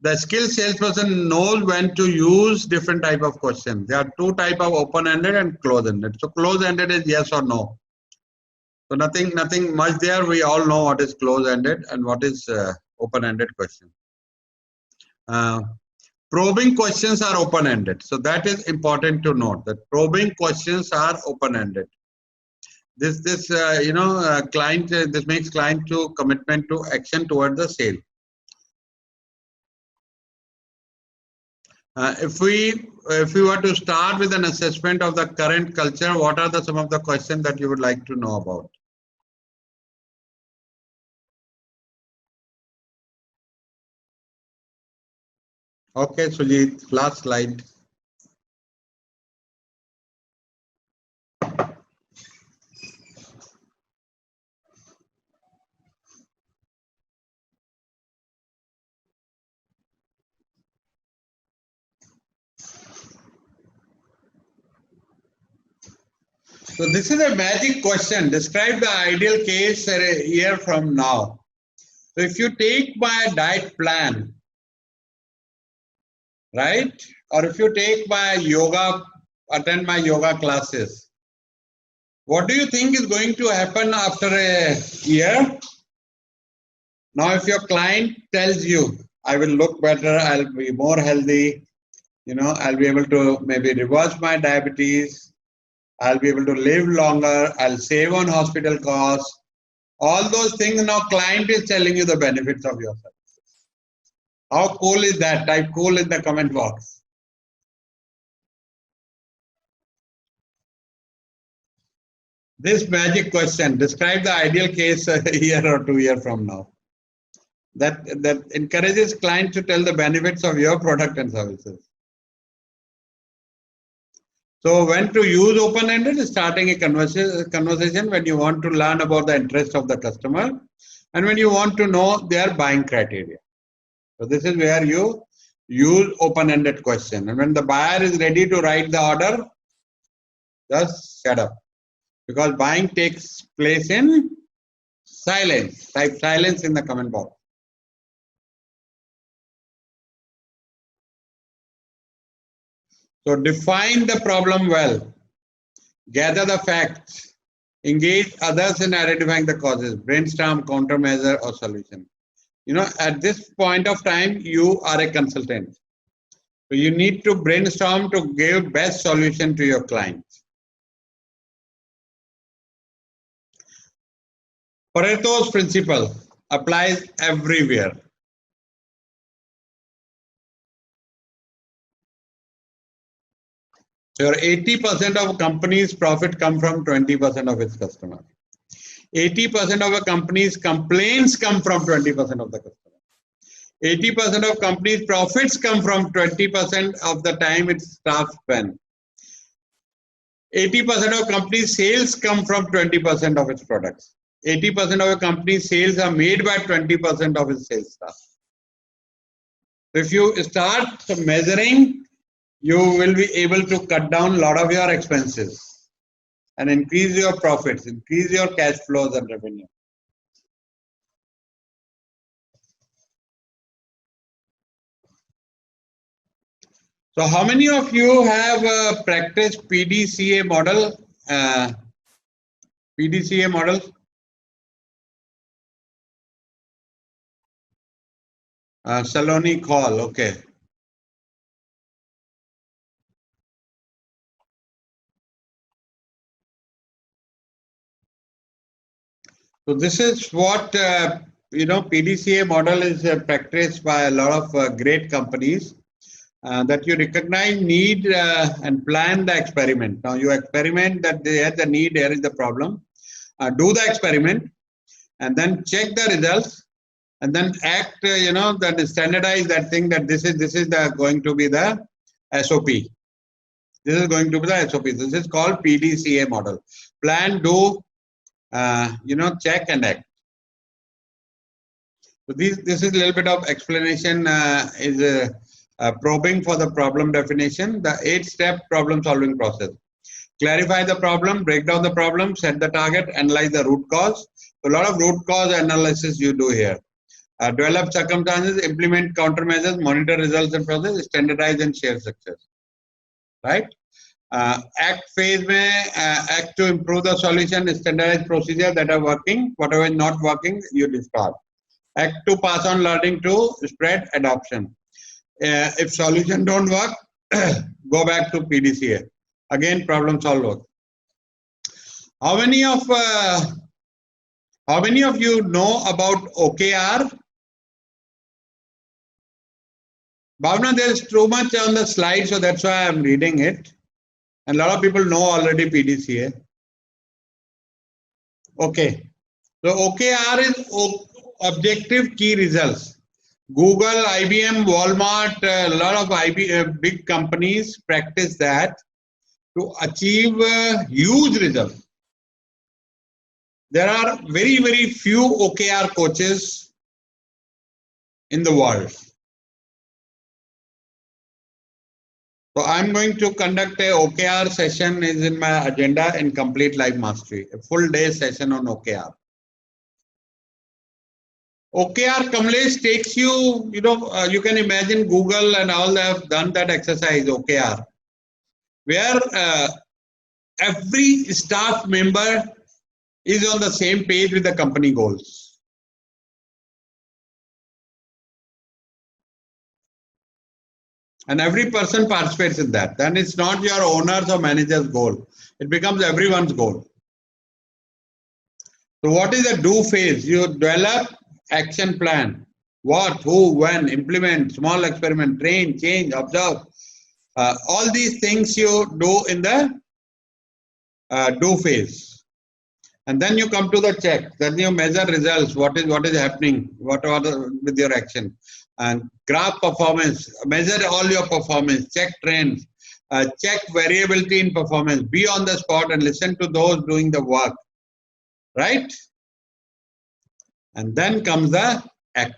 The skilled salesperson knows when to use different type of questions. There are two type of open-ended and close-ended. So close-ended is yes or no. So nothing much there. We all know what is close-ended and what is open-ended question. Probing questions are open-ended. So that is important to note, that probing questions are open-ended. This client, this makes client to commitment to action toward the sale. If we were to start with an assessment of the current culture, what are some of the questions that you would like to know about? Okay, Sujit, last slide. So this is a magic question. Describe the ideal case a year from now. So if you take my diet plan, right? Or if you take my yoga, attend my yoga classes, what do you think is going to happen after a year? Now, if your client tells you, I will look better, I'll be more healthy, I'll be able to maybe reverse my diabetes, I'll be able to live longer, I'll save on hospital costs, all those things, now client is telling you the benefits of your services. How cool is that? Type cool in the comment box. This magic question, describe the ideal case a year or 2 years from now. That encourages client to tell the benefits of your product and services. So when to use open-ended is starting a conversation when you want to learn about the interest of the customer and when you want to know their buying criteria. So this is where you use open-ended question. And when the buyer is ready to write the order, just shut up. Because buying takes place in silence. Type silence in the comment box. So define the problem well, gather the facts, engage others in identifying the causes, brainstorm, countermeasure or solution. At this point of time, you are a consultant. So you need to brainstorm to give best solution to your clients. Pareto's principle applies everywhere. Your 80% of company's profit come from 20% of its customers. 80% of a company's complaints come from 20% of the customers. 80% of company's profits come from 20% of the time its staff spend. 80% of company's sales come from 20% of its products. 80% of a company's sales are made by 20% of its sales staff. If you start measuring, you will be able to cut down a lot of your expenses and increase your profits, increase your cash flows and revenue. So how many of you have practiced PDCA model? PDCA model? Saloni call, okay. So this is what, PDCA model is practiced by a lot of great companies that you recognize need and plan the experiment. Now you experiment that they have the need, here is the problem. do the experiment, and then check the results, and then act, that standardize that thing, that this is going to be the SOP. This is going to be the SOP. This is called PDCA model. Plan, do, check and act. So this is a little bit of explanation, probing for the problem definition, the 8-step problem solving process. Clarify the problem, break down the problem, set the target, analyze the root cause. So a lot of root cause analysis you do here. Develop circumstances, implement countermeasures, monitor results and process, standardize and share success. Right? Act phase mein, act to improve the solution, standardize procedures that are working, whatever is not working, you discard. Act to pass on learning to spread adoption. If solution don't work, go back to PDCA. Again, problem solve. How many of you know about OKR? Bhavna, there is too much on the slide, so that's why I'm reading it. And a lot of people know already PDCA. Okay. So OKR is Objective Key Results. Google, IBM, Walmart, a lot of big companies practice that to achieve huge results. There are very, very few OKR coaches in the world. So I'm going to conduct a OKR session, is in my agenda in Complete Life Mastery, a full day session on OKR. OKR, Kamlesh, takes you, you can imagine Google and all have done that exercise, OKR, where every staff member is on the same page with the company goals. And every person participates in that. Then it's not your owner's or manager's goal. It becomes everyone's goal. So what is the do phase? You develop action plan. What, who, when, implement, small experiment, train, change, observe. All these things you do in the do phase. And then you come to the check. Then you measure results. What is happening? What are with your action? And graph performance, measure all your performance, check trends, check variability in performance, be on the spot and listen to those doing the work, right? And then comes the act.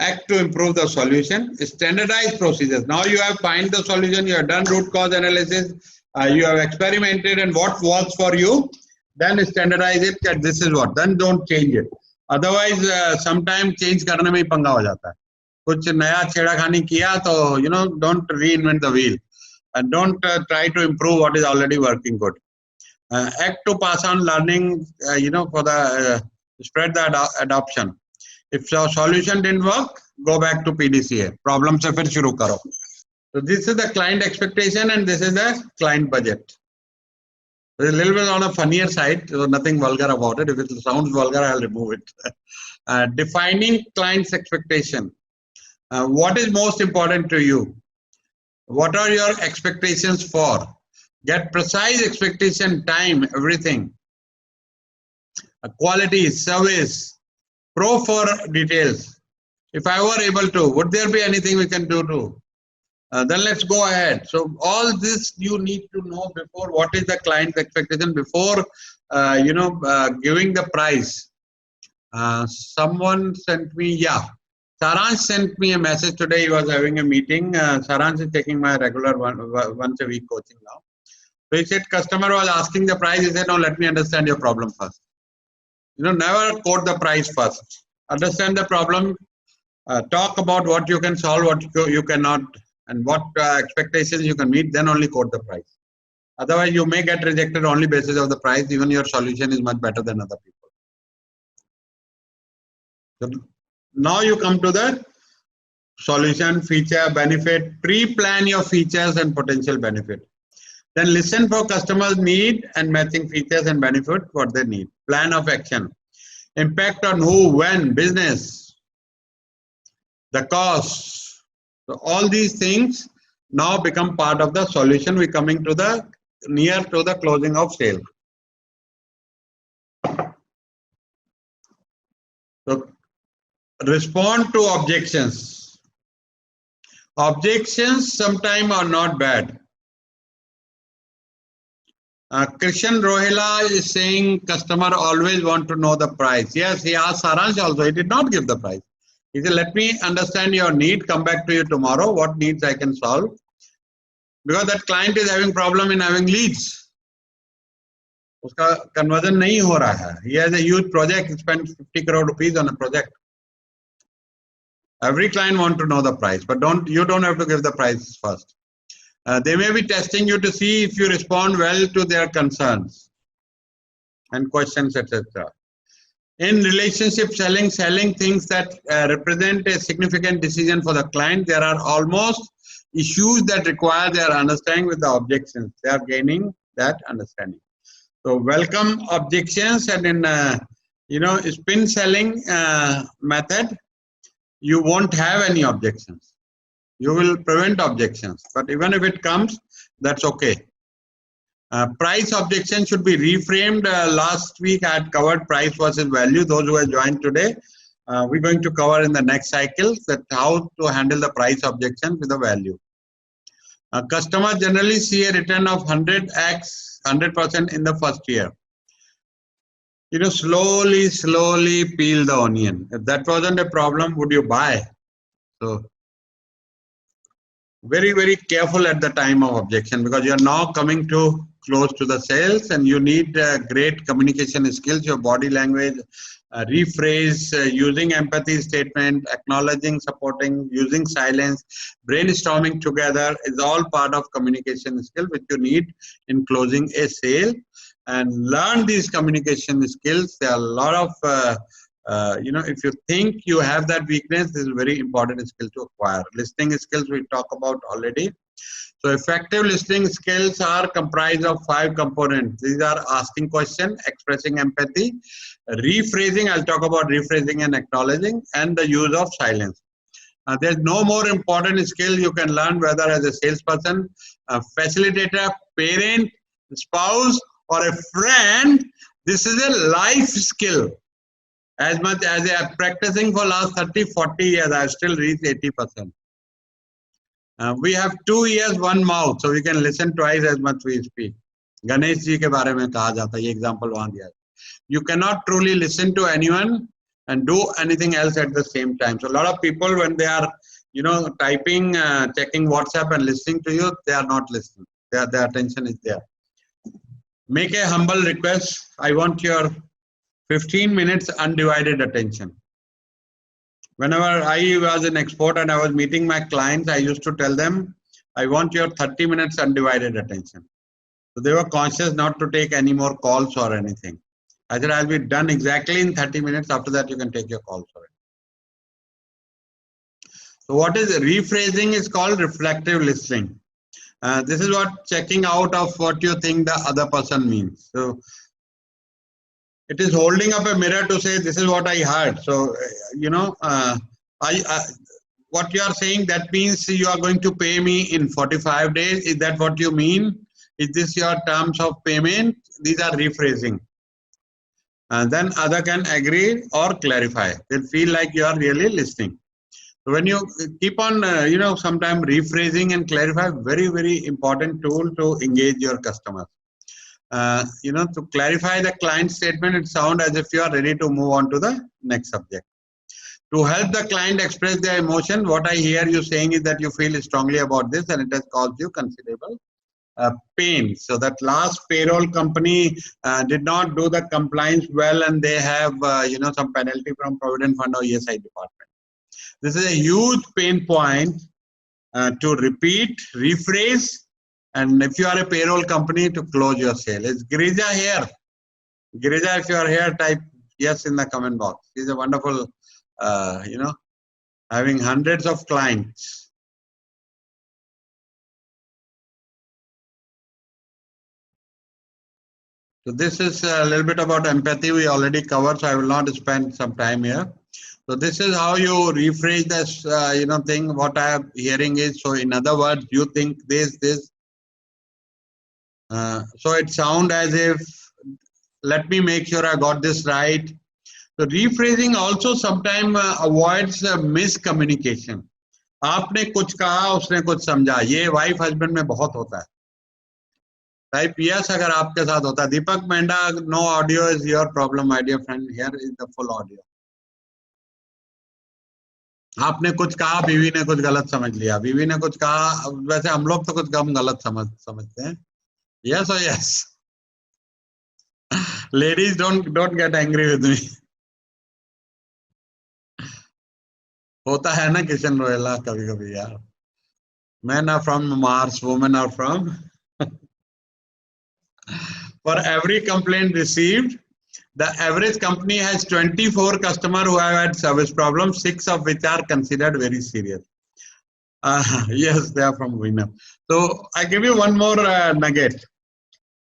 Act to improve the solution, standardize procedures. Now you have find the solution, you have done root cause analysis, you have experimented and what works for you, then standardize it, that this is what, then don't change it. Otherwise, sometimes change करने में ही पंगा हो जाता है. कुछ नया छेड़खानी किया तो don't reinvent the wheel and don't try to improve what is already working good. Act to pass on learning, for the spread the adoption. If your solution didn't work, go back to PDCA. Problem se fir shuru karo. So this is the client expectation and this is the client budget. It's a little bit on a funnier side, so nothing vulgar about it. If it sounds vulgar, I'll remove it. Defining client's expectation. What is most important to you? What are your expectations for? Get precise expectation, time, everything. Quality, service, pro for details. If I were able to, would there be anything we can do to? Then let's go ahead. So all this you need to know before what is the client's expectation before giving the price. Someone sent me, Saransh sent me a message today. He was having a meeting. Saransh is taking my regular once a week coaching now. So he said customer was asking the price. He said, no, let me understand your problem first. Never quote the price first. Understand the problem. Talk about what you can solve, what you cannot, and what expectations you can meet, then only quote the price. Otherwise, you may get rejected only basis of the price, even your solution is much better than other people. So now you come to the solution, feature, benefit. Pre-plan your features and potential benefit. Then listen for customers' need and matching features and benefit what they need. Plan of action. Impact on who, when, business, the cost. So all these things now become part of the solution. We're coming to the near to the closing of sale. So respond to objections. Objections sometimes are not bad. Krishan Rohila is saying customer always want to know the price. Yes, he asked Saransh also. He did not give the price. He said, let me understand your need, come back to you tomorrow, what needs I can solve. Because that client is having problem in having leads. Uska conversion nahi ho raha hai. He has a huge project, he spent 50 crore rupees on a project. Every client want to know the price, but you don't have to give the price first. They may be testing you to see if you respond well to their concerns and questions, etc. In relationship selling things that represent a significant decision for the client, there are almost issues that require their understanding with the objections. They are gaining that understanding. So welcome objections, and in spin selling method, you won't have any objections. You will prevent objections, but even if it comes, that's okay. Price objection should be reframed. Last week I had covered price versus value. Those who have joined today, we're going to cover in the next cycle that how to handle the price objection with the value. Customers generally see a return of 100% in the first year. Slowly peel the onion. If that wasn't a problem, would you buy? So very, very careful at the time of objection, because you're now coming to close to the sales, and you need great communication skills, your body language, rephrase, using empathy statement, acknowledging, supporting, using silence, brainstorming together is all part of communication skill which you need in closing a sale. And learn these communication skills. There are a lot of if you think you have that weakness, this is a very important skill to acquire. Listening skills we talk about already. So effective listening skills are comprised of 5 components. These are asking question, expressing empathy, rephrasing, I'll talk about rephrasing and acknowledging, and the use of silence. There's no more important skill you can learn, whether as a salesperson, a facilitator, parent, spouse, or a friend. This is a life skill. As much as I am practicing for last 30-40 years, I have still reached 80%. We have 2 ears, 1 mouth, so we can listen twice as much we speak. Ganesh ji ke baare mein kaha jata hai, ye example wahan diya. You cannot truly listen to anyone and do anything else at the same time. So a lot of people, when they are, typing, checking WhatsApp and listening to you, they are not listening. Their attention is there. Make a humble request. I want your 15 minutes undivided attention. Whenever I was in export and I was meeting my clients, I used to tell them, I want your 30 minutes undivided attention. So they were conscious not to take any more calls or anything. I said, I'll be done exactly in 30 minutes. After that, you can take your calls already. So what is rephrasing is called reflective listening. This is what checking out of what you think the other person means. So it is holding up a mirror to say, this is what I heard. So, what you are saying, that means you are going to pay me in 45 days. Is that what you mean? Is this your terms of payment? These are rephrasing. And then other can agree or clarify. They feel like you are really listening. So when you keep on, sometimes rephrasing and clarify, very, very important tool to engage your customers. To clarify the client statement, it sounds as if you are ready to move on to the next subject. To help the client express their emotion, what I hear you saying is that you feel strongly about this and it has caused you considerable pain. So that last payroll company did not do the compliance well, and they have some penalty from Provident Fund or ESI department. This is a huge pain point to repeat, rephrase, and if you are a payroll company, to close your sale. Is Girija here? Girija, if you are here, type yes in the comment box. She's a wonderful, having hundreds of clients. So this is a little bit about empathy we already covered, so I will not spend some time here. So this is how you rephrase this, thing. What I am hearing is, so in other words, you think this. So it sounds as if, let me make sure I got this right. So rephrasing also sometimes avoids miscommunication. आपने कुछ कहा, उसने कुछ समझा. ये wife husband में बहुत होता है. टाइप यस अगर आपके साथ होता है. Deepak Mendha, no audio is your problem my dear friend. Here is the full audio. आपने कुछ कहा, बीवी ने कुछ गलत समझ लिया. बीवी ने कुछ कहा, वैसे हम लोग तो कुछ कम गलत समझते हैं. यस और yes. Ladies don't get angry with me. होता है ना किशन रोयला कभी कभी यार. Men are from Mars, women are from. For every complaint received, the average company has 24 customers who have had service problems, 6 of which are considered very serious. Yes, they are from Winner. So I give you one more nugget.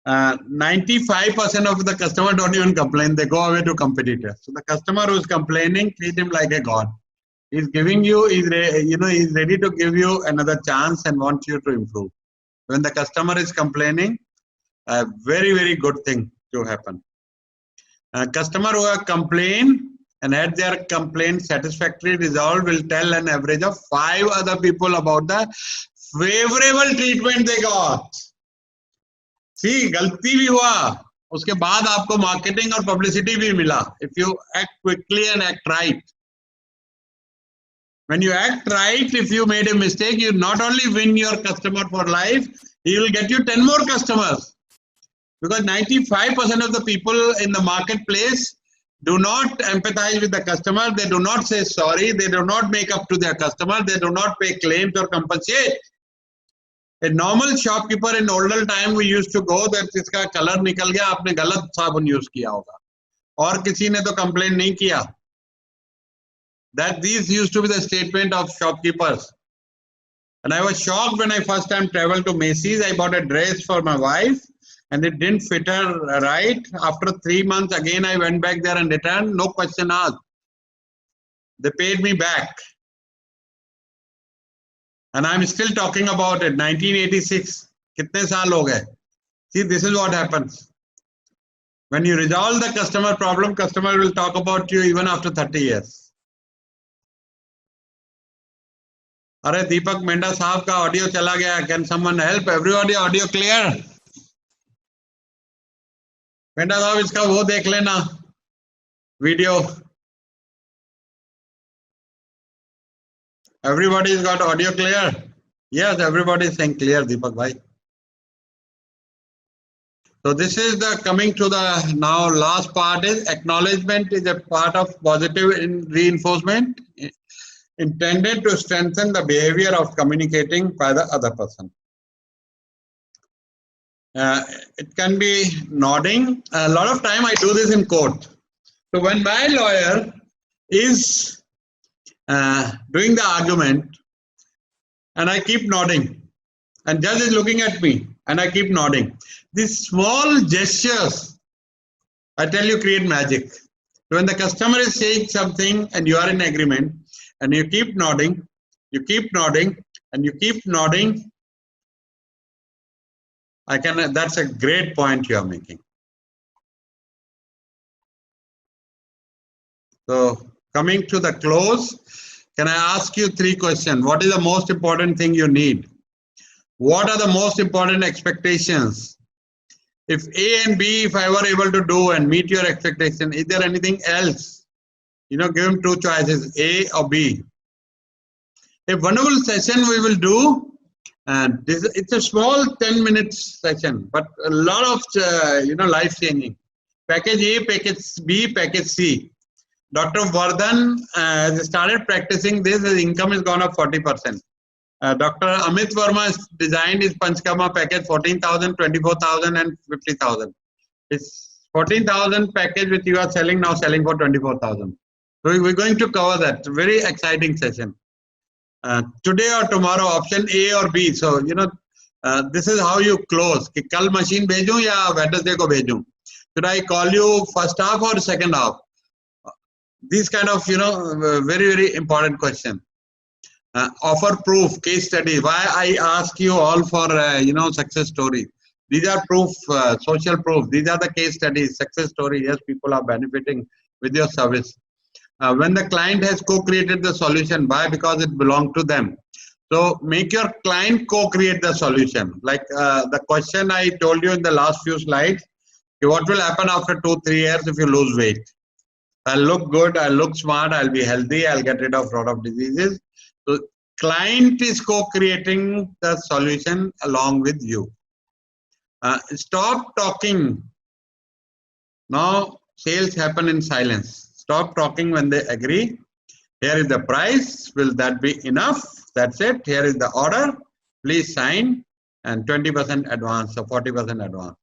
95% of the customers don't even complain; they go away to competitors. So the customer who is complaining, treat him like a god. He's giving you, he's ready to give you another chance and wants you to improve. When the customer is complaining, a very, very good thing to happen. A customer who have complained and had their complaint satisfactorily resolved will tell an average of 5 other people about the favorable treatment they got. See, गलती भी हुआ, उसके बाद आपको marketing और publicity भी मिला. If you act quickly and act right. When you act right, if you made a mistake, you not only win your customer for life, he will get you 10 more customers. Because 95% of the people in the marketplace do not empathize with the customer, they do not say sorry, they do not make up to their customer, they do not pay claims or compensate. A normal shopkeeper in older time we used to go that इसका color निकल गया, आपने गलत साबुन use किया होगा, और किसी ने तो complain नहीं किया. That these used to be the statement of shopkeepers. And I was shocked when I first time traveled to Macy's. I bought a dress for my wife and it didn't fit her right. After 3 months again I went back there and returned, no question asked. They paid me back. And I'm still talking about it, 1986. Kitne saal ho gaye? See, this is what happens. When you resolve the customer problem, customer will talk about you even after 30 years. अरे दीपक मेंढा साहब का audio चला गया. Can someone help? Everybody audio clear? Mendha साहब इसका वो देख लेना video. Everybody is got audio clear? Yes, everybody is saying clear Deepak भाई. So this is the coming to the now last part is acknowledgement is a part of positive reinforcement intended to strengthen the behavior of communicating by the other person. It can be nodding. A lot of time I do this in court. So when my lawyer is doing the argument and I keep nodding and judge is looking at me and I keep nodding, these small gestures, I tell you, create magic. So when the customer is saying something and you are in agreement, and you keep nodding, you keep nodding, and you keep nodding, that's a great point you are making. So coming to the close, can I ask you 3 questions? What is the most important thing you need? What are the most important expectations? If A and B, if I were able to do and meet your expectation, is there anything else? Give him 2 choices, A or B. A wonderful session we will do. And it's a small 10 minutes session, but a lot of, life changing. Package A, package B, package C. Dr. Vardhan has started practicing this. His income has gone up 40%. Dr. Amit Verma has designed his Panchkarma package 14,000, 24,000 and 50,000. It's 14,000 package which you are selling now, selling for 24,000. So we're going to cover that. Very exciting session. Today or tomorrow, option A or B. So, this is how you close. Ki kal machine bhejun ya Wednesday ko bhejun? Should I call you first half or second half? These kind of, very, very important question. Offer proof, case study. Why I ask you all for, success story. These are proof, social proof. These are the case studies, success story. Yes, people are benefiting with your service. When the client has co-created the solution, why? Because it belongs to them. So make your client co-create the solution. Like the question I told you in the last few slides, what will happen after 2-3 years if you lose weight? I'll look good, I'll look smart, I'll be healthy, I'll get rid of a lot of diseases. So client is co-creating the solution along with you. Stop talking. Now sales happen in silence. Stop talking when they agree. Here is the price. Will that be enough? That's it. Here is the order. Please sign, and 20% advance or 40% advance.